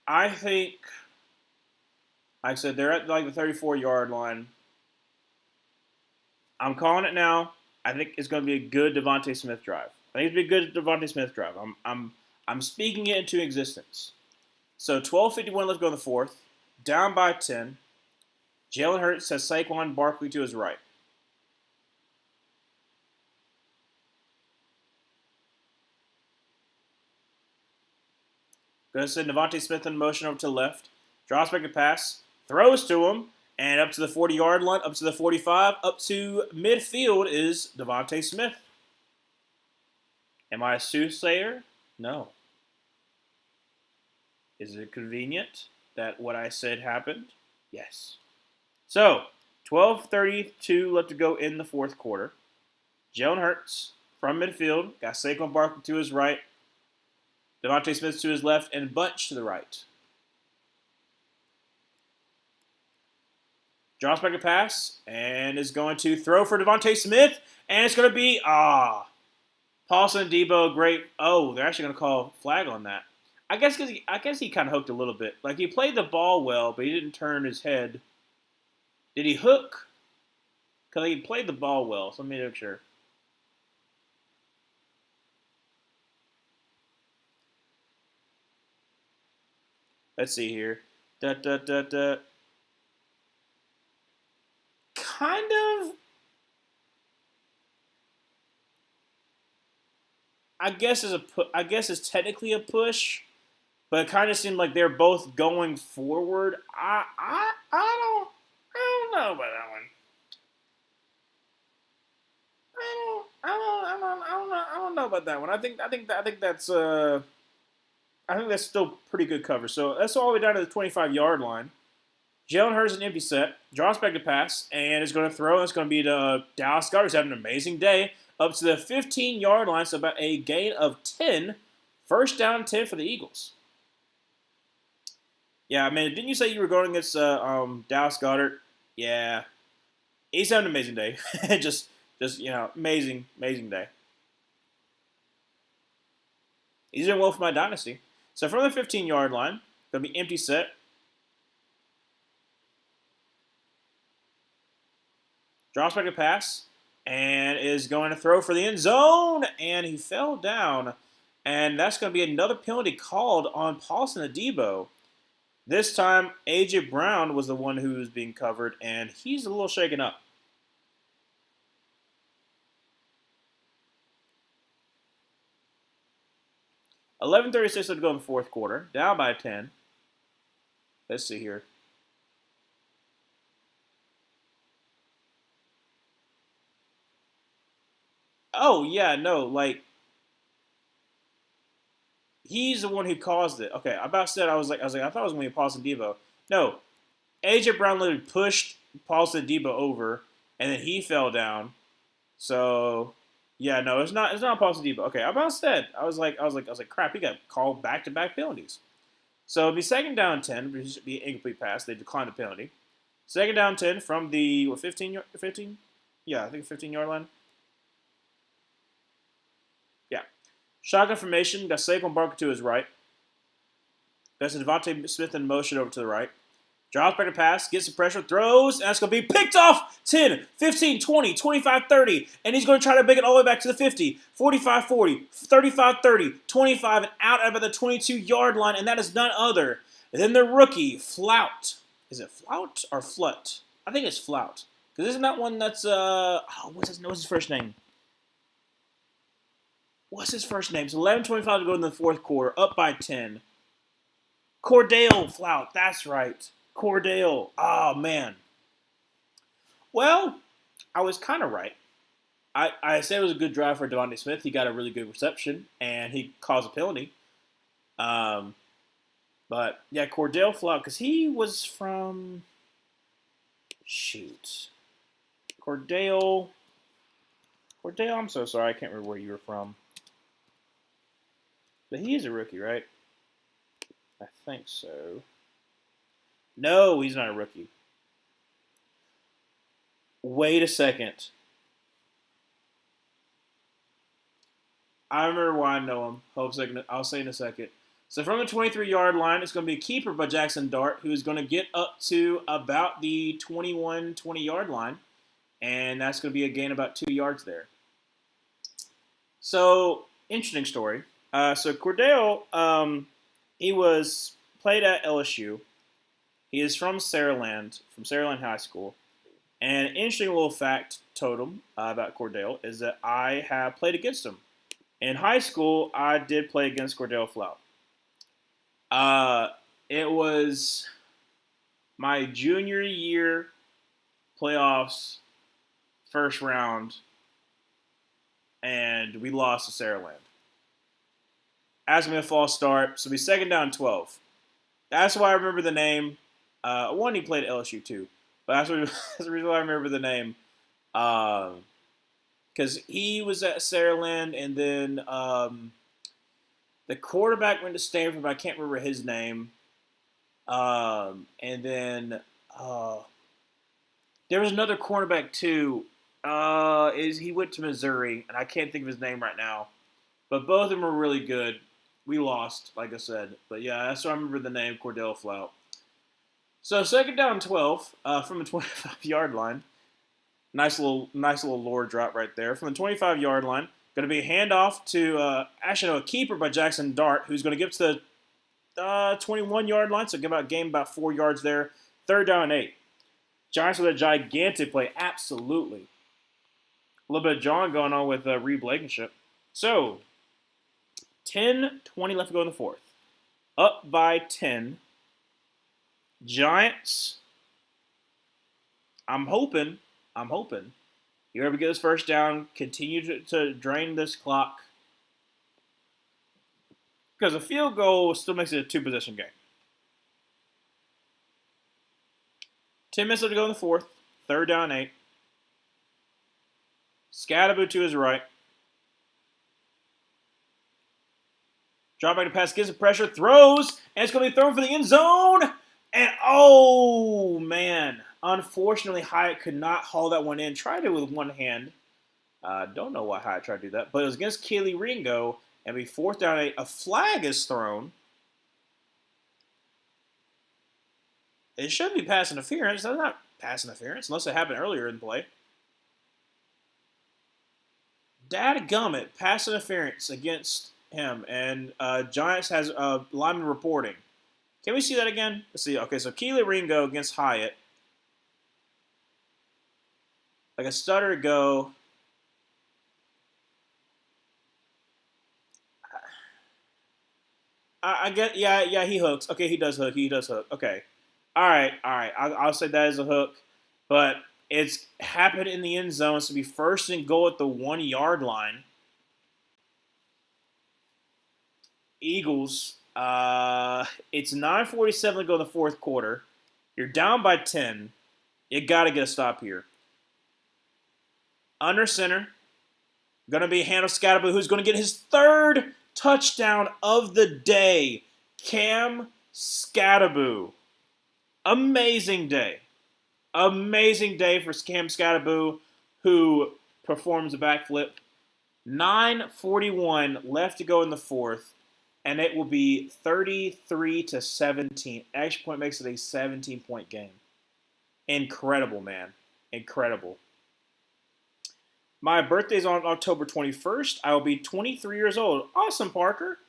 Speaker 1: I think, like I said, they're at like the 34-yard line. I'm calling it now. I think it's going to be a good Devontae Smith drive. I think it's going to be a good Devontae Smith drive. I'm speaking it into existence. So 12:51 left to go in the fourth. Down by 10. Jalen Hurts has Saquon Barkley to his right. Going to send Devontae Smith in motion over to the left. Draws back a pass. Throws to him. And up to the 40-yard line, up to the 45, up to midfield is Devontae Smith. Am I a soothsayer? No. Is it convenient that what I said happened? Yes. So, 12:32 left to go in the fourth quarter. Jalen Hurts from midfield. Got Saquon Barkley to his right. Devontae Smith to his left, and Bunch to the right. Drops back a pass, and is going to throw for Devontae Smith, and it's going to be, Paulson Debo, great. Oh, they're actually going to call flag on that. I guess he kind of hooked a little bit. Like, he played the ball well, but he didn't turn his head. Did he hook? Because he played the ball well, so let me make sure. Let's see here. Kind of. I guess it's technically a push, but it kind of seemed like they're both going forward. I don't know about that one. I don't know about that one. I think that's still pretty good cover. So that's all the way down to the 25-yard line. Jalen Hurts an empty set, draws back to pass, and is going to throw. It's going to be to Dallas Goedert, who's having an amazing day, up to the 15-yard line, so about a gain of 10. First down 10 for the Eagles. Yeah, man, didn't you say you were going against Dallas Goedert? Yeah. He's having an amazing day. just amazing day. He's doing well for my dynasty. So from the 15-yard line, going to be empty set. Drops back a pass and is going to throw for the end zone, and he fell down. And that's going to be another penalty called on Paulson Adebo. This time, A.J. Brown was the one who was being covered, and he's a little shaken up. $11:36 to go in the fourth quarter, down by 10. Let's see here. Oh, yeah, no, like, he's the one who caused it. Okay, I about said, I was like, I thought it was going to be Paulson Debo. No, A.J. Brown literally pushed Paulson Debo over, and then he fell down. So, yeah, no, it's not Paulson Debo. Okay, I about said, I was like, crap, he got called back-to-back penalties. So it'd be second down 10, which should be an incomplete pass. They declined the penalty. Second down 10 from the 15? Yeah, I think 15-yard line. Yeah. Shotgun formation. Got Saquon Barkley to his right. Got Devontae Smith in motion over to the right. Drops back to pass, gets some pressure, throws, and that's going to be picked off 10, 15, 20, 25, 30. And he's going to try to make it all the way back to the 50, 45, 40, 35, 30, 25, and out about the 22-yard line. And that is none other than the rookie, Flout. Is it Flout or Flut? I think it's Flout. Because isn't that one that's, what's his first name? What's his first name? So 11:25 to go in the fourth quarter, up by 10. Cordell Flout. That's right. Cordell. Oh, man. Well, I was kind of right. I said it was a good drive for Devontae Smith. He got a really good reception, and he caused a penalty. Um, but, yeah, Cordell Flout, because he was from... Shoot. Cordell, I'm so sorry. I can't remember where you were from. But he is a rookie, right? I think so. No, he's not a rookie. Wait a second. I remember why I know him. I'll say in a second. So from the 23-yard line, it's going to be a keeper by Jackson Dart, who is going to get up to about the 20-yard line. And that's going to be a gain about 2 yards there. So, interesting story. So Cordell, he was played at LSU. He is from Saraland High School. And an interesting little fact totem about Cordell is that I have played against him. In high school, I did play against Cordell Flout. It was my junior year playoffs, first round, and we lost to Saraland. Asked me a false start, so we second down 12. That's why I remember the name. One, he played at LSU too, but that's the reason why I remember the name. Because he was at Saraland, and then the quarterback went to Stanford, but I can't remember his name. And then there was another cornerback too. He went to Missouri, and I can't think of his name right now. But both of them were really good. We lost, like I said. But yeah, that's why I remember the name Cordell Flout. So second down 12 from the 25-yard line. Nice little lore drop right there. From the 25-yard line, going to be a handoff to a keeper by Jackson Dart, who's going to get to the 21-yard line. So gain about 4 yards there. Third down 8. Giants with a gigantic play. Absolutely. A little bit of John going on with Reed Blankenship. So, 10:20 left to go in the fourth. Up by 10. Giants. I'm hoping you're able to get this first down, continue to drain this clock. Because a field goal still makes it a two-possession game. 10 minutes left to go in the fourth. Third down 8. Scatterboo to his right. Drop back to pass, gives the pressure, throws, and it's going to be thrown for the end zone. And, oh, man. Unfortunately, Hyatt could not haul that one in. Tried it with one hand. Don't know why Hyatt tried to do that. But it was against Keely Ringo. And be fourth down 8. A flag is thrown. It should be pass interference. That's not pass interference unless it happened earlier in play. Dadgummit, pass interference against him. And Giants has lineman reporting. Can we see that again? Let's see. Okay, so Keely Ringo against Hyatt. Like a stutter go. I get, yeah, he hooks. Okay, he does hook. Okay. All right. I'll say that is a hook. But it's happened in the end zone, so be first and goal at the 1 yard line. Eagles, it's 9:47 to go in the fourth quarter. You're down by 10. You got to get a stop here. Under center, going to be Handle Scatterboo, who's going to get his third touchdown of the day. Cam Scatterboo. Amazing day. Amazing day for Cam Scatterboo, who performs a backflip. 9:41 left to go in the fourth, and it will be 33-17. Extra point makes it a 17-point game. Incredible, man. Incredible. My birthday's on October 21st. I will be 23 years old. Awesome, Parker.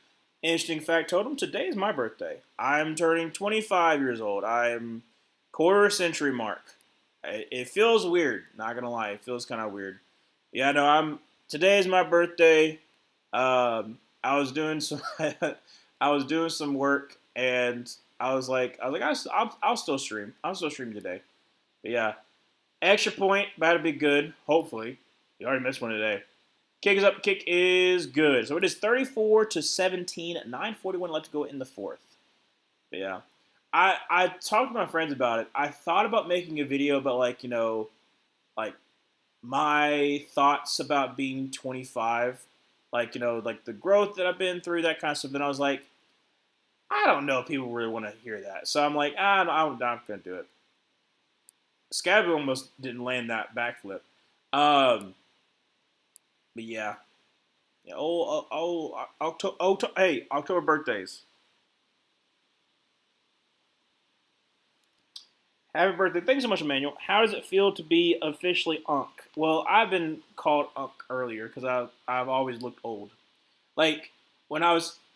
Speaker 1: Interesting fact totem. Today is my birthday. I'm turning 25 years old. I'm quarter century mark. It feels weird. Not going to lie. It feels kind of weird. Yeah, no, today is my birthday. I was doing some work, and I'll still stream. I'll still stream today. But yeah, extra point about to be good. Hopefully, you already missed one today. Kick is up. Kick is good. So it is 34-17. 9:41 left to go in the fourth. But yeah, I talked to my friends about it. I thought about making a video about like my thoughts about being 25, like the growth that I've been through, that kind of stuff. And I was like, I don't know if people really want to hear that. So I'm like, I'm not going to do it. Scabby almost didn't land that backflip. But yeah. Yeah. Hey, October birthdays. Happy birthday. Thanks so much, Emmanuel. How does it feel to be officially Unc? Well, I've been called Unc earlier because I've always looked old. Like,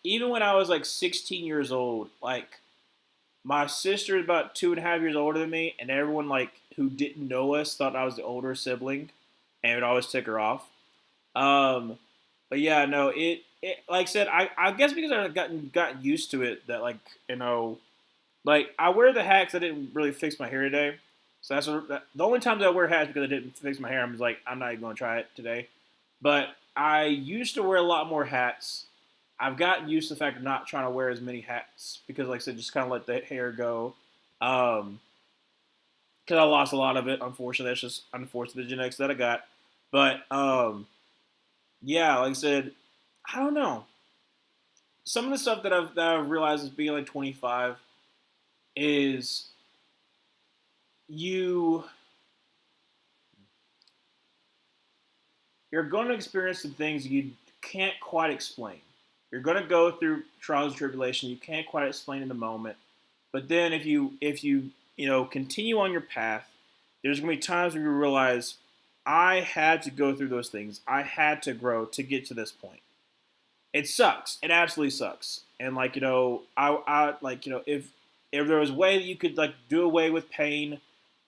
Speaker 1: even when I was like 16 years old, like, my sister is about 2.5 years older than me, and everyone, like, who didn't know us thought I was the older sibling and would always tick her off. Um, but yeah, no, it like I said, I guess because I've gotten used to it that, like, you know, like, I wear the hat because I didn't really fix my hair today. So the only times I wear hats because I didn't fix my hair. I'm just like, I'm not even going to try it today. But I used to wear a lot more hats. I've gotten used to the fact of not trying to wear as many hats because, like I said, just kind of let the hair go. Because I lost a lot of it. Unfortunately, that's just unfortunate the genetics that I got. But yeah, like I said, I don't know. Some of the stuff that I've realized as being like 25 is you you're going to experience some things you can't quite explain. You're going to go through trials and tribulation you can't quite explain in the moment. But then if you continue on your path, there's going to be times where you realize I had to go through those things. I had to grow to get to this point. It sucks. It absolutely sucks. And I like if there was a way that you could like do away with pain,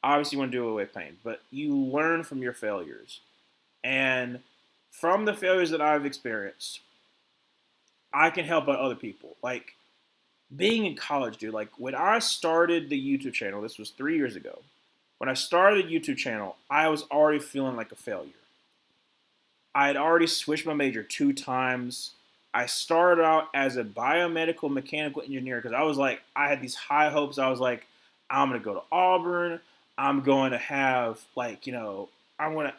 Speaker 1: obviously you want to do away with pain, but you learn from your failures. And from the failures that I've experienced, I can help out other people. Like being in college, dude. Like when I started the YouTube channel, this was 3 years ago. When I started the YouTube channel, I was already feeling like a failure. I had already switched my major 2 times. I started out as a biomedical mechanical engineer because I had these high hopes. I was like, I'm gonna go to Auburn. I'm going to have I'm gonna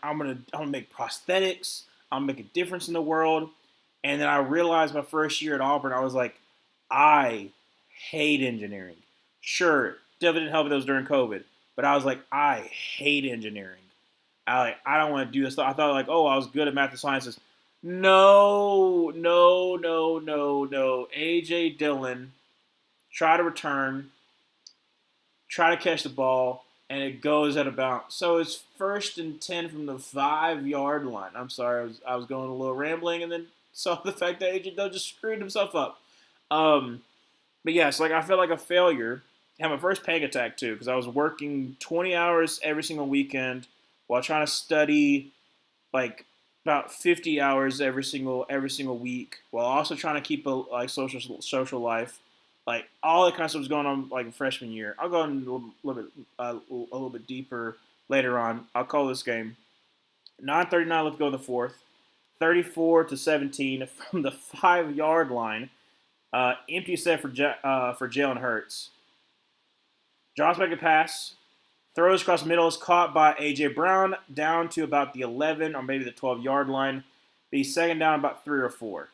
Speaker 1: make prosthetics. I'm gonna make a difference in the world. And then I realized my first year at Auburn, I was like, I hate engineering. Sure, definitely didn't help that it was during COVID, but I was like, I hate engineering. I don't want to do this. I thought like, oh, I was good at math and sciences. No, no, no, no, no. AJ Dillon try to return, try to catch the ball, and it goes at about so it's 1st and 10 from the 5 yard line. I'm sorry, I was going a little rambling, and then saw the fact that AJ Dillon just screwed himself up. But yes, like I felt like a failure. I had my first panic attack too because I was working 20 hours every single weekend while trying to study like about 50 hours every single week while also trying to keep a like social life. Like all that kind of stuff was going on like freshman year. I'll go in a little bit deeper later on. I'll call this game 9:39 left to go in the fourth. 34-17 from the 5 yard line. Empty set for Jalen Hurts. Drops back a pass. Throws across the middle is caught by A.J. Brown down to about the 11 or maybe the 12 yard line. Be second down about 3 or 4.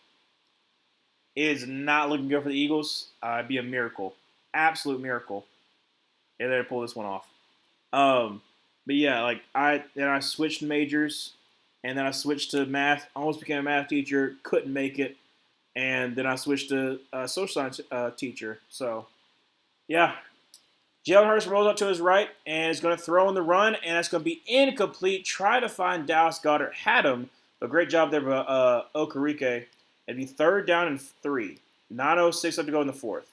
Speaker 1: It is not looking good for the Eagles. It'd be a miracle. Absolute miracle. If they pull this one off. But yeah, like I switched majors and then I switched to math. Almost became a math teacher. Couldn't make it. And then I switched to a social science teacher. So, yeah. Jalen Hurts rolls up to his right and is going to throw in the run, and that's going to be incomplete. Try to find Dallas Goedert. Had him, but great job there by Okereke. It'd be 3rd down and 3. 9:06 left to go in the fourth.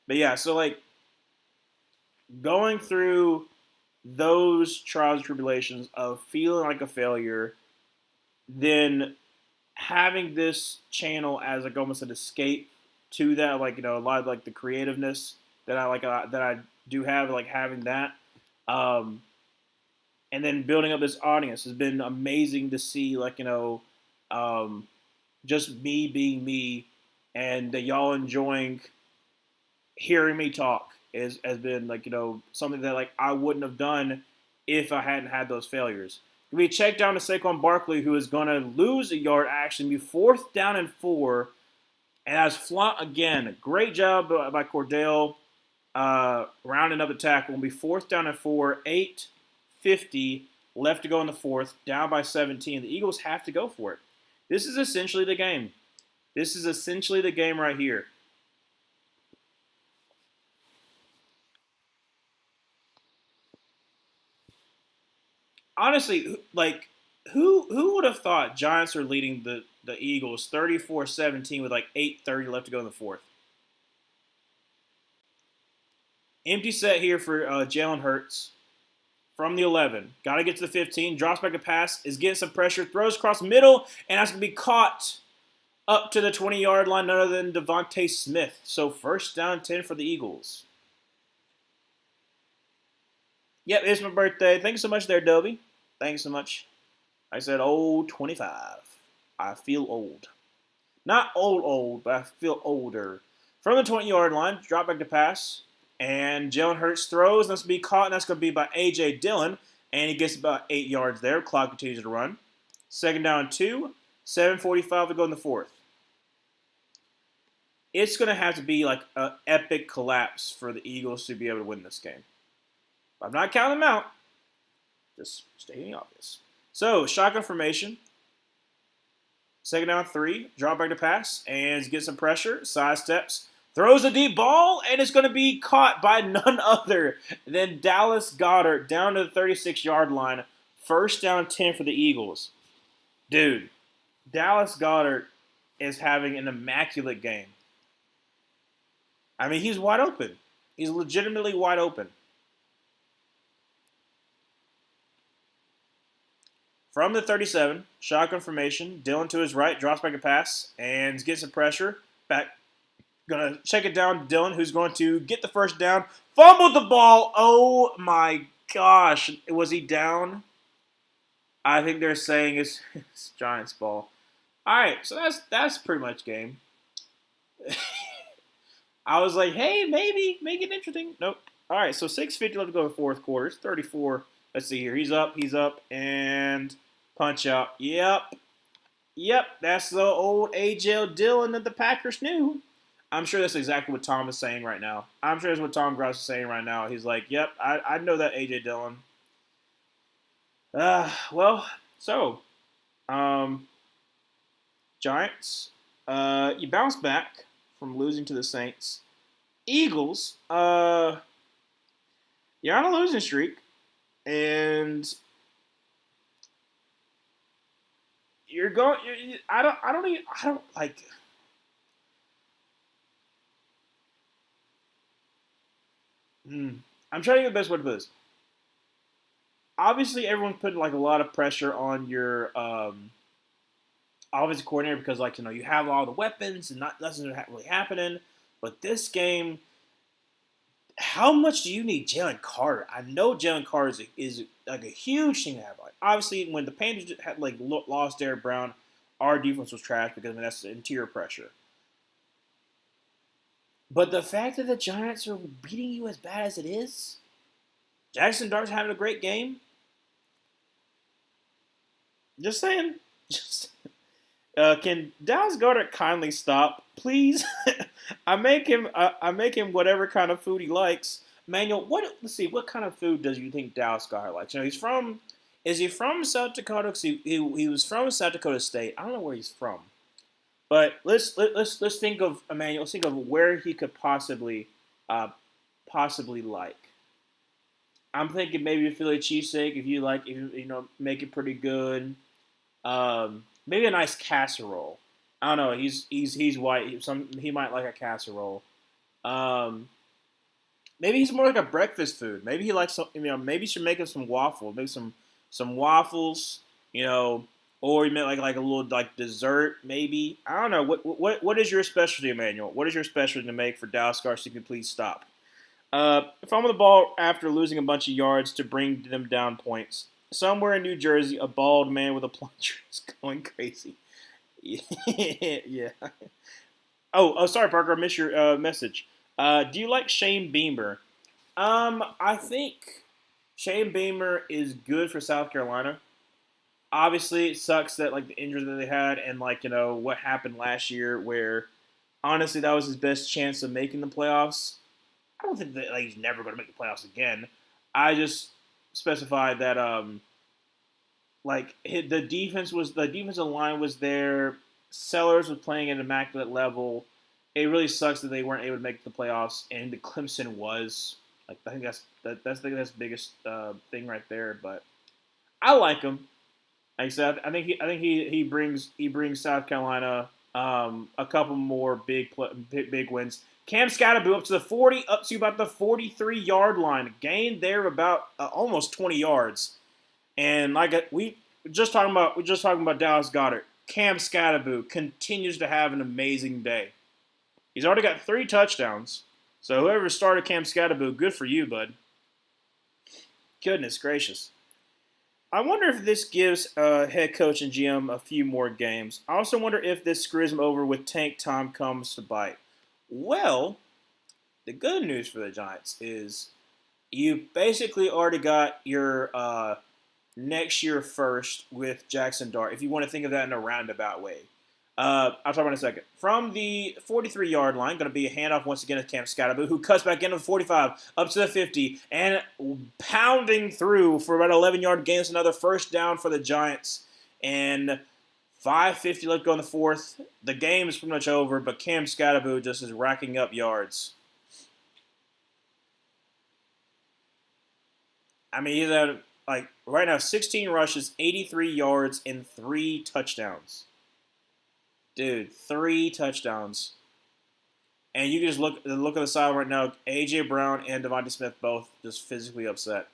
Speaker 1: But yeah, so like going through those trials and tribulations of feeling like a failure, then having this channel as like almost an escape to that, like a lot of like the creativeness that I like that I do have, like having that. Um, and then building up this audience has been amazing to see. Like um, just me being me, and y'all enjoying hearing me talk has been like something that like I wouldn't have done if I hadn't had those failures. We check down to Saquon Barkley, who is going to lose a yard, actually be 4th down and 4, and that's flaunt again. Great job by Cordell rounding up the tackle. Will be 4th down and 4, 8:50 left to go in the 4th, down by 17. The Eagles have to go for it. This is essentially the game. This is essentially the game right here. Honestly, like who would have thought Giants are leading the Eagles 34-17 with like 8:30 left to go in the 4th? Empty set here for Jalen Hurts from the 11. Got to get to the 15. Drops back to pass. Is getting some pressure. Throws across the middle, and that's going to be caught up to the 20-yard line. None other than Devontae Smith. So 1st down 10 for the Eagles. Yep, it's my birthday. Thanks so much there, Dobie. Thanks so much. I said old 25. I feel old. Not old, but I feel older. From the 20-yard line, drop back to pass. And Jalen Hurts throws. That's going to be caught, and that's going to be by A.J. Dillon. And he gets about 8 yards there. Clock continues to run. 2nd down 2. 7:45 to go in the 4th. It's going to have to be like an epic collapse for the Eagles to be able to win this game. I'm not counting them out. Just stating obvious. So, shotgun formation. 2nd down 3. Drop back to pass. And gets some pressure. Side steps. Throws a deep ball. And it's going to be caught by none other than Dallas Goedert down to the 36-yard line. 1st down 10 for the Eagles. Dude, Dallas Goedert is having an immaculate game. I mean, he's wide open. He's legitimately wide open. From the 37, shotgun formation, Dillon to his right, drops back a pass, and gets some pressure. Back, gonna check it down to Dillon, who's going to get the 1st down. Fumbled the ball. Oh my gosh. Was he down? I think they're saying it's Giants ball. Alright, so that's pretty much game. I was like, hey, maybe, make it interesting. Nope. Alright, so 6:50 left to go in the 4th quarter. It's 34. Let's see here. He's up, and punch out. Yep, that's the old A.J. Dillon that the Packers knew. I'm sure that's exactly what Tom is saying right now. I'm sure that's what Tom Grouse is saying right now. He's like, yep, I know that A.J. Dillon. Giants, you bounce back from losing to the Saints. Eagles, you're on a losing streak, and you're going. I don't like. I'm trying to get the best way to put this. Obviously, everyone's putting like a lot of pressure on your offensive coordinator because, like, you have all the weapons and nothing's really happening. But this game, how much do you need Jalen Carter? I know Jalen Carter is like a huge thing to have. Like, obviously, when the Panthers had like lost Derrick Brown, our defense was trash because that's the interior pressure. But the fact that the Giants are beating you as bad as it is, Jackson Dart's having a great game. Just saying. Can Dallas Goedert kindly stop, please? I make him whatever kind of food he likes. Manuel, let's see, what kind of food does you think Dallas Goedert likes? Is he from South Dakota? He was from South Dakota State. I don't know where he's from. But let's think of Emmanuel. Let's think of where he could possibly like. I'm thinking maybe a Philly cheesesteak if you make it pretty good. Maybe a nice casserole. I don't know. He's white. He might like a casserole. Maybe he's more like a breakfast food. Maybe he likes some. Maybe you should make him some waffles. Maybe some waffles. Or you make like a little like dessert, maybe. I don't know. What is your specialty, Emmanuel? What is your specialty to make for Dallas Garcia? Can you please stop? Fumble the ball after losing a bunch of yards to bring them down points. Somewhere in New Jersey, a bald man with a plunger is going crazy. Yeah. Oh, sorry, Parker. I missed your message. Do you like Shane Beamer? I think Shane Beamer is good for South Carolina. Obviously, it sucks that like the injuries that they had and like what happened last year, where honestly that was his best chance of making the playoffs. I don't think that like, he's never going to make the playoffs again. I just specified that the defensive line was there. Sellers was playing at an immaculate level. It really sucks that they weren't able to make the playoffs, and the Clemson was like I think that's the biggest thing right there. But I like him. Like I said, I think he brings South Carolina a couple more big wins. Cam Scatterboo up to about the 43-yard line, gained there about almost 20 yards. And we just talking about Dallas Goedert. Cam Scatterboo continues to have an amazing day. He's already got 3 touchdowns. So whoever started Cam Scatterboo, good for you, bud. Goodness gracious. I wonder if this gives head coach and GM a few more games. I also wonder if this screws him over with tank time comes to bite. Well, the good news for the Giants is you basically already got your next year first with Jackson Dart, if you want to think of that in a roundabout way. I'll talk about it in a second. From the 43-yard line, going to be a handoff once again to Cam Scatterboo, who cuts back into the 45, up to the 50, and pounding through for about 11-yard gains, another first down for the Giants. And 5:50 left to go in the fourth. The game is pretty much over, but Cam Scatterboo just is racking up yards. I mean, he's at, like, right now, 16 rushes, 83 yards, and 3 touchdowns. Dude, 3 touchdowns. And you can just look at the side right now. A.J. Brown and Devontae Smith both just physically upset.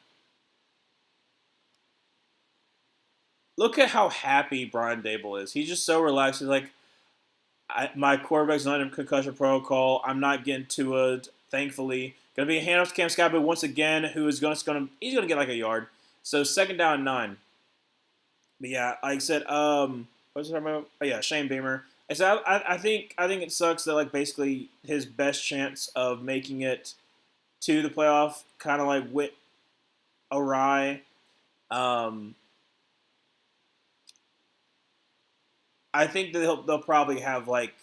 Speaker 1: Look at how happy Brian Dable is. He's just so relaxed. He's like, my quarterback's not in concussion protocol. I'm not getting to it, thankfully. Going to be a handoff to Cam Scatterboo once again, who is he's going to get like a yard. So 2nd down and 9. But yeah, like I said, what was I talking about? Oh yeah, Shane Beamer. I think it sucks that like basically his best chance of making it to the playoff kind of like went awry. I think that they'll probably have like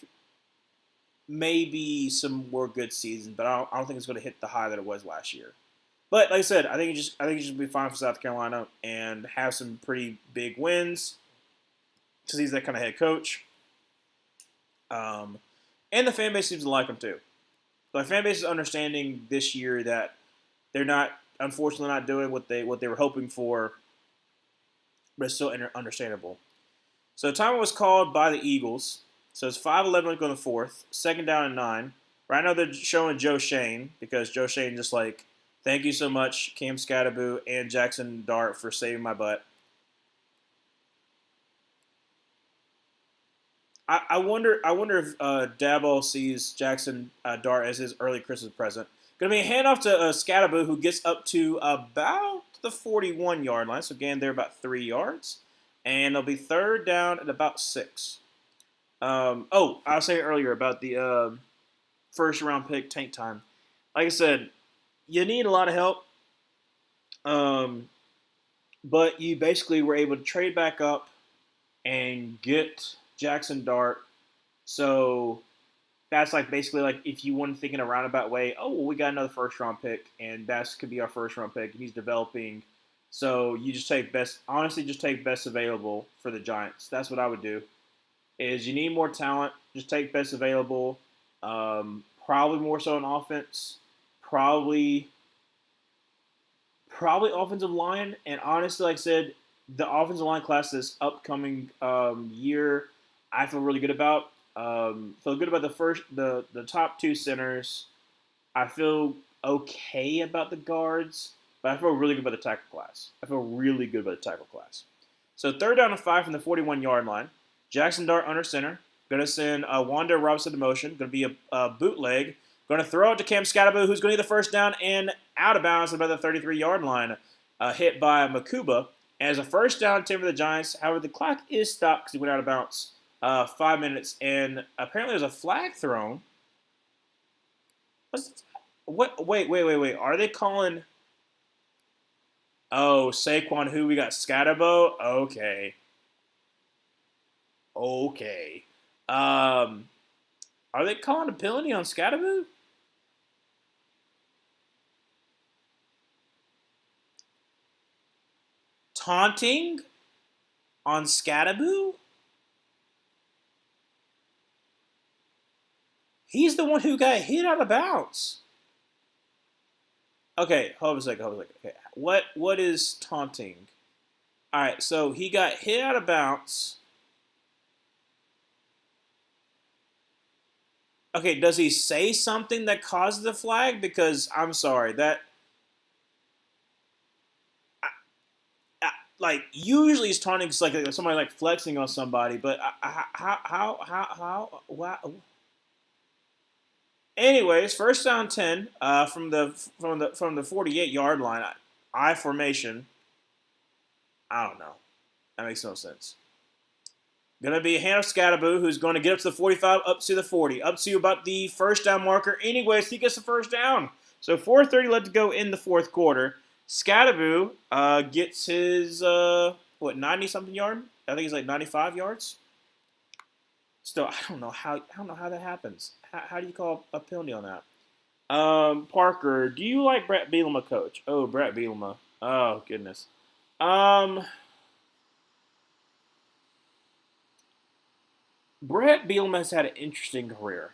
Speaker 1: maybe some more good seasons, but I don't think it's going to hit the high that it was last year. But like I said, I think it should be fine for South Carolina and have some pretty big wins because he's that kind of head coach. And the fan base seems to like him too. The fan base is understanding this year that they're unfortunately not doing what they were hoping for, but it's still understandable. So the timeout was called by the Eagles. So it's 5:11 to go in the fourth, 2nd down and 9. Right now they're showing Joe Shane because Joe Shane just like, thank you so much, Cam Scatterboo and Jackson Dart for saving my butt. I wonder if Dabo sees Jackson Dart as his early Christmas present. Going to be a handoff to Scatterboo, who gets up to about the 41-yard line. So again, they're about 3 yards. And it'll be 3rd down at about 6. I was saying earlier about the first-round pick tank time. Like I said, you need a lot of help. But you basically were able to trade back up and get Jackson Dart. So that's like basically like if you want to think in a roundabout way, oh, well, we got another first-round pick, and that could be our first-round pick, and he's developing. So you just take best available for the Giants. That's what I would do. Is you need more talent, just take best available. Probably more so on offense. Probably offensive line. And honestly, like I said, the offensive line class this upcoming year, I feel really good about. Feel good about the top 2 centers. I feel okay about the guards, but I feel really good about the tackle class. So 3rd down and 5 from the 41-yard line. Jackson Dart under center. Going to send Wanda Robinson to motion. Going to be a bootleg Going to throw it to Cam Scatterboo, who's going to get the first down and out of bounds at about the 33-yard line. Hit by Makuba. As a first down 10 for the Giants. However, the clock is stopped because he went out of bounds. 5 minutes, and apparently there's a flag thrown. What? Wait. Are they calling? Oh, Saquon, who we got? Scatterbo? Okay. Are they calling a penalty on Scatterbo? Taunting on Scatterbo? He's the one who got hit out of bounds. Okay, hold on a second. Okay, what is taunting? All right, so he got hit out of bounds. Okay, does he say something that causes the flag? Because I'm sorry, that like usually it's taunting like somebody like flexing on somebody, but how Anyways, first down 10 from the 48-yard line. I formation. I don't know. That makes no sense. Going to be a hand of Scatterboo, who's going to get up to the 45, up to the 40, up to about the first down marker. Anyways, he gets the first down. So 4:30 left to go in the fourth quarter. Scatterboo gets his 90-something yard. I think it's like 95 yards. Still, I don't know how that happens. How do you call a penalty on that? Parker, do you like Brett Bielema, coach? Oh, Brett Bielema. Oh, goodness. Brett Bielema has had an interesting career.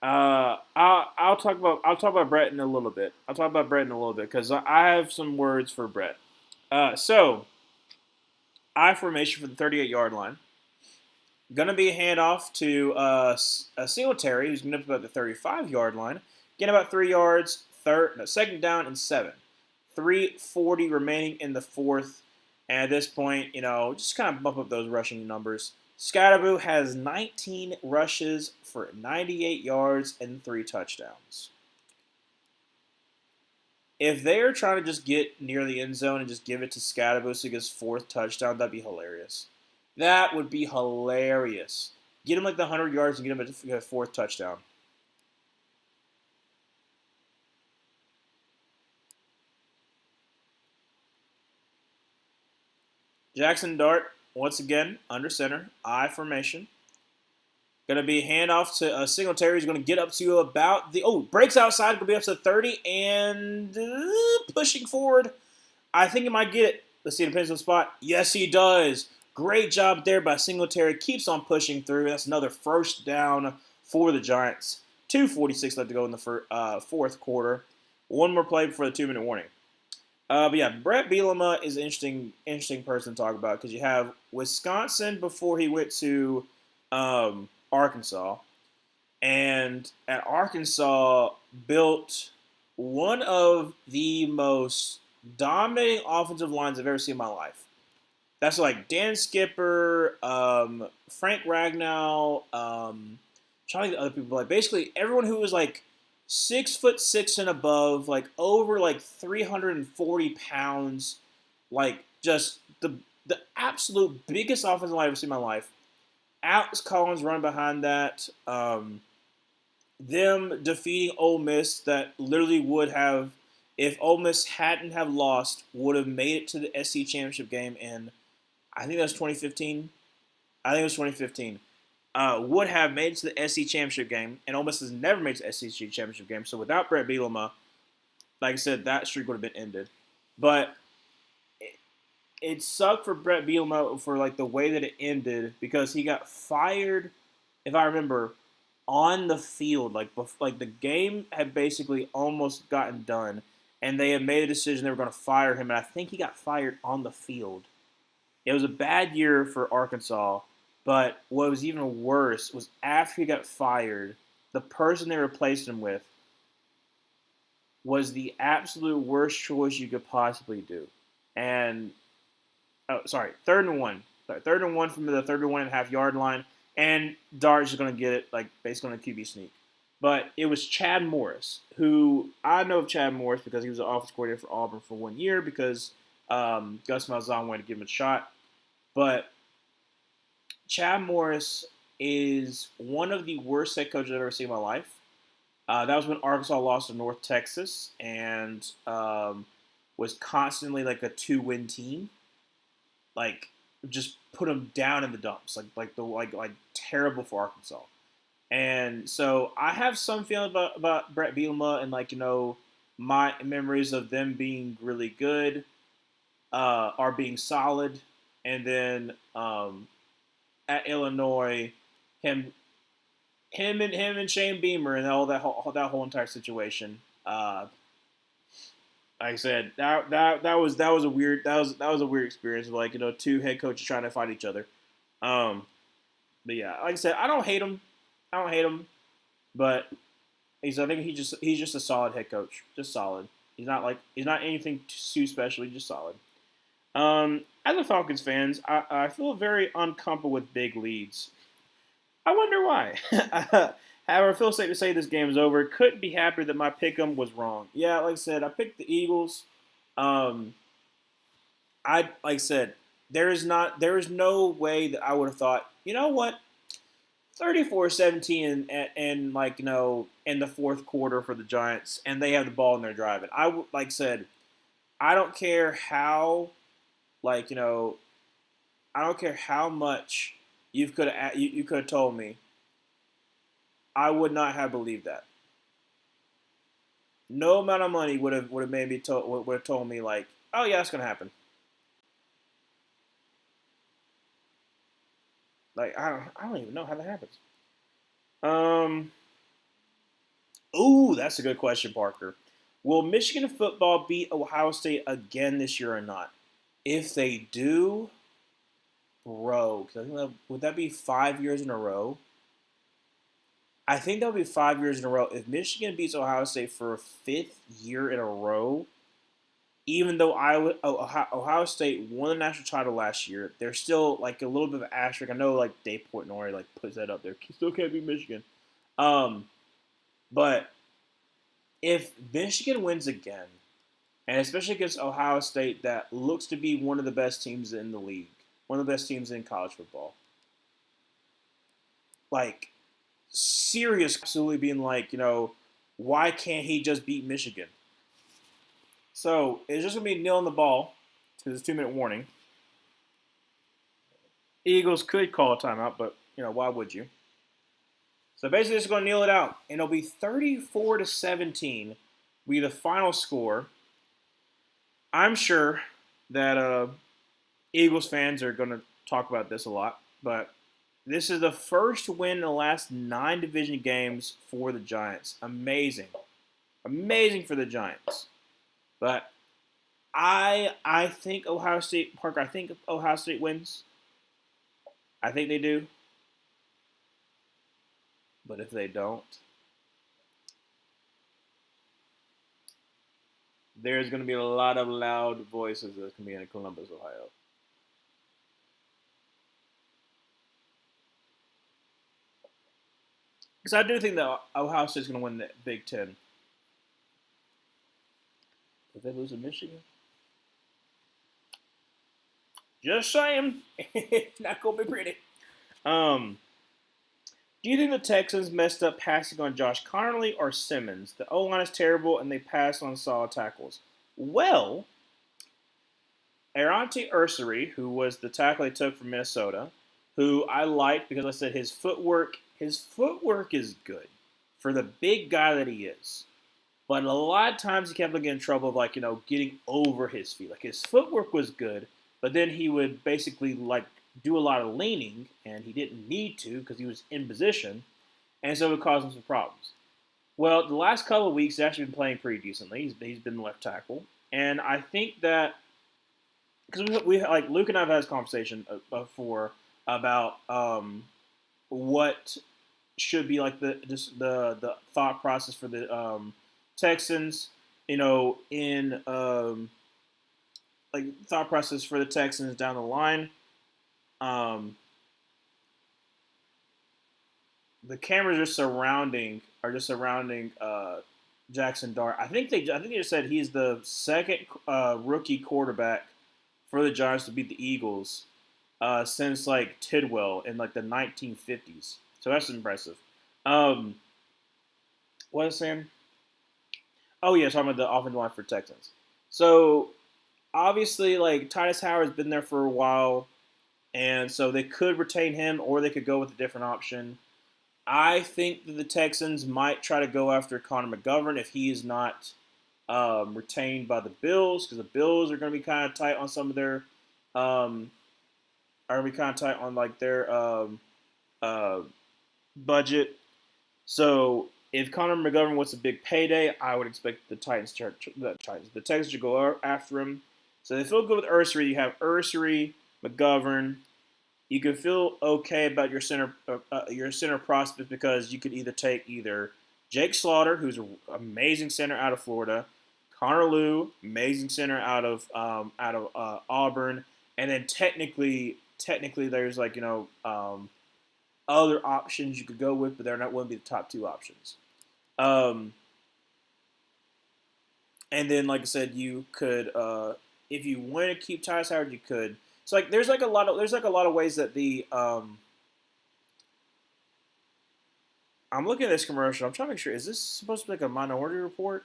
Speaker 1: I'll talk about Brett in a little bit. Because I have some words for Brett. So I formation for the 38-yard line. Gonna be a handoff to a Singletary, who's going to be about the 35-yard line. Getting about 3 yards. Second down and 7. 3:40 remaining in the fourth. And at this point, just kind of bump up those rushing numbers. Scatterboo has 19 rushes for 98 yards and 3 touchdowns. If they're trying to just get near the end zone and just give it to Scatterboo so he gets 4th touchdown, that'd be hilarious. That would be hilarious. Get him like the 100 yards and get him a 4th touchdown. Jackson Dart, once again, under center, I formation. Going to be handoff to Singletary. He's going to get up to about breaks outside. Going to be up to 30 and pushing forward. I think he might get it. Let's see, it depends on the spot. Yes, he does. Great job there by Singletary. Keeps on pushing through. That's another first down for the Giants. 2:46 left to go in the fourth quarter. One more play before the 2-minute warning. But yeah, Brett Bielema is an interesting person to talk about because you have Wisconsin before he went to Arkansas. And at Arkansas, built one of the most dominating offensive lines I've ever seen in my life. That's like Dan Skipper, Frank Ragnow, trying to get other people. Like basically everyone who was like 6'6" and above, like over like 340 pounds, like just the absolute biggest offensive line I've ever seen in my life. Alex Collins run behind that. Them defeating Ole Miss that literally would have, if Ole Miss hadn't have lost, would have made it to the SEC championship game in, I think that was 2015. Would have made it to the SEC championship game, and Ole Miss has never made it to the SEC championship game. So without Brett Bielema, like I said, that streak would have been ended. But it sucked for Brett Bielema for like the way that it ended because he got fired, if I remember, on the field. Like the game had basically almost gotten done, and they had made a decision they were going to fire him, and I think he got fired on the field. It was a bad year for Arkansas, but what was even worse was after he got fired, the person they replaced him with was the absolute worst choice you could possibly do. And, 3rd and 1. 3rd and 1 from the 31.5-yard line, and Dart's is going to get it, like, basically on a QB sneak. But it was Chad Morris, who I know of Chad Morris because he was the offensive coordinator for Auburn for 1 year because Gus Malzahn wanted to give him a shot. But Chad Morris is one of the worst head coaches I've ever seen in my life. That was when Arkansas lost to North Texas and was constantly like a 2-win team. Like just put them down in the dumps, like terrible for Arkansas. And so I have some feeling about Brett Bielema and my memories of them being really good, are being solid, and then at Illinois, him him and Shane Beamer and all that whole entire situation. Like I said, that was a weird experience of two head coaches trying to fight each other. Um, but yeah, like I said, I don't hate him. I don't hate him, but I think he's just a solid head coach, just solid. He's not anything too special. He's just solid. As a Falcons fans, I feel very uncomfortable with big leads. I wonder why. However, I feel safe to say this game is over. Couldn't be happier that my pick'em was wrong. Yeah, like I said, I picked the Eagles. Um, I like I said, there is no way that I would have thought, you know what, 34-17 and in the fourth quarter for the Giants, and they have the ball and they're driving. Like I said, I don't care how like I don't care how much you could have told me. I would not have believed that. No amount of money would have made me would have told me like, oh yeah, it's gonna happen. Like I don't even know how that happens. Um. Ooh, that's a good question, Parker. Will Michigan football beat Ohio State again this year or not? If they do, bro, 'cause I think would that be 5 years in a row? I think that'll be 5 years in a row. If Michigan beats Ohio State for a fifth year in a row, even though Ohio State won the national title last year, they're still like a little bit of an asterisk. I know like Dave Portnoy like puts that up there. Still can't be Michigan. Um, but if Michigan wins again, and especially against Ohio State, that looks to be one of the best teams in the league, one of the best teams in college football, like serious, absolutely being like, why can't he just beat Michigan? So it's just gonna be nailing the ball to this 2 minute warning. Eagles could call a timeout, but why would you? So basically, it's going to kneel it out, and it'll be 34-17. Be the final score. I'm sure that Eagles fans are going to talk about this a lot, but this is the first win in the last 9 division games for the Giants. Amazing, amazing for the Giants. But I think Ohio State, Parker. I think Ohio State wins. I think they do. But if they don't, there's going to be a lot of loud voices that's going to be in Columbus, Ohio. Because I do think that Ohio State's going to win the Big Ten. If they lose to Michigan, just saying, it's not going to be pretty. Do you think the Texans messed up passing on Josh Connerly or Simmons? The O-line is terrible, and they pass on solid tackles. Well, Arante Ursary, who was the tackle they took from Minnesota, who I liked because I said his footwork is good for the big guy that he is. But a lot of times he kept getting in trouble of getting over his feet. Like his footwork was good, but then he would basically do a lot of leaning, and he didn't need to because he was in position, and so it caused him some problems. Well, the last couple of weeks, he's actually been playing pretty decently. He's been left tackle, and I think that because we like Luke and I have had this conversation before about what should be like the thought process for the Texans, in like thought process for the Texans down the line. The cameras are surrounding are just surrounding Jackson Dart. I think they just said he's the second rookie quarterback for the Giants to beat the Eagles since like Tidwell in like the 1950s. So that's impressive. Um, what is Sam? Oh yeah, talking about the offensive line for Texans. So obviously, like Titus Howard's been there for a while, and so they could retain him or they could go with a different option. I think that the Texans might try to go after Connor McGovern if he is not retained by the Bills, because the Bills are going to be kind of tight on some of their um, are going to be kind of tight on like their uh, budget. So if Connor McGovern wants a big payday, I would expect the Texans to go after him. So they feel good with Ursery. You have Ursery, McGovern. You can feel okay about your center prospects because you could either take either Jake Slaughter, who's an amazing center out of Florida, Connor Lew, amazing center out of Auburn, and then technically there's like other options you could go with, but they're not wouldn't be the top two options. Um, and then like I said, you could if you want to keep Tyus Howard, you could. So like there's like a lot of ways that the I'm looking at this commercial. I'm trying to make sure, is this supposed to be like a Minority Report?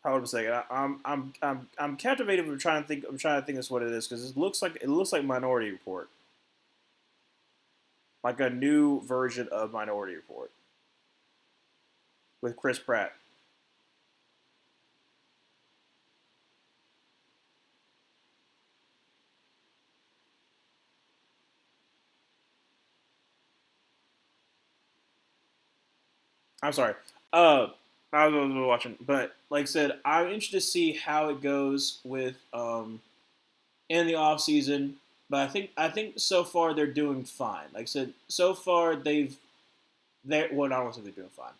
Speaker 1: Hold on a second. I'm captivated. I'm trying to think that's what it is because it looks like Minority Report, like a new version of Minority Report with Chris Pratt. I'm sorry. Uh, I was watching, but like I said, I'm interested to see how it goes with in the off season. But I think so far they're doing fine. Like I said, so far they're well, I don't want to say they're doing fine.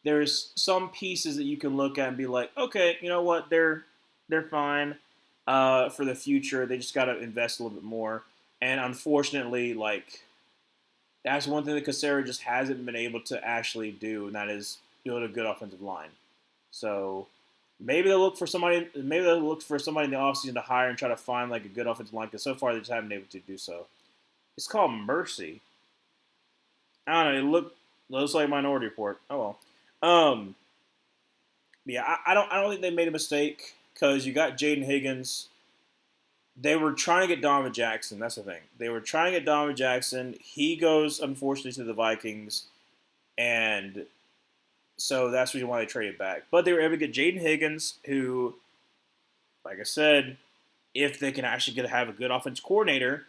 Speaker 1: There's some pieces that you can look at and be like, okay, you know what, they're fine for the future. They just got to invest a little bit more. And unfortunately, like that's one thing that Casera just hasn't been able to actually do, and that is build a good offensive line. So maybe they'll look for somebody. Maybe they'll look for somebody in the offseason to hire and try to find like a good offensive line. Because so far they just haven't been able to do so. It's called Mercy. I don't know. It looks like Minority Report. Oh well. Yeah, I don't think they made a mistake because you got Jaden Higgins. They were trying to get Donovan Jackson. That's the thing. They were trying to get Donovan Jackson. He goes unfortunately to the Vikings, and so that's the reason why they traded back. But they were able to get Jaden Higgins, who, like I said, if they can actually have a good offense coordinator,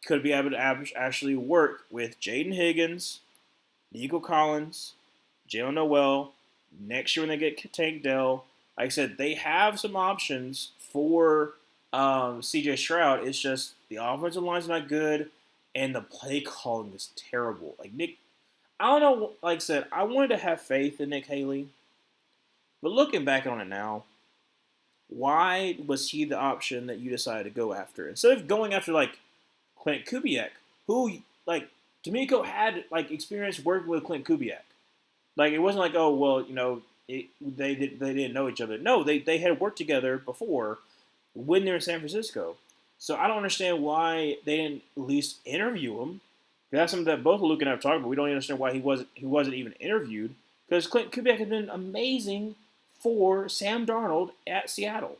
Speaker 1: could be able to actually work with Jaden Higgins, Nico Collins, Jalen Noel. Next year when they get Tank Dell, like I said, they have some options for C.J. Stroud. It's just the offensive line's not good, and the play calling is terrible. Like Nick, I don't know. Like I said, I wanted to have faith in Nick Haley, but looking back on it now, why was he the option that you decided to go after instead of going after like Clint Kubiak, who like D'Amico had like experience working with Clint Kubiak. Like it wasn't like, oh well, they didn't know each other. No, they had worked together before when they were in San Francisco. So I don't understand why they didn't at least interview him. That's something that both Luke and I have talked about. We don't understand why he wasn't even interviewed because Clint Kubiak had been amazing for Sam Darnold at Seattle.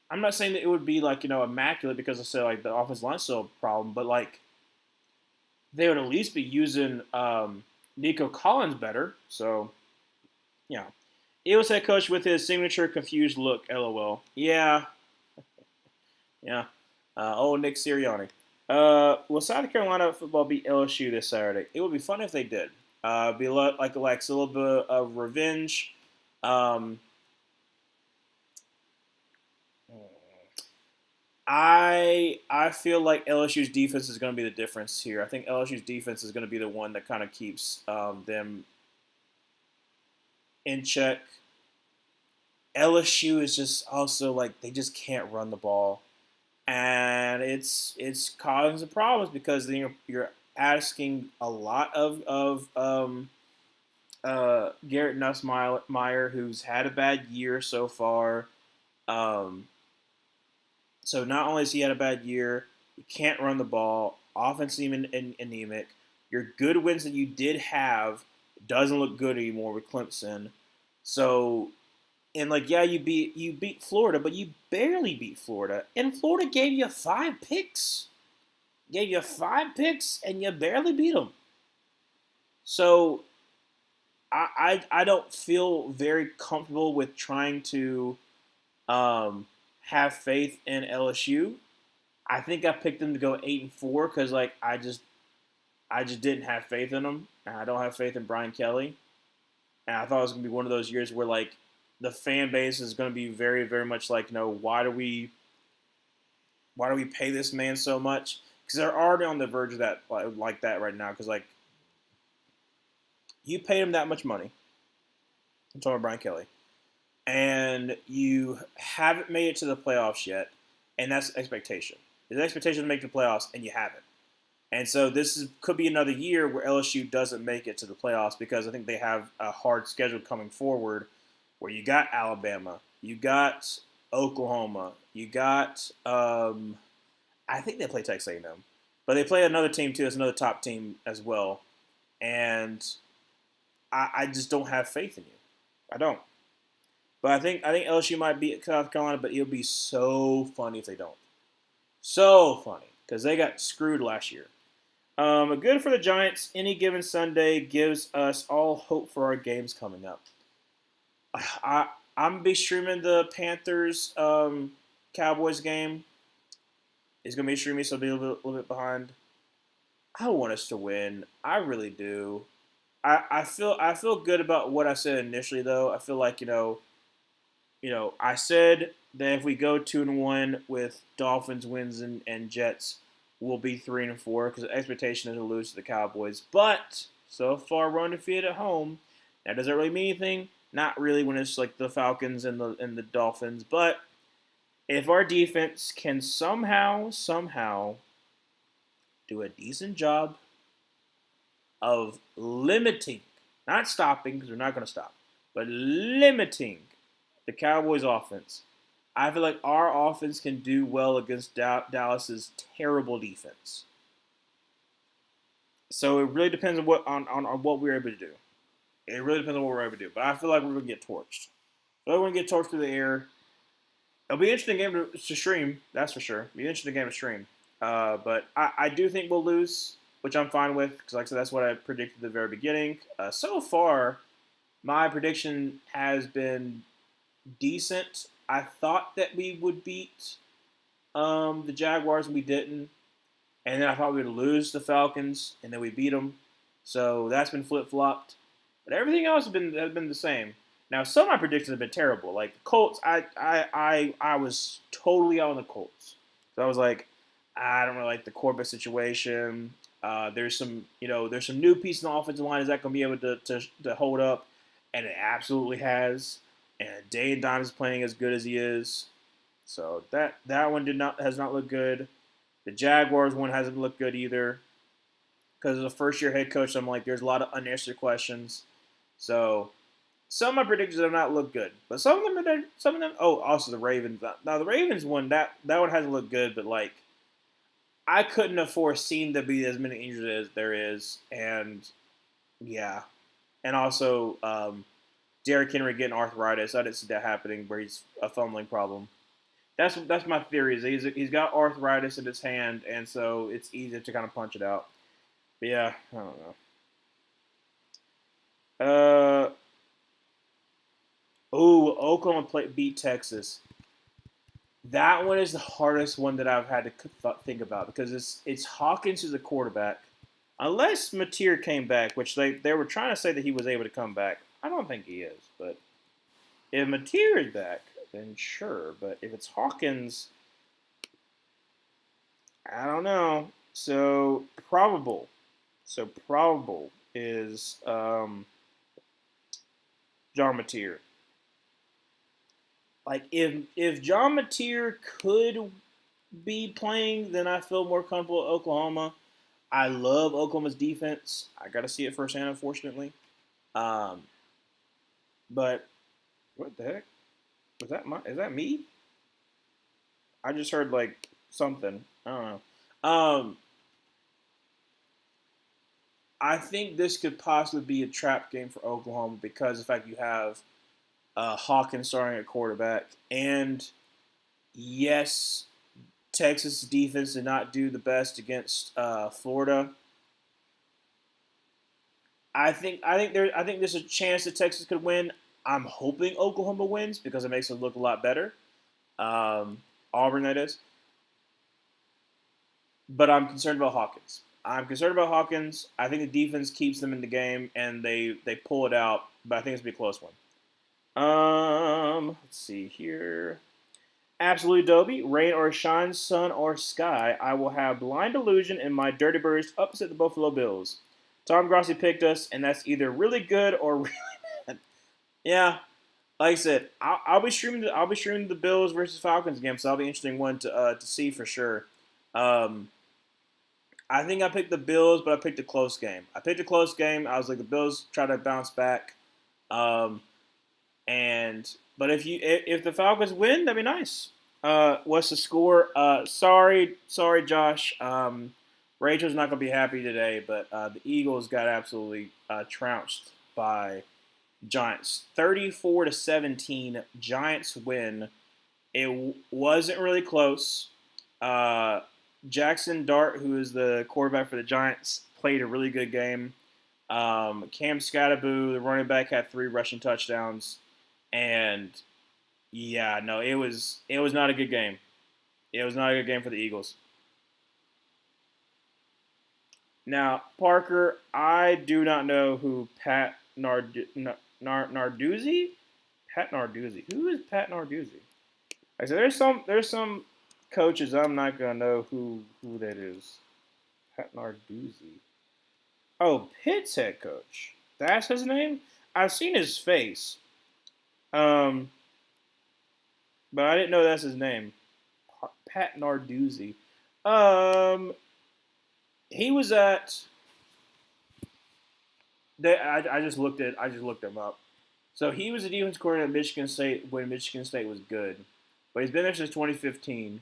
Speaker 1: I'm not saying that it would be like immaculate because I said like the offensive line still a problem, but like they would at least be using Nico Collins better. So yeah, Eagles head coach with his signature confused look. LOL. Yeah, yeah. Old Nick Sirianni. Will South Carolina football beat LSU this Saturday? It would be fun if they did. Be like a little bit of revenge. Um, I feel like LSU's defense is going to be the difference here. I think LSU's defense is going to be the one that kind of keeps them in check. LSU is just also like they just can't run the ball, and it's causing some problems because asking a lot of Garrett Nussmeier, who's had a bad year so far. Um, so not only has he had a bad year, you can't run the ball, offense anemic. Your good wins that you did have doesn't look good anymore with Clemson. So and like yeah, you beat Florida, but you barely beat Florida, and Florida gave you 5 picks, and you barely beat them. So I don't feel very comfortable with trying to have faith in LSU. I think I picked them to go 8-4 because like I just didn't have faith in them, and I don't have faith in Brian Kelly. And I thought it was gonna be one of those years where like the fan base is gonna be very very much like, why do we pay this man so much? Because they're already on the verge of that like that right now. Because like you paid him that much money. I'm talking about Brian Kelly, and you haven't made it to the playoffs yet, and that's expectation. The expectation to make the playoffs, and you haven't. And so could be another year where LSU doesn't make it to the playoffs because I think they have a hard schedule coming forward, where you got Alabama, you got Oklahoma, you got I think they play Texas A&M, but they play another team too. It's another top team as well, and I just don't have faith in you. I don't. But I think LSU might beat South Carolina, but it'll be so funny if they don't. So funny because they got screwed last year. Good for the Giants. Any given Sunday gives us all hope for our games coming up. I'm gonna be streaming the Panthers Cowboys game. It's gonna be streaming, so I'll be a little bit behind. I want us to win. I really do. I feel good about what I said initially, though. I feel like I said that if we go 2-1 with Dolphins wins and Jets, we'll be 3-4 because the expectation is to lose to the Cowboys. But so far, we're undefeated at home. That doesn't really mean anything. Not really when it's like the Falcons and the Dolphins. But if our defense can somehow do a decent job of limiting, not stopping because we're not going to stop, but limiting the Cowboys' offense, I feel like our offense can do well against Dallas's terrible defense. So it really depends on what we're able to do. It really depends on what we're able to do. But I feel like we're going to get torched. So we're going to get torched through the air. It'll be an interesting game to stream, that's for sure. It'll be an interesting game to stream. But I do think we'll lose, which I'm fine with, because like I said, that's what I predicted at the very beginning. So far, my prediction has been decent. I thought that we would beat the Jaguars, and we didn't. And then I thought we would lose the Falcons, and then we beat them. So that's been flip-flopped. But everything else has been the same. Now, some of my predictions have been terrible. Like the Colts, I was totally out on the Colts. So I was like, I don't really like the Corbett situation. There's some new pieces in the offensive line. Is that going to be able to hold up? And it absolutely has. And Dane Don is playing as good as he is. So that one has not looked good. The Jaguars one hasn't looked good either. Because as a first-year head coach, I'm like, there's a lot of unanswered questions. So some of my predictions have not looked good, but some of them. Oh, also the Ravens. Now the Ravens one, that one hasn't looked good, but like I couldn't have foreseen there be as many injuries as there is, and yeah, and also Derrick Henry getting arthritis. I didn't see that happening, where he's a fumbling problem. That's my theory. Is he's got arthritis in his hand, and so it's easy to kind of punch it out. But yeah, I don't know. Oklahoma beat Texas. That one is the hardest one that I've had to think about because it's Hawkins who's the quarterback. Unless Mateer came back, which they were trying to say that he was able to come back. I don't think he is, but if Mateer is back, then sure. But if it's Hawkins, I don't know. So probable is John Mateer. Like if John Mateer could be playing, then I feel more comfortable at Oklahoma. I love Oklahoma's defense. I got to see it firsthand, unfortunately. Um, but what the heck? Is that me? I just heard like something. I don't know. I think this could possibly be a trap game for Oklahoma because of the fact you have Hawkins starting at quarterback, and yes, Texas defense did not do the best against Florida. I think there's a chance that Texas could win. I'm hoping Oklahoma wins because it makes it look a lot better. Auburn, that is. But I'm concerned about Hawkins. I'm concerned about Hawkins. I think the defense keeps them in the game and they pull it out, but I think it's gonna be a close one. Let's see here. Absolute Adobe, rain or shine, sun or sky, I will have blind illusion in my Dirty Birds upset the Buffalo Bills. Tom Grossi picked us, and that's either really good or really bad. Yeah, like I said, I'll be streaming. I'll be streaming the Bills versus Falcons game, so that'll be an interesting one to see for sure. Um, I think I picked the Bills, but I picked a close game. I picked a close game. I was like the Bills try to bounce back, um, and but if the Falcons win, that'd be nice. What's the score? Sorry, Josh. Rachel's not gonna be happy today, but the Eagles got absolutely trounced by Giants, 34-17. Giants win. It wasn't really close. Uh, Jackson Dart, who is the quarterback for the Giants, played a really good game. Cam Scattaboo, the running back, had 3 rushing touchdowns, and yeah, no, it was not a good game. It was not a good game for the Eagles. Now, Parker, I do not know who Narduzzi? Pat Narduzzi. Who is Pat Narduzzi? I said there's some coaches I'm not gonna know who that is. Pat Narduzzi. Oh, Pitt's head coach. That's his name. I've seen his face. Um, but I didn't know that's his name. Pat Narduzzi. Um, he was at. I just looked him up. So he was a defense coordinator at Michigan State when Michigan State was good, but he's been there since 2015.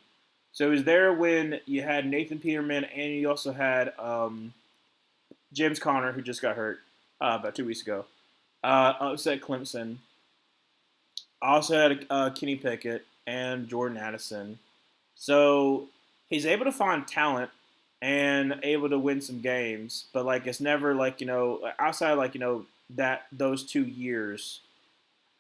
Speaker 1: So he was there when you had Nathan Peterman and you also had James Conner, who just got hurt about 2 weeks ago. Upset Clemson. Also had Kenny Pickett and Jordan Addison. So he's able to find talent and able to win some games, but like it's never like outside of, like that those 2 years.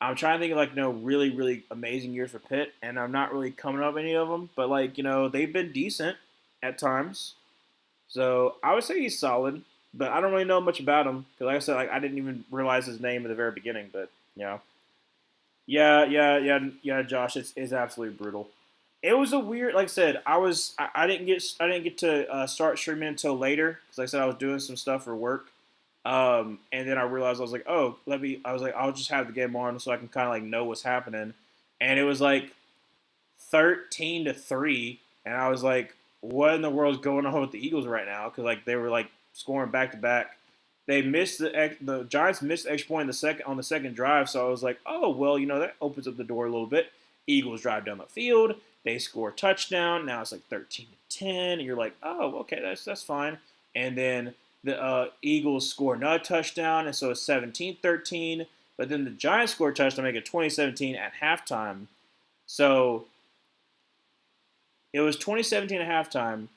Speaker 1: I'm trying to think of like really really amazing years for Pitt, and I'm not really coming up with any of them. But like they've been decent at times, so I would say he's solid. But I don't really know much about him because, like I said, like I didn't even realize his name at the very beginning. But yeah, yeah, Josh, it's absolutely brutal. It was a weird, like I said, I didn't get to start streaming until later because, like I said, I was doing some stuff for work. And then I realized I was like, oh, I was like, I'll just have the game on so I can kind of like know what's happening. And it was like 13-3, and I was like, what in the world is going on with the Eagles right now? Because like they were like scoring back to back. They missed the Giants missed the extra point in the second drive, so I was like, oh well, that opens up the door a little bit. Eagles drive down the field, they score a touchdown. Now it's like 13-10, and you're like, oh okay, that's fine. And then the Eagles score another touchdown, and so it's 17-13. But then the Giants score a touchdown, make it 2017 at halftime. So it was 2017 at halftime,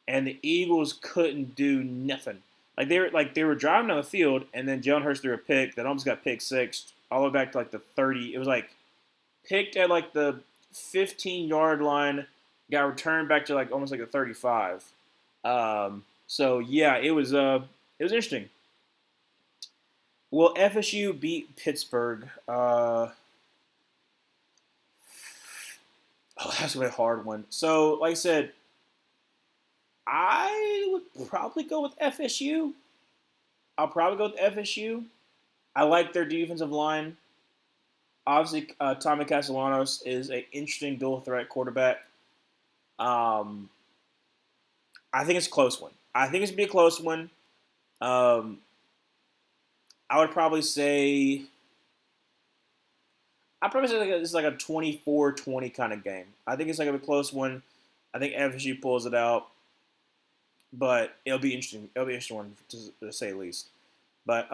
Speaker 1: and the Eagles couldn't do nothing. They were driving down the field, and then Jalen Hurts threw a pick that almost got pick six all the way back to like the 30. It was like picked at like the 15-yard line, got returned back to like almost like the 35. So yeah, it was interesting. Will FSU beat Pittsburgh? That's a really hard one. So, like I said, I would probably go with FSU. I'll probably go with FSU. I like their defensive line. Obviously, Tommy Castellanos is an interesting dual threat quarterback. Um, I think it's a close one. I think it's gonna be a close one. Um, I would probably say it's like a 24-20 kind of game. I think it's like a close one. I think FSU pulls it out, but it'll be interesting. It'll be an interesting one to say the least. But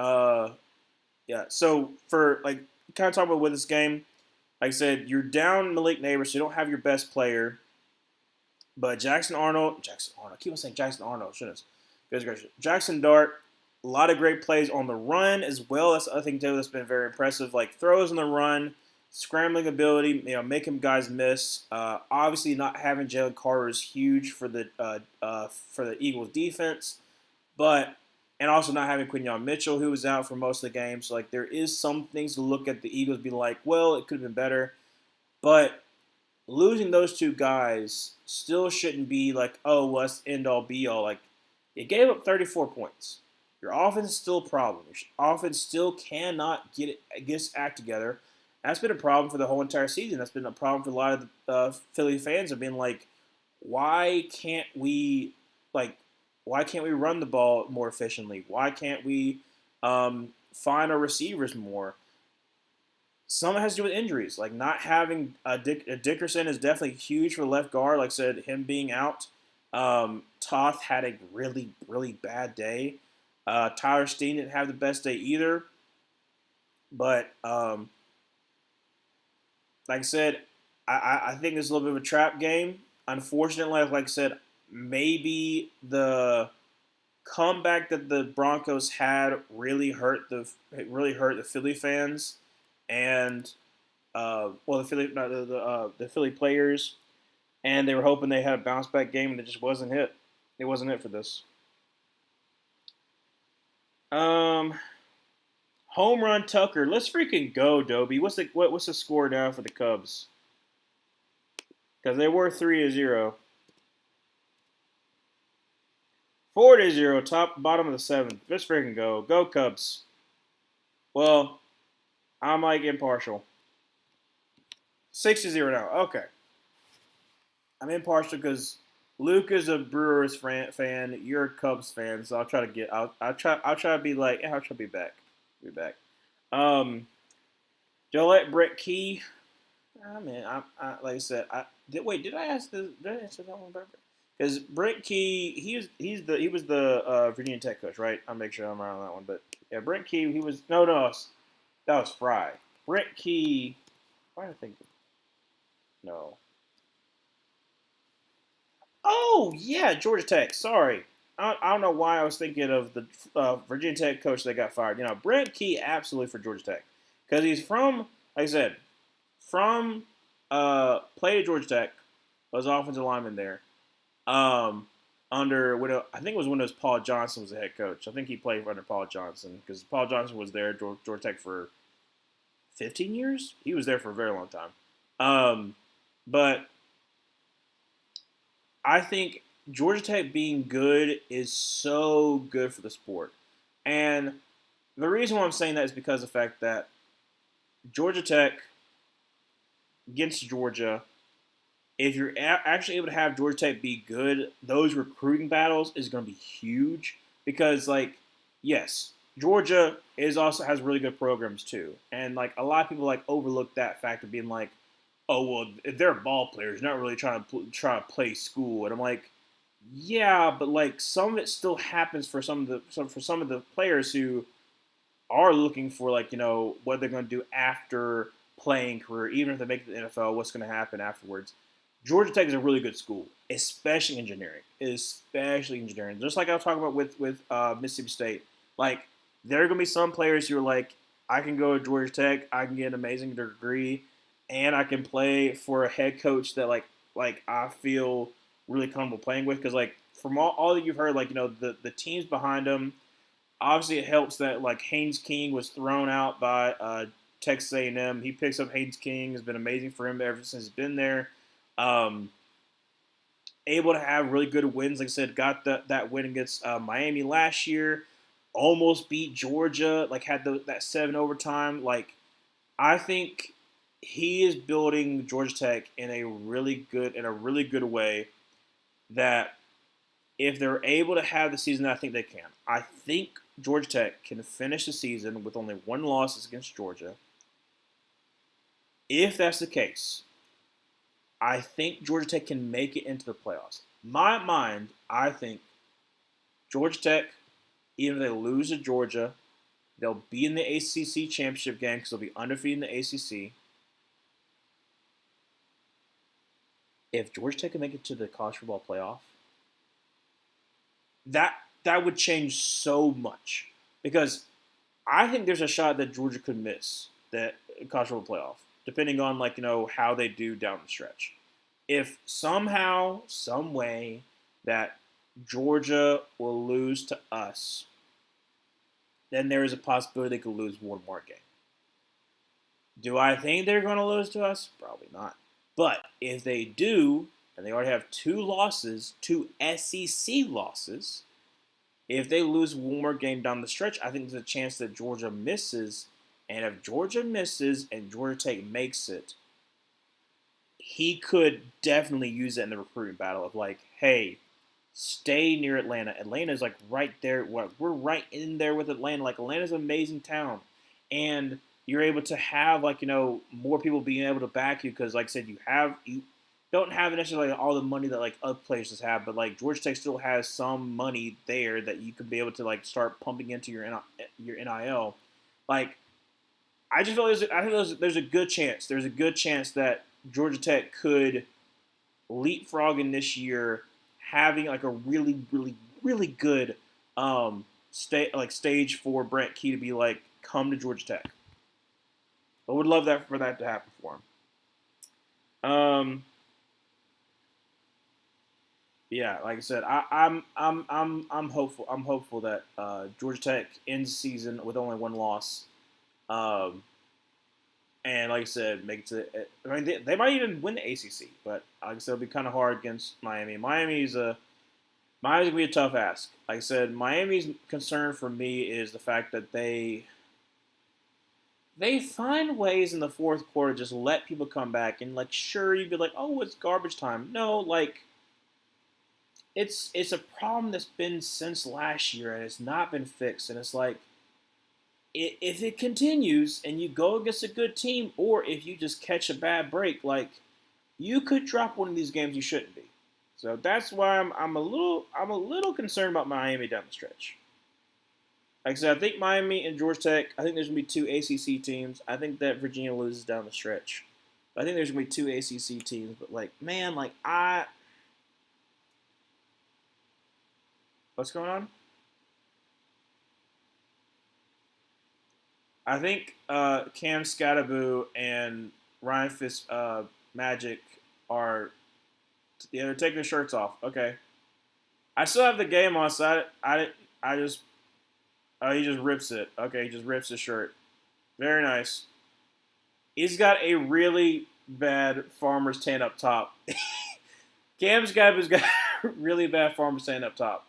Speaker 1: yeah. So for like kind of talking about with this game, like I said, you're down Malik Neighbors, so you don't have your best player. But I keep on saying Jackson Arnold, shouldn't I? Jackson Dart, a lot of great plays on the run as well. That's the other thing too that's been very impressive. Like throws on the run, scrambling ability, making guys miss. Obviously, not having Jalen Carter is huge for the Eagles defense, but and also not having Quinyon Mitchell, who was out for most of the game. So like there is some things to look at the Eagles, be like, well, it could have been better, but losing those two guys still shouldn't be like, oh, well, that's end all be all. Like, you gave up 34 points. Your offense is still a problem. Your offense still cannot get its act together. That's been a problem for the whole entire season. That's been a problem for a lot of the Philly fans. Have been like, why can't we run the ball more efficiently? Why can't we find our receivers more? Some has to do with injuries, like not having Dickerson is definitely huge for the left guard. Like I said, him being out. Toth had a really, really bad day. Tyler Steen didn't have the best day either. But like I said, I think it's a little bit of a trap game. Unfortunately, like I said, maybe the comeback that the Broncos had really hurt the Philly fans and the Philly players, and they were hoping they had a bounce back game, and it just wasn't it. It wasn't it for this. Um, Home run Tucker. Let's freaking go, Dobie. What's the score now for the Cubs? Because they were 3-0. 4-0. Top bottom of the seventh. Let's freaking go. Go Cubs. Well, I'm like impartial. 6-0 now. Okay. I'm impartial because Luke is a Brewers fan. You're a Cubs fan, so I'll try to get. I'll try to be like. I'll try to be back. Be back. Gillette Brett Key. I mean, like I said, did I ask this? Did I answer that one? Because Brent Key, he was the Virginia Tech coach, right? I'll make sure I'm right on that one. But yeah, Brent Key, he was no, that was Fry. Brent Key, why did I think? No. Oh yeah, Georgia Tech. Sorry, I don't know why I was thinking of the Virginia Tech coach that got fired. Brent Key absolutely for Georgia Tech because he's from, like I said, from played at Georgia Tech, was offensive lineman there. Under I think it was when it was Paul Johnson was the head coach. I think he played under Paul Johnson because Paul Johnson was there at Georgia Tech for 15 years. He was there for a very long time. But I think Georgia Tech being good is so good for the sport. And the reason why I'm saying that is because of the fact that Georgia Tech against Georgia, if you're actually able to have Georgia Tech be good, those recruiting battles is going to be huge because, like, yes, Georgia has really good programs too, and like a lot of people like overlook that fact of being like, oh well, if they're ball players, not really trying to play school, and I'm like, yeah, but like some of it still happens for some of the players who are looking for like what they're going to do after playing career, even if they make it to the NFL, what's going to happen afterwards. Georgia Tech is a really good school, especially engineering. Just like I was talking about with Mississippi State. Like, there are going to be some players who are like, I can go to Georgia Tech, I can get an amazing degree, and I can play for a head coach that like I feel really comfortable playing with. Because like from all that you've heard, like the teams behind them, obviously it helps that like Haynes King was thrown out by Texas A&M. He picks up Haynes King. Has been amazing for him ever since he's been there. Able to have really good wins. Like I said, got that win against Miami last year. Almost beat Georgia. Like had that 7 overtime. Like I think he is building Georgia Tech in a really good way that if they're able to have the season that I think they can, I think Georgia Tech can finish the season with only one loss against Georgia. If that's the case, I think Georgia Tech can make it into the playoffs. My mind, I think Georgia Tech, even if they lose to Georgia, they'll be in the ACC championship game because they'll be undefeated in the ACC. If Georgia Tech can make it to the college football playoff, that would change so much because I think there's a shot that Georgia could miss that college football playoff, depending on how they do down the stretch. If somehow, some way that Georgia will lose to us, then there is a possibility they could lose one more game. Do I think they're going to lose to us? Probably not. But if they do, and they already have two losses, two SEC losses, if they lose one more game down the stretch, I think there's a chance that Georgia misses. And if Georgia misses and Georgia Tech makes it, he could definitely use it in the recruiting battle of hey, stay near Atlanta. Atlanta's right there. We're right in there with Atlanta. Atlanta's an amazing town. And you're able to have more people being able to back you because like I said, you don't have necessarily all the money that other places have, but Georgia Tech still has some money there that you could be able to start pumping into your NIL. I just feel there's a good chance. There's a good chance that Georgia Tech could leapfrog in this year, having a really, really, really good stage for Brent Key to be come to Georgia Tech. I would love for that to happen for him. Yeah, like I said, I'm hopeful. I'm hopeful that Georgia Tech ends the season with only one loss. And like I said, make it to. I mean, they might even win the ACC, but like I said, it'll be kind of hard against Miami. Miami's gonna be a tough ask. Like I said, Miami's concern for me is the fact that they find ways in the fourth quarter just let people come back and sure you'd be oh, it's garbage time. No, it's a problem that's been since last year and it's not been fixed, and it's if it continues and you go against a good team, or if you just catch a bad break, you could drop one of these games you shouldn't be. So that's why I'm a little concerned about Miami down the stretch. Like I said, I think Miami and Georgia Tech. I think there's gonna be two ACC teams. I think that Virginia loses down the stretch. I think there's gonna be two ACC teams. But what's going on? I think Cam Skattebo and Ryan Fitzmagic are they're taking their shirts off. Okay, I still have the game on, so I just he just rips it. Okay, he just rips his shirt. Very nice. He's got a really bad farmer's tan up top. Cam Skattebo's got a really bad farmer's tan up top.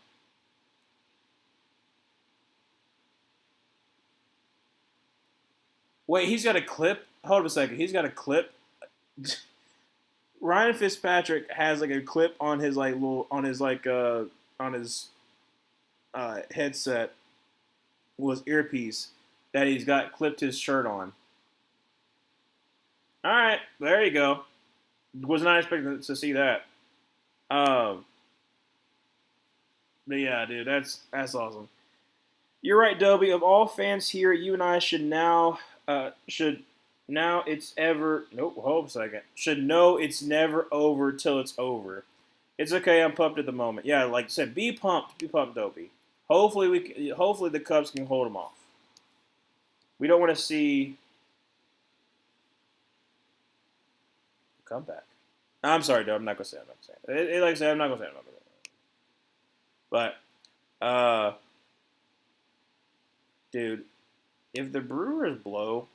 Speaker 1: Wait, he's got a clip? Hold up a second. He's got a clip? Ryan Fitzpatrick has a clip on his headset with earpiece that he's got clipped his shirt on. All right, there you go. Was not expecting to see that. But yeah, dude, that's awesome. You're right, Dobie. Of all fans here, you and I should now it's ever nope. Hold a second. Should know it's never over till it's over. It's okay. I'm pumped at the moment. Yeah, like I said, be pumped, Dobie. Hopefully the Cubs can hold them off. We don't want to see a comeback. I'm sorry, Dob. I'm not gonna say. I'm not gonna say. Like I said, I'm not gonna say. But, dude, if the Brewers blow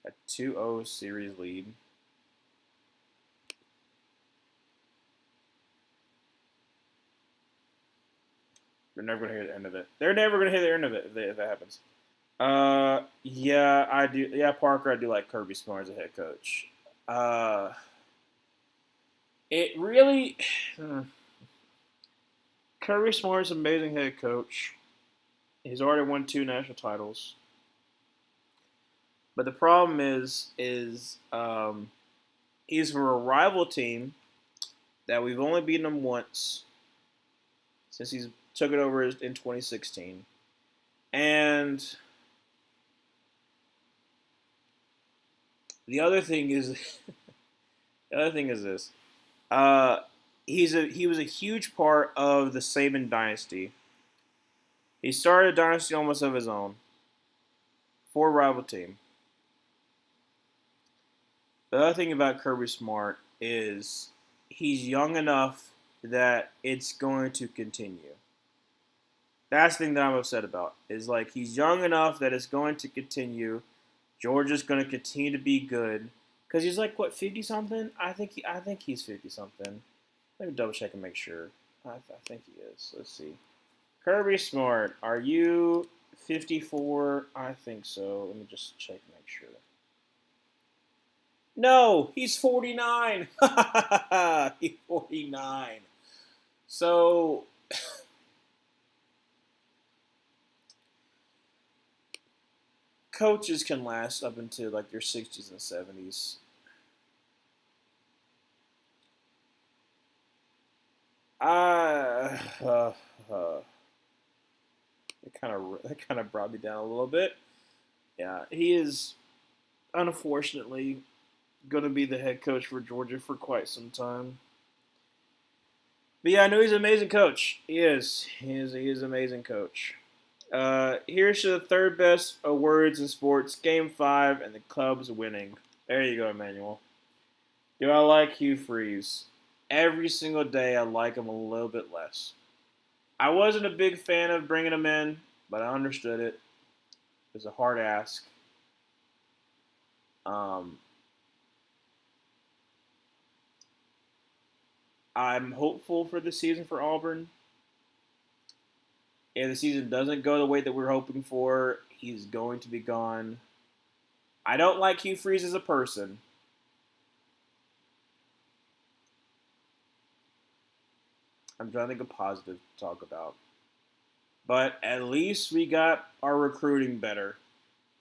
Speaker 1: a 2-0 series lead, they're never gonna hear the end of it. They're never gonna hear the end of it if that happens. Yeah, I do. Yeah, Parker, I do like Kirby Smart as a head coach. It really. Kirby Smart's an amazing head coach. He's already won 2 national titles. But the problem is he's for a rival team that we've only beaten him once since he's took it over in 2016. And the other thing is this. Uh, he was a huge part of the Saban dynasty. He started a dynasty almost of his own for a rival team. The other thing about Kirby Smart is he's young enough that it's going to continue. That's the thing that I'm upset about. Is like he's young enough that it's going to continue. Georgia's going to continue to be good because he's like what 50 something. I think he's 50 something. Let me double check and make sure. I think he is. Let's see. Kirby Smart, are you 54? I think so. Let me just check and make sure. No, he's 49. He's 49. So coaches can last up into like your 60s and 70s. It kind of brought me down a little bit. Yeah, he is unfortunately going to be the head coach for Georgia for quite some time. But yeah, I know he's an amazing coach. He is. He is an amazing coach. Here's the third best awards in sports. Game 5, and the Cubs winning. There you go, Emmanuel. Do I like Hugh Freeze? Every single day, I like him a little bit less. I wasn't a big fan of bringing him in, but I understood it. It was a hard ask. I'm hopeful for the season for Auburn. If the season doesn't go the way that we're hoping for, he's going to be gone. I don't like Hugh Freeze as a person. I'm trying to think of positive to talk about. But at least we got our recruiting better.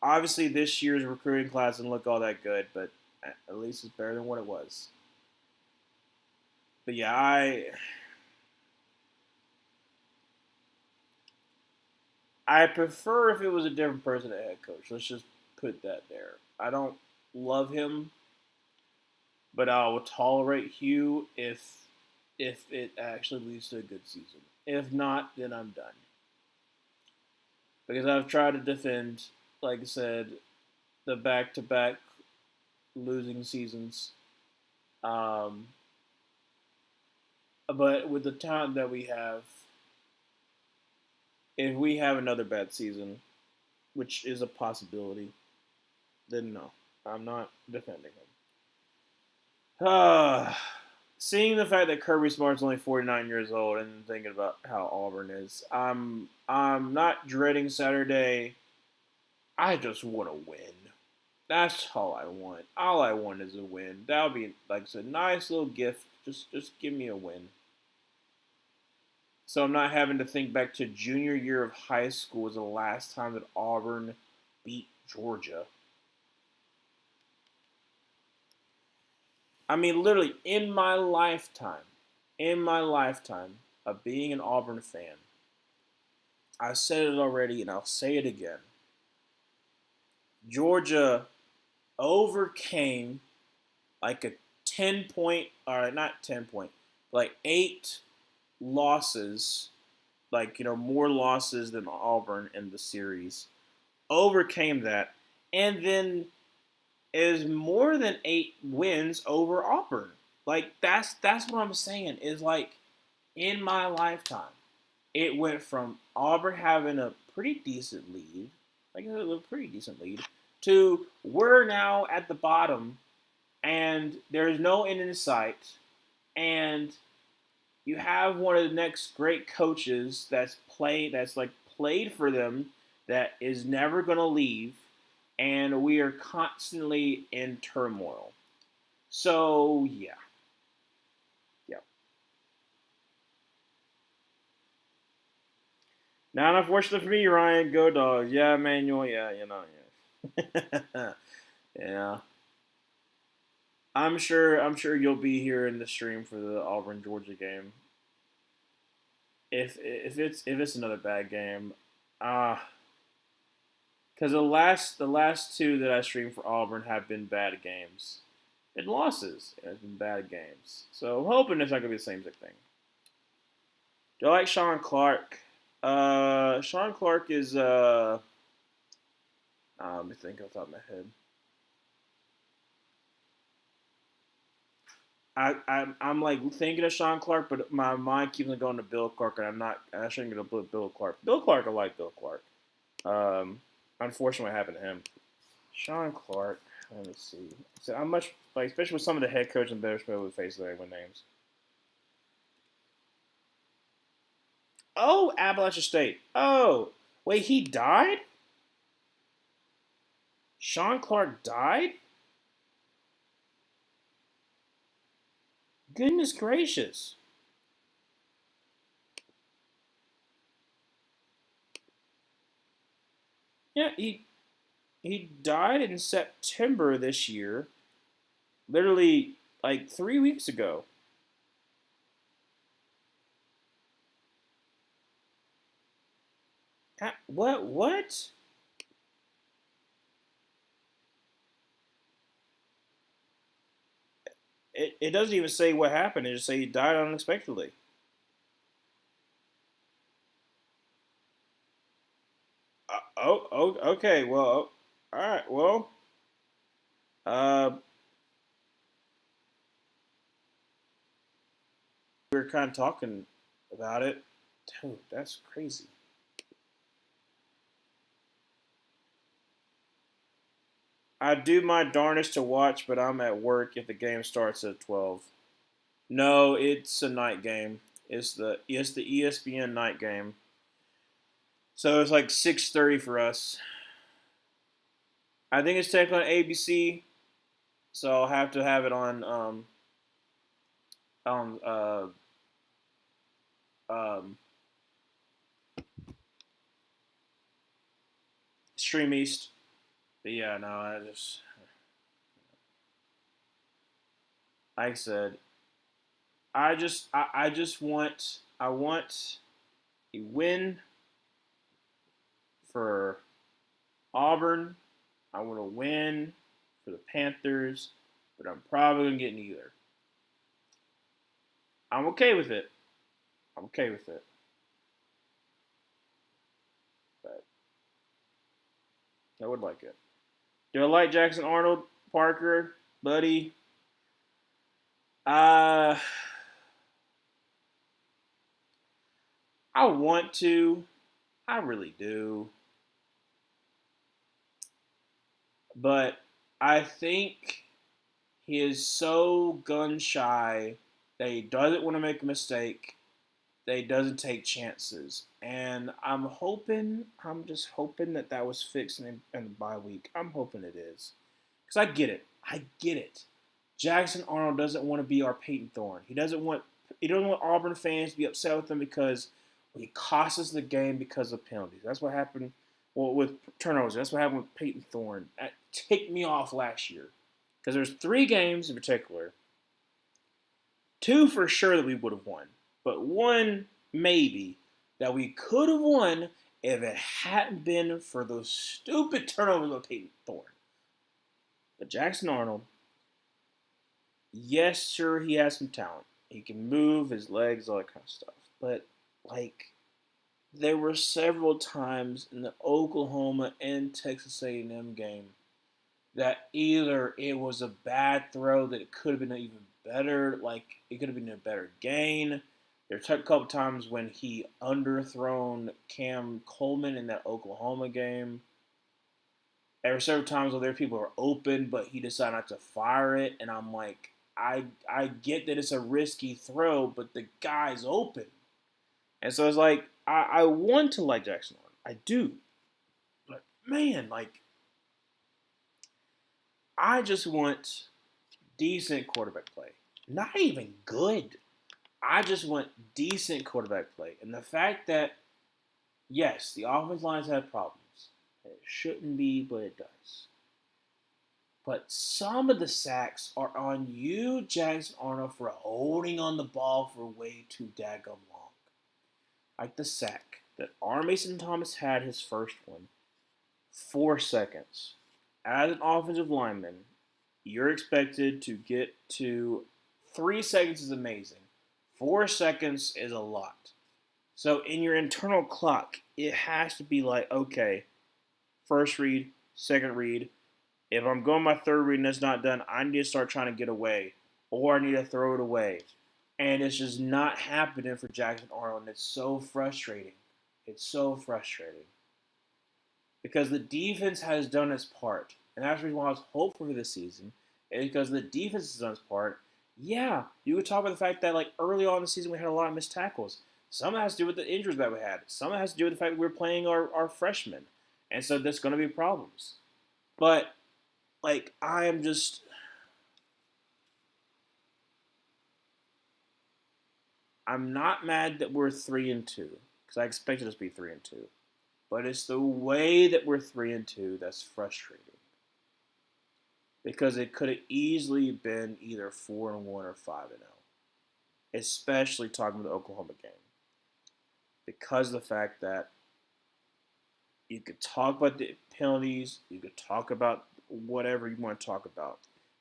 Speaker 1: Obviously, this year's recruiting class didn't look all that good, but at least it's better than what it was. But yeah, I prefer if it was a different person at head coach. Let's just put that there. I don't love him, but I will tolerate Hugh if it actually leads to a good season. If not, then I'm done. Because I've tried to defend, like I said, the back-to-back losing seasons. Um, but with the talent that we have, if we have another bad season, which is a possibility, then no, I'm not defending him. Seeing the fact that Kirby Smart's only 49 years old and thinking about how Auburn is, I'm not dreading Saturday. I just want to win. That's all I want. All I want is a win. That'll be like a nice little gift. Just give me a win. So I'm not having to think back to junior year of high school was the last time that Auburn beat Georgia. I mean, literally, in my lifetime of being an Auburn fan, I said it already and I'll say it again. Georgia overcame like a 10 point, or not 10 point, like 8 losses, like, more losses than Auburn in the series. Overcame that. And then is more than 8 wins over Auburn. Like that's what I'm saying is like in my lifetime, it went from Auburn having a pretty decent lead, like a pretty decent lead, to we're now at the bottom and there's no end in sight, and you have one of the next great coaches that's played for them that is never going to leave, and we are constantly in turmoil. So yeah. Not unfortunate for me, Ryan. Go Dogs. Yeah, Emmanuel. Yeah, yeah. Yeah. I'm sure you'll be here in the stream for the Auburn Georgia game. If it's another bad game, uh because the last two that I streamed for Auburn have been bad games. And losses. It has been bad games. So I'm hoping it's not gonna be the same exact thing. Do I like Sean Clark? Sean Clark is let me think off the top of my head. I'm like thinking of Sean Clark, but my mind keeps on going to Bill Clark, and I'm not. I shouldn't go to Bill Clark. Bill Clark, I like Bill Clark. Um, Unfortunately, what happened to him? Sean Clark. Let me see. So I'm much like, especially with some of the head coach and better spell with face there with names. Oh, Appalachian State. Oh, wait, he died. Sean Clark died. Goodness gracious. Yeah, he died in September this year. Literally like 3 weeks ago. What? What? It doesn't even say what happened. It just say he died unexpectedly. Okay. Well, all right. Well, uh, we were kind of talking about it. Dude, that's crazy. I do my darnest to watch, but I'm at work if the game starts at 12. No, it's a night game. It's the ESPN night game. So it's like 6:30 for us. I think it's taken on ABC, so I'll have to have it on um, Stream East. But yeah, no, like I said, I want a win for Auburn. I want to win for the Panthers, but I'm probably gonna get neither. I'm okay with it. I'm okay with it. But I would like it. Do I like Jackson Arnold, Parker, Buddy? Uh, I want to. I really do. But I think he is so gun shy that he doesn't want to make a mistake, that he doesn't take chances. And I'm just hoping that was fixed in the bye week. I'm hoping it is. Because I get it. I get it. Jackson Arnold doesn't want to be our Peyton Thorne. He doesn't want Auburn fans to be upset with him because he cost us the game because of penalties. That's what happened with turnovers. That's what happened with Peyton Thorne. That ticked me off last year. Because there's 3 games in particular, 2 for sure that we would have won, but 1 maybe that we could have won if it hadn't been for those stupid turnovers of Peyton Thorne. But Jackson Arnold, yes, sure, he has some talent. He can move his legs, all that kind of stuff. But like, there were several times in the Oklahoma and Texas A&M game that either it was a bad throw that it could have been even better, like it could have been a better gain. There were a couple times when he underthrown Cam Coleman in that Oklahoma game. There were several times where there were people who were open, but he decided not to fire it, and I'm like, I get that it's a risky throw, but the guy's open, and so it's like I want to like Jackson Arnold, I do, but man, like I just want decent quarterback play. Not even good. I just want decent quarterback play. And the fact that Yes, the offensive line's had problems. It shouldn't be, but it does. But some of the sacks are on you, Jackson Arnold, for holding on the ball for way too daggum long. Like the sack that R. Mason Thomas had his first one, 4 seconds. As an offensive lineman, you're expected to get to 3 seconds is amazing. 4 seconds is a lot. So in your internal clock, it has to be like, okay, first read, second read. If I'm going my third read and it's not done, I need to start trying to get away, or I need to throw it away. And it's just not happening for Jackson Arnold, and it's so frustrating. It's so frustrating. Because the defense has done its part. And that's the reason why I was hopeful for this season. Is because the defense has done its part. Yeah, you could talk about the fact that like early on in the season we had a lot of missed tackles. Some of that has to do with the injuries that we had. Some of it has to do with the fact that we were playing our freshmen. And so there's going to be problems. But, like, I'm not mad that we're 3-2. Because I expected us to be 3-2. But it's the way that we're 3-2 that's frustrating. Because it could have easily been either 4-1 or 5-0. Especially talking about the Oklahoma game. Because of the fact that you could talk about the penalties, you could talk about whatever you want to talk about,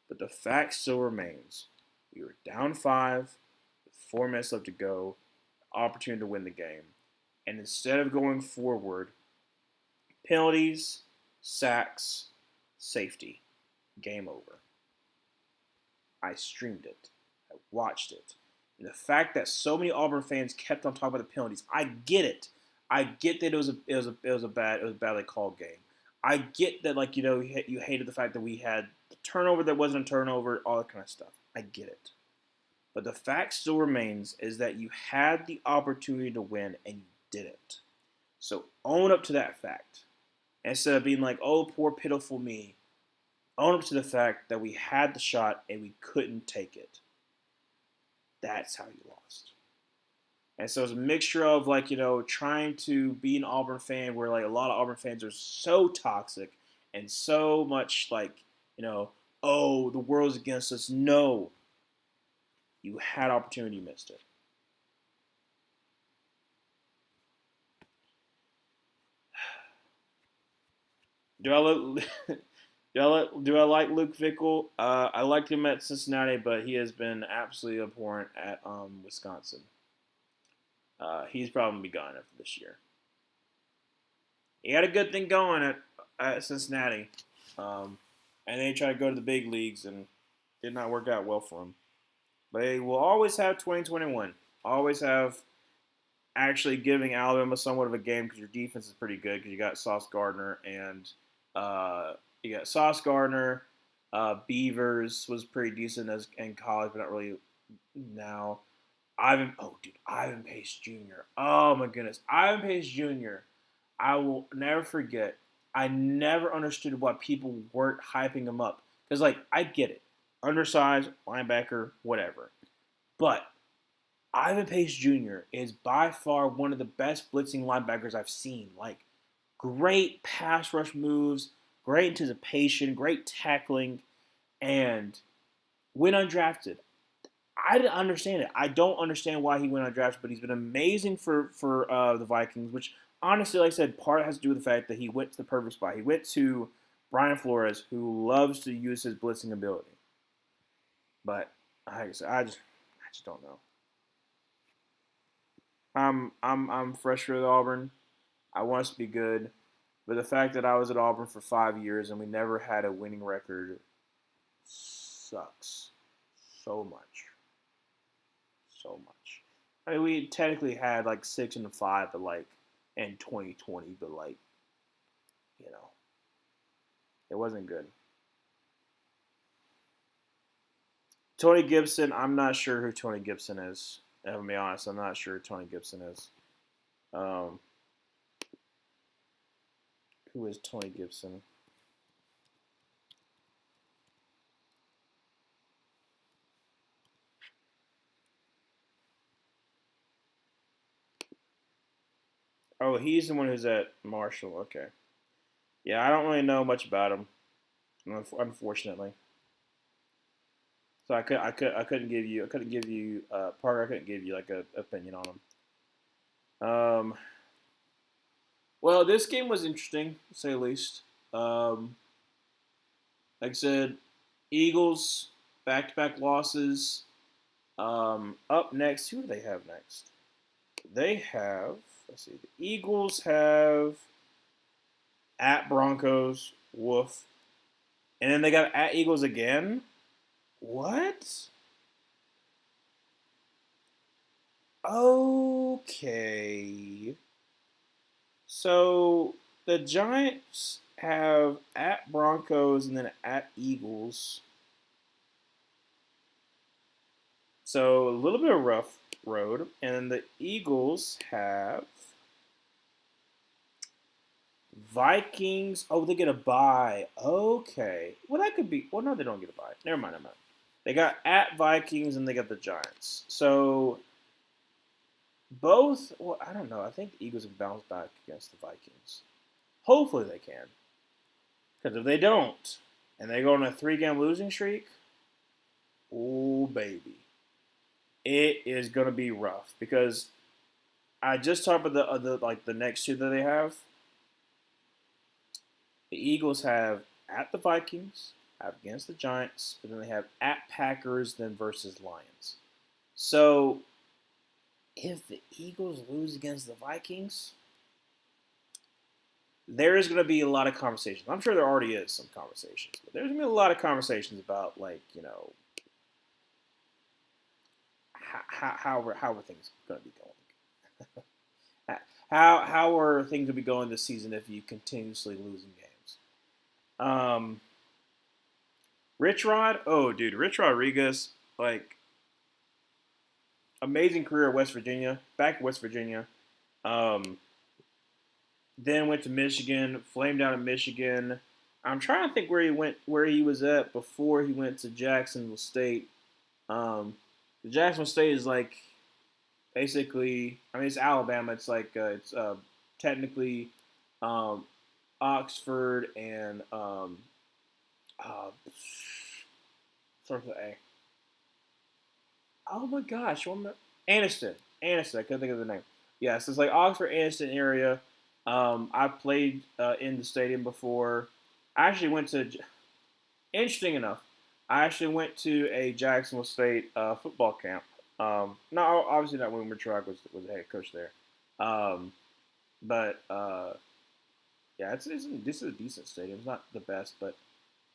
Speaker 1: but the fact still remains: we were down 5, with 4 minutes left to go, opportunity to win the game, and instead of going forward, penalties, sacks, safety, game over. I streamed it, I watched it, and the fact that so many Auburn fans kept on talking about the penalties, I get it. I get that it was a badly called game. I get that like you hated the fact that we had the turnover that wasn't a turnover, all that kind of stuff. I get it. But the fact still remains is that you had the opportunity to win and you didn't. So own up to that fact. Instead of being like, oh, poor pitiful me, own up to the fact that we had the shot and we couldn't take it. That's how you lost. And so it's a mixture of like, trying to be an Auburn fan where like a lot of Auburn fans are so toxic and so much like, oh, the world's against us. No. You had opportunity, you missed it. Do I look do I like Luke Fickell? I liked him at Cincinnati, but he has been absolutely abhorrent at Wisconsin. He's probably gonna be gone after this year. He had a good thing going at Cincinnati, and then he tried to go to the big leagues and did not work out well for him. But they will always have 2021. Always have actually giving Alabama somewhat of a game because your defense is pretty good because you got Sauce Gardner and you got Sauce Gardner. Beavers was pretty decent as in college, but not really now. Ivan Pace Jr. Oh my goodness, Ivan Pace Jr. I will never forget. I never understood why people weren't hyping him up because, like, I get it, undersized linebacker, whatever, but Ivan Pace Jr. is by far one of the best blitzing linebackers I've seen. Like, great pass rush moves, great anticipation, great tackling, and went undrafted. I didn't understand it. I don't understand why he went undrafted, but he's been amazing for the Vikings. Which honestly, like I said, part has to do with the fact that he went to the perfect spot. He went to Brian Flores, who loves to use his blitzing ability. But like I said, I just don't know. I'm fresh with Auburn. I want us to be good, but the fact that I was at Auburn for 5 years and we never had a winning record sucks so much. So much. I mean, we technically had like 6-5, but like in 2020, but like you know, it wasn't good. Tony Gibson, I'm not sure who Tony Gibson is. If I'm be honest, I'm not sure who Tony Gibson is. Um, who is Tony Gibson? Oh, he's the one who's at Marshall. Okay. Yeah, I don't really know much about him, unfortunately. So I couldn't give you Parker. I couldn't give you like a opinion on him. Well, this game was interesting, to say the least. Um, like I said, Eagles back-to-back losses. Up next, who do they have next? They have, let's see, the Eagles have at Broncos, woof, and then they got at Eagles again. What? Okay. So the Giants have at Broncos and then at Eagles. So a little bit of rough road. And the Eagles have Vikings. Oh, they get a bye. Okay. Well, that could be. Well, no, they don't get a bye. Never mind. Never mind. They got at Vikings and they got the Giants. So both. Well, I don't know. I think the Eagles have bounced back against the Vikings. Hopefully they can. Because if they don't, and they go on a 3-game losing streak, oh baby, it is going to be rough. Because I just talked about the other, like the next two that they have. The Eagles have at the Vikings, have against the Giants, but then they have at Packers, then versus Lions. So if the Eagles lose against the Vikings, there is going to be a lot of conversations. I'm sure there already is some conversations, but there's going to be a lot of conversations about, like, you know, how are things going to be going? How are things going to be going this season if you continuously losing games? Rich Rod, oh dude, Rich Rodriguez, like amazing career at West Virginia, back at West Virginia. Um, then went to Michigan, flamed out in Michigan. I'm trying to think where he was at before he went to Jacksonville State. The Jacksonville State is like basically, I mean, it's Alabama. It's like it's technically um, Oxford and uh, starts with A. Oh my gosh, Anniston. Anniston. I couldn't think of the name. Yes, it's like Oxford Anniston area. I played in the stadium before. I actually went to. Interesting enough, I actually went to a Jacksonville State football camp. No, obviously not when Mertrag was the head coach there. Um, but yeah, this is a decent stadium. It's not the best, but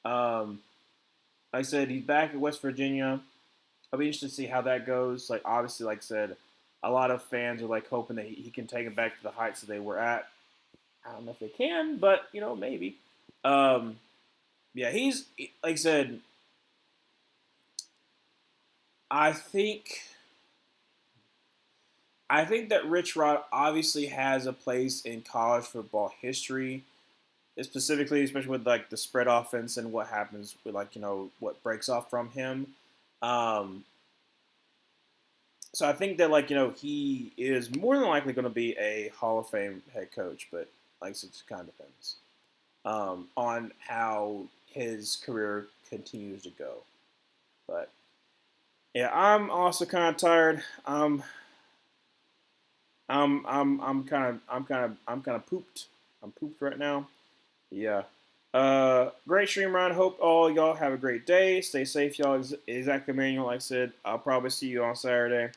Speaker 1: um, like I said, he's back at West Virginia. I'll be interested to see how that goes. Like obviously, like I said, a lot of fans are like hoping that he can take them back to the heights that they were at. I don't know if they can, but you know maybe. Um, yeah, he's like I said. I think I think that Rich Rod obviously has a place in college football history, specifically, especially with like the spread offense and what happens with like what breaks off from him. Um, so I think that like he is more than likely going to be a Hall of Fame head coach, but like it just kind of depends on how his career continues to go. But yeah, I'm also kind of tired. I'm kind of pooped. I'm pooped right now. Yeah. Great stream run. Hope all y'all have a great day. Stay safe, y'all. Exactly, Manuel. Like I said, I'll probably see you on Saturday.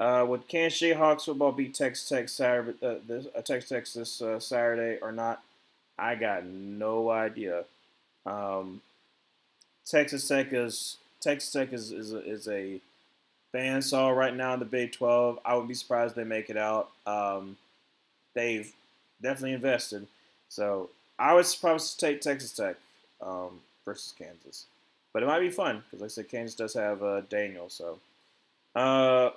Speaker 1: Would Kansas Jayhawks football beat Texas Tech Saturday? Texas Tech this Saturday or not? I got no idea. Um, Texas Tech is a bandsaw right now in the Big 12. I would be surprised if they make it out. They've definitely invested. So I would probably take Texas Tech versus Kansas. But it might be fun because, like I said, Kansas does have Daniel. So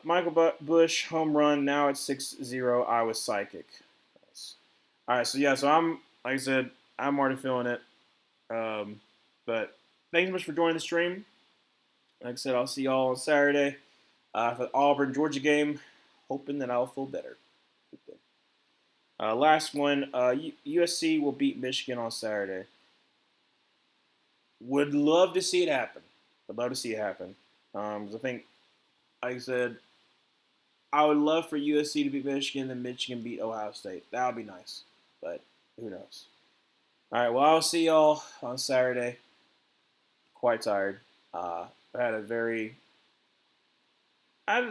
Speaker 1: Michael Bush home run. Now it's 6-0. I was psychic. Nice. All right. So yeah. So I'm like I said, I'm already feeling it. But thanks so much for joining the stream. Like I said, I'll see y'all on Saturday for the Auburn Georgia game. Hoping that I'll feel better. Last one, USC will beat Michigan on Saturday. Would love to see it happen. Would love to see it happen. 'Cause I think, like I said, I would love for USC to beat Michigan and Michigan beat Ohio State. That would be nice. But who knows? All right, well, I'll see y'all on Saturday. Quite tired. I had a very, I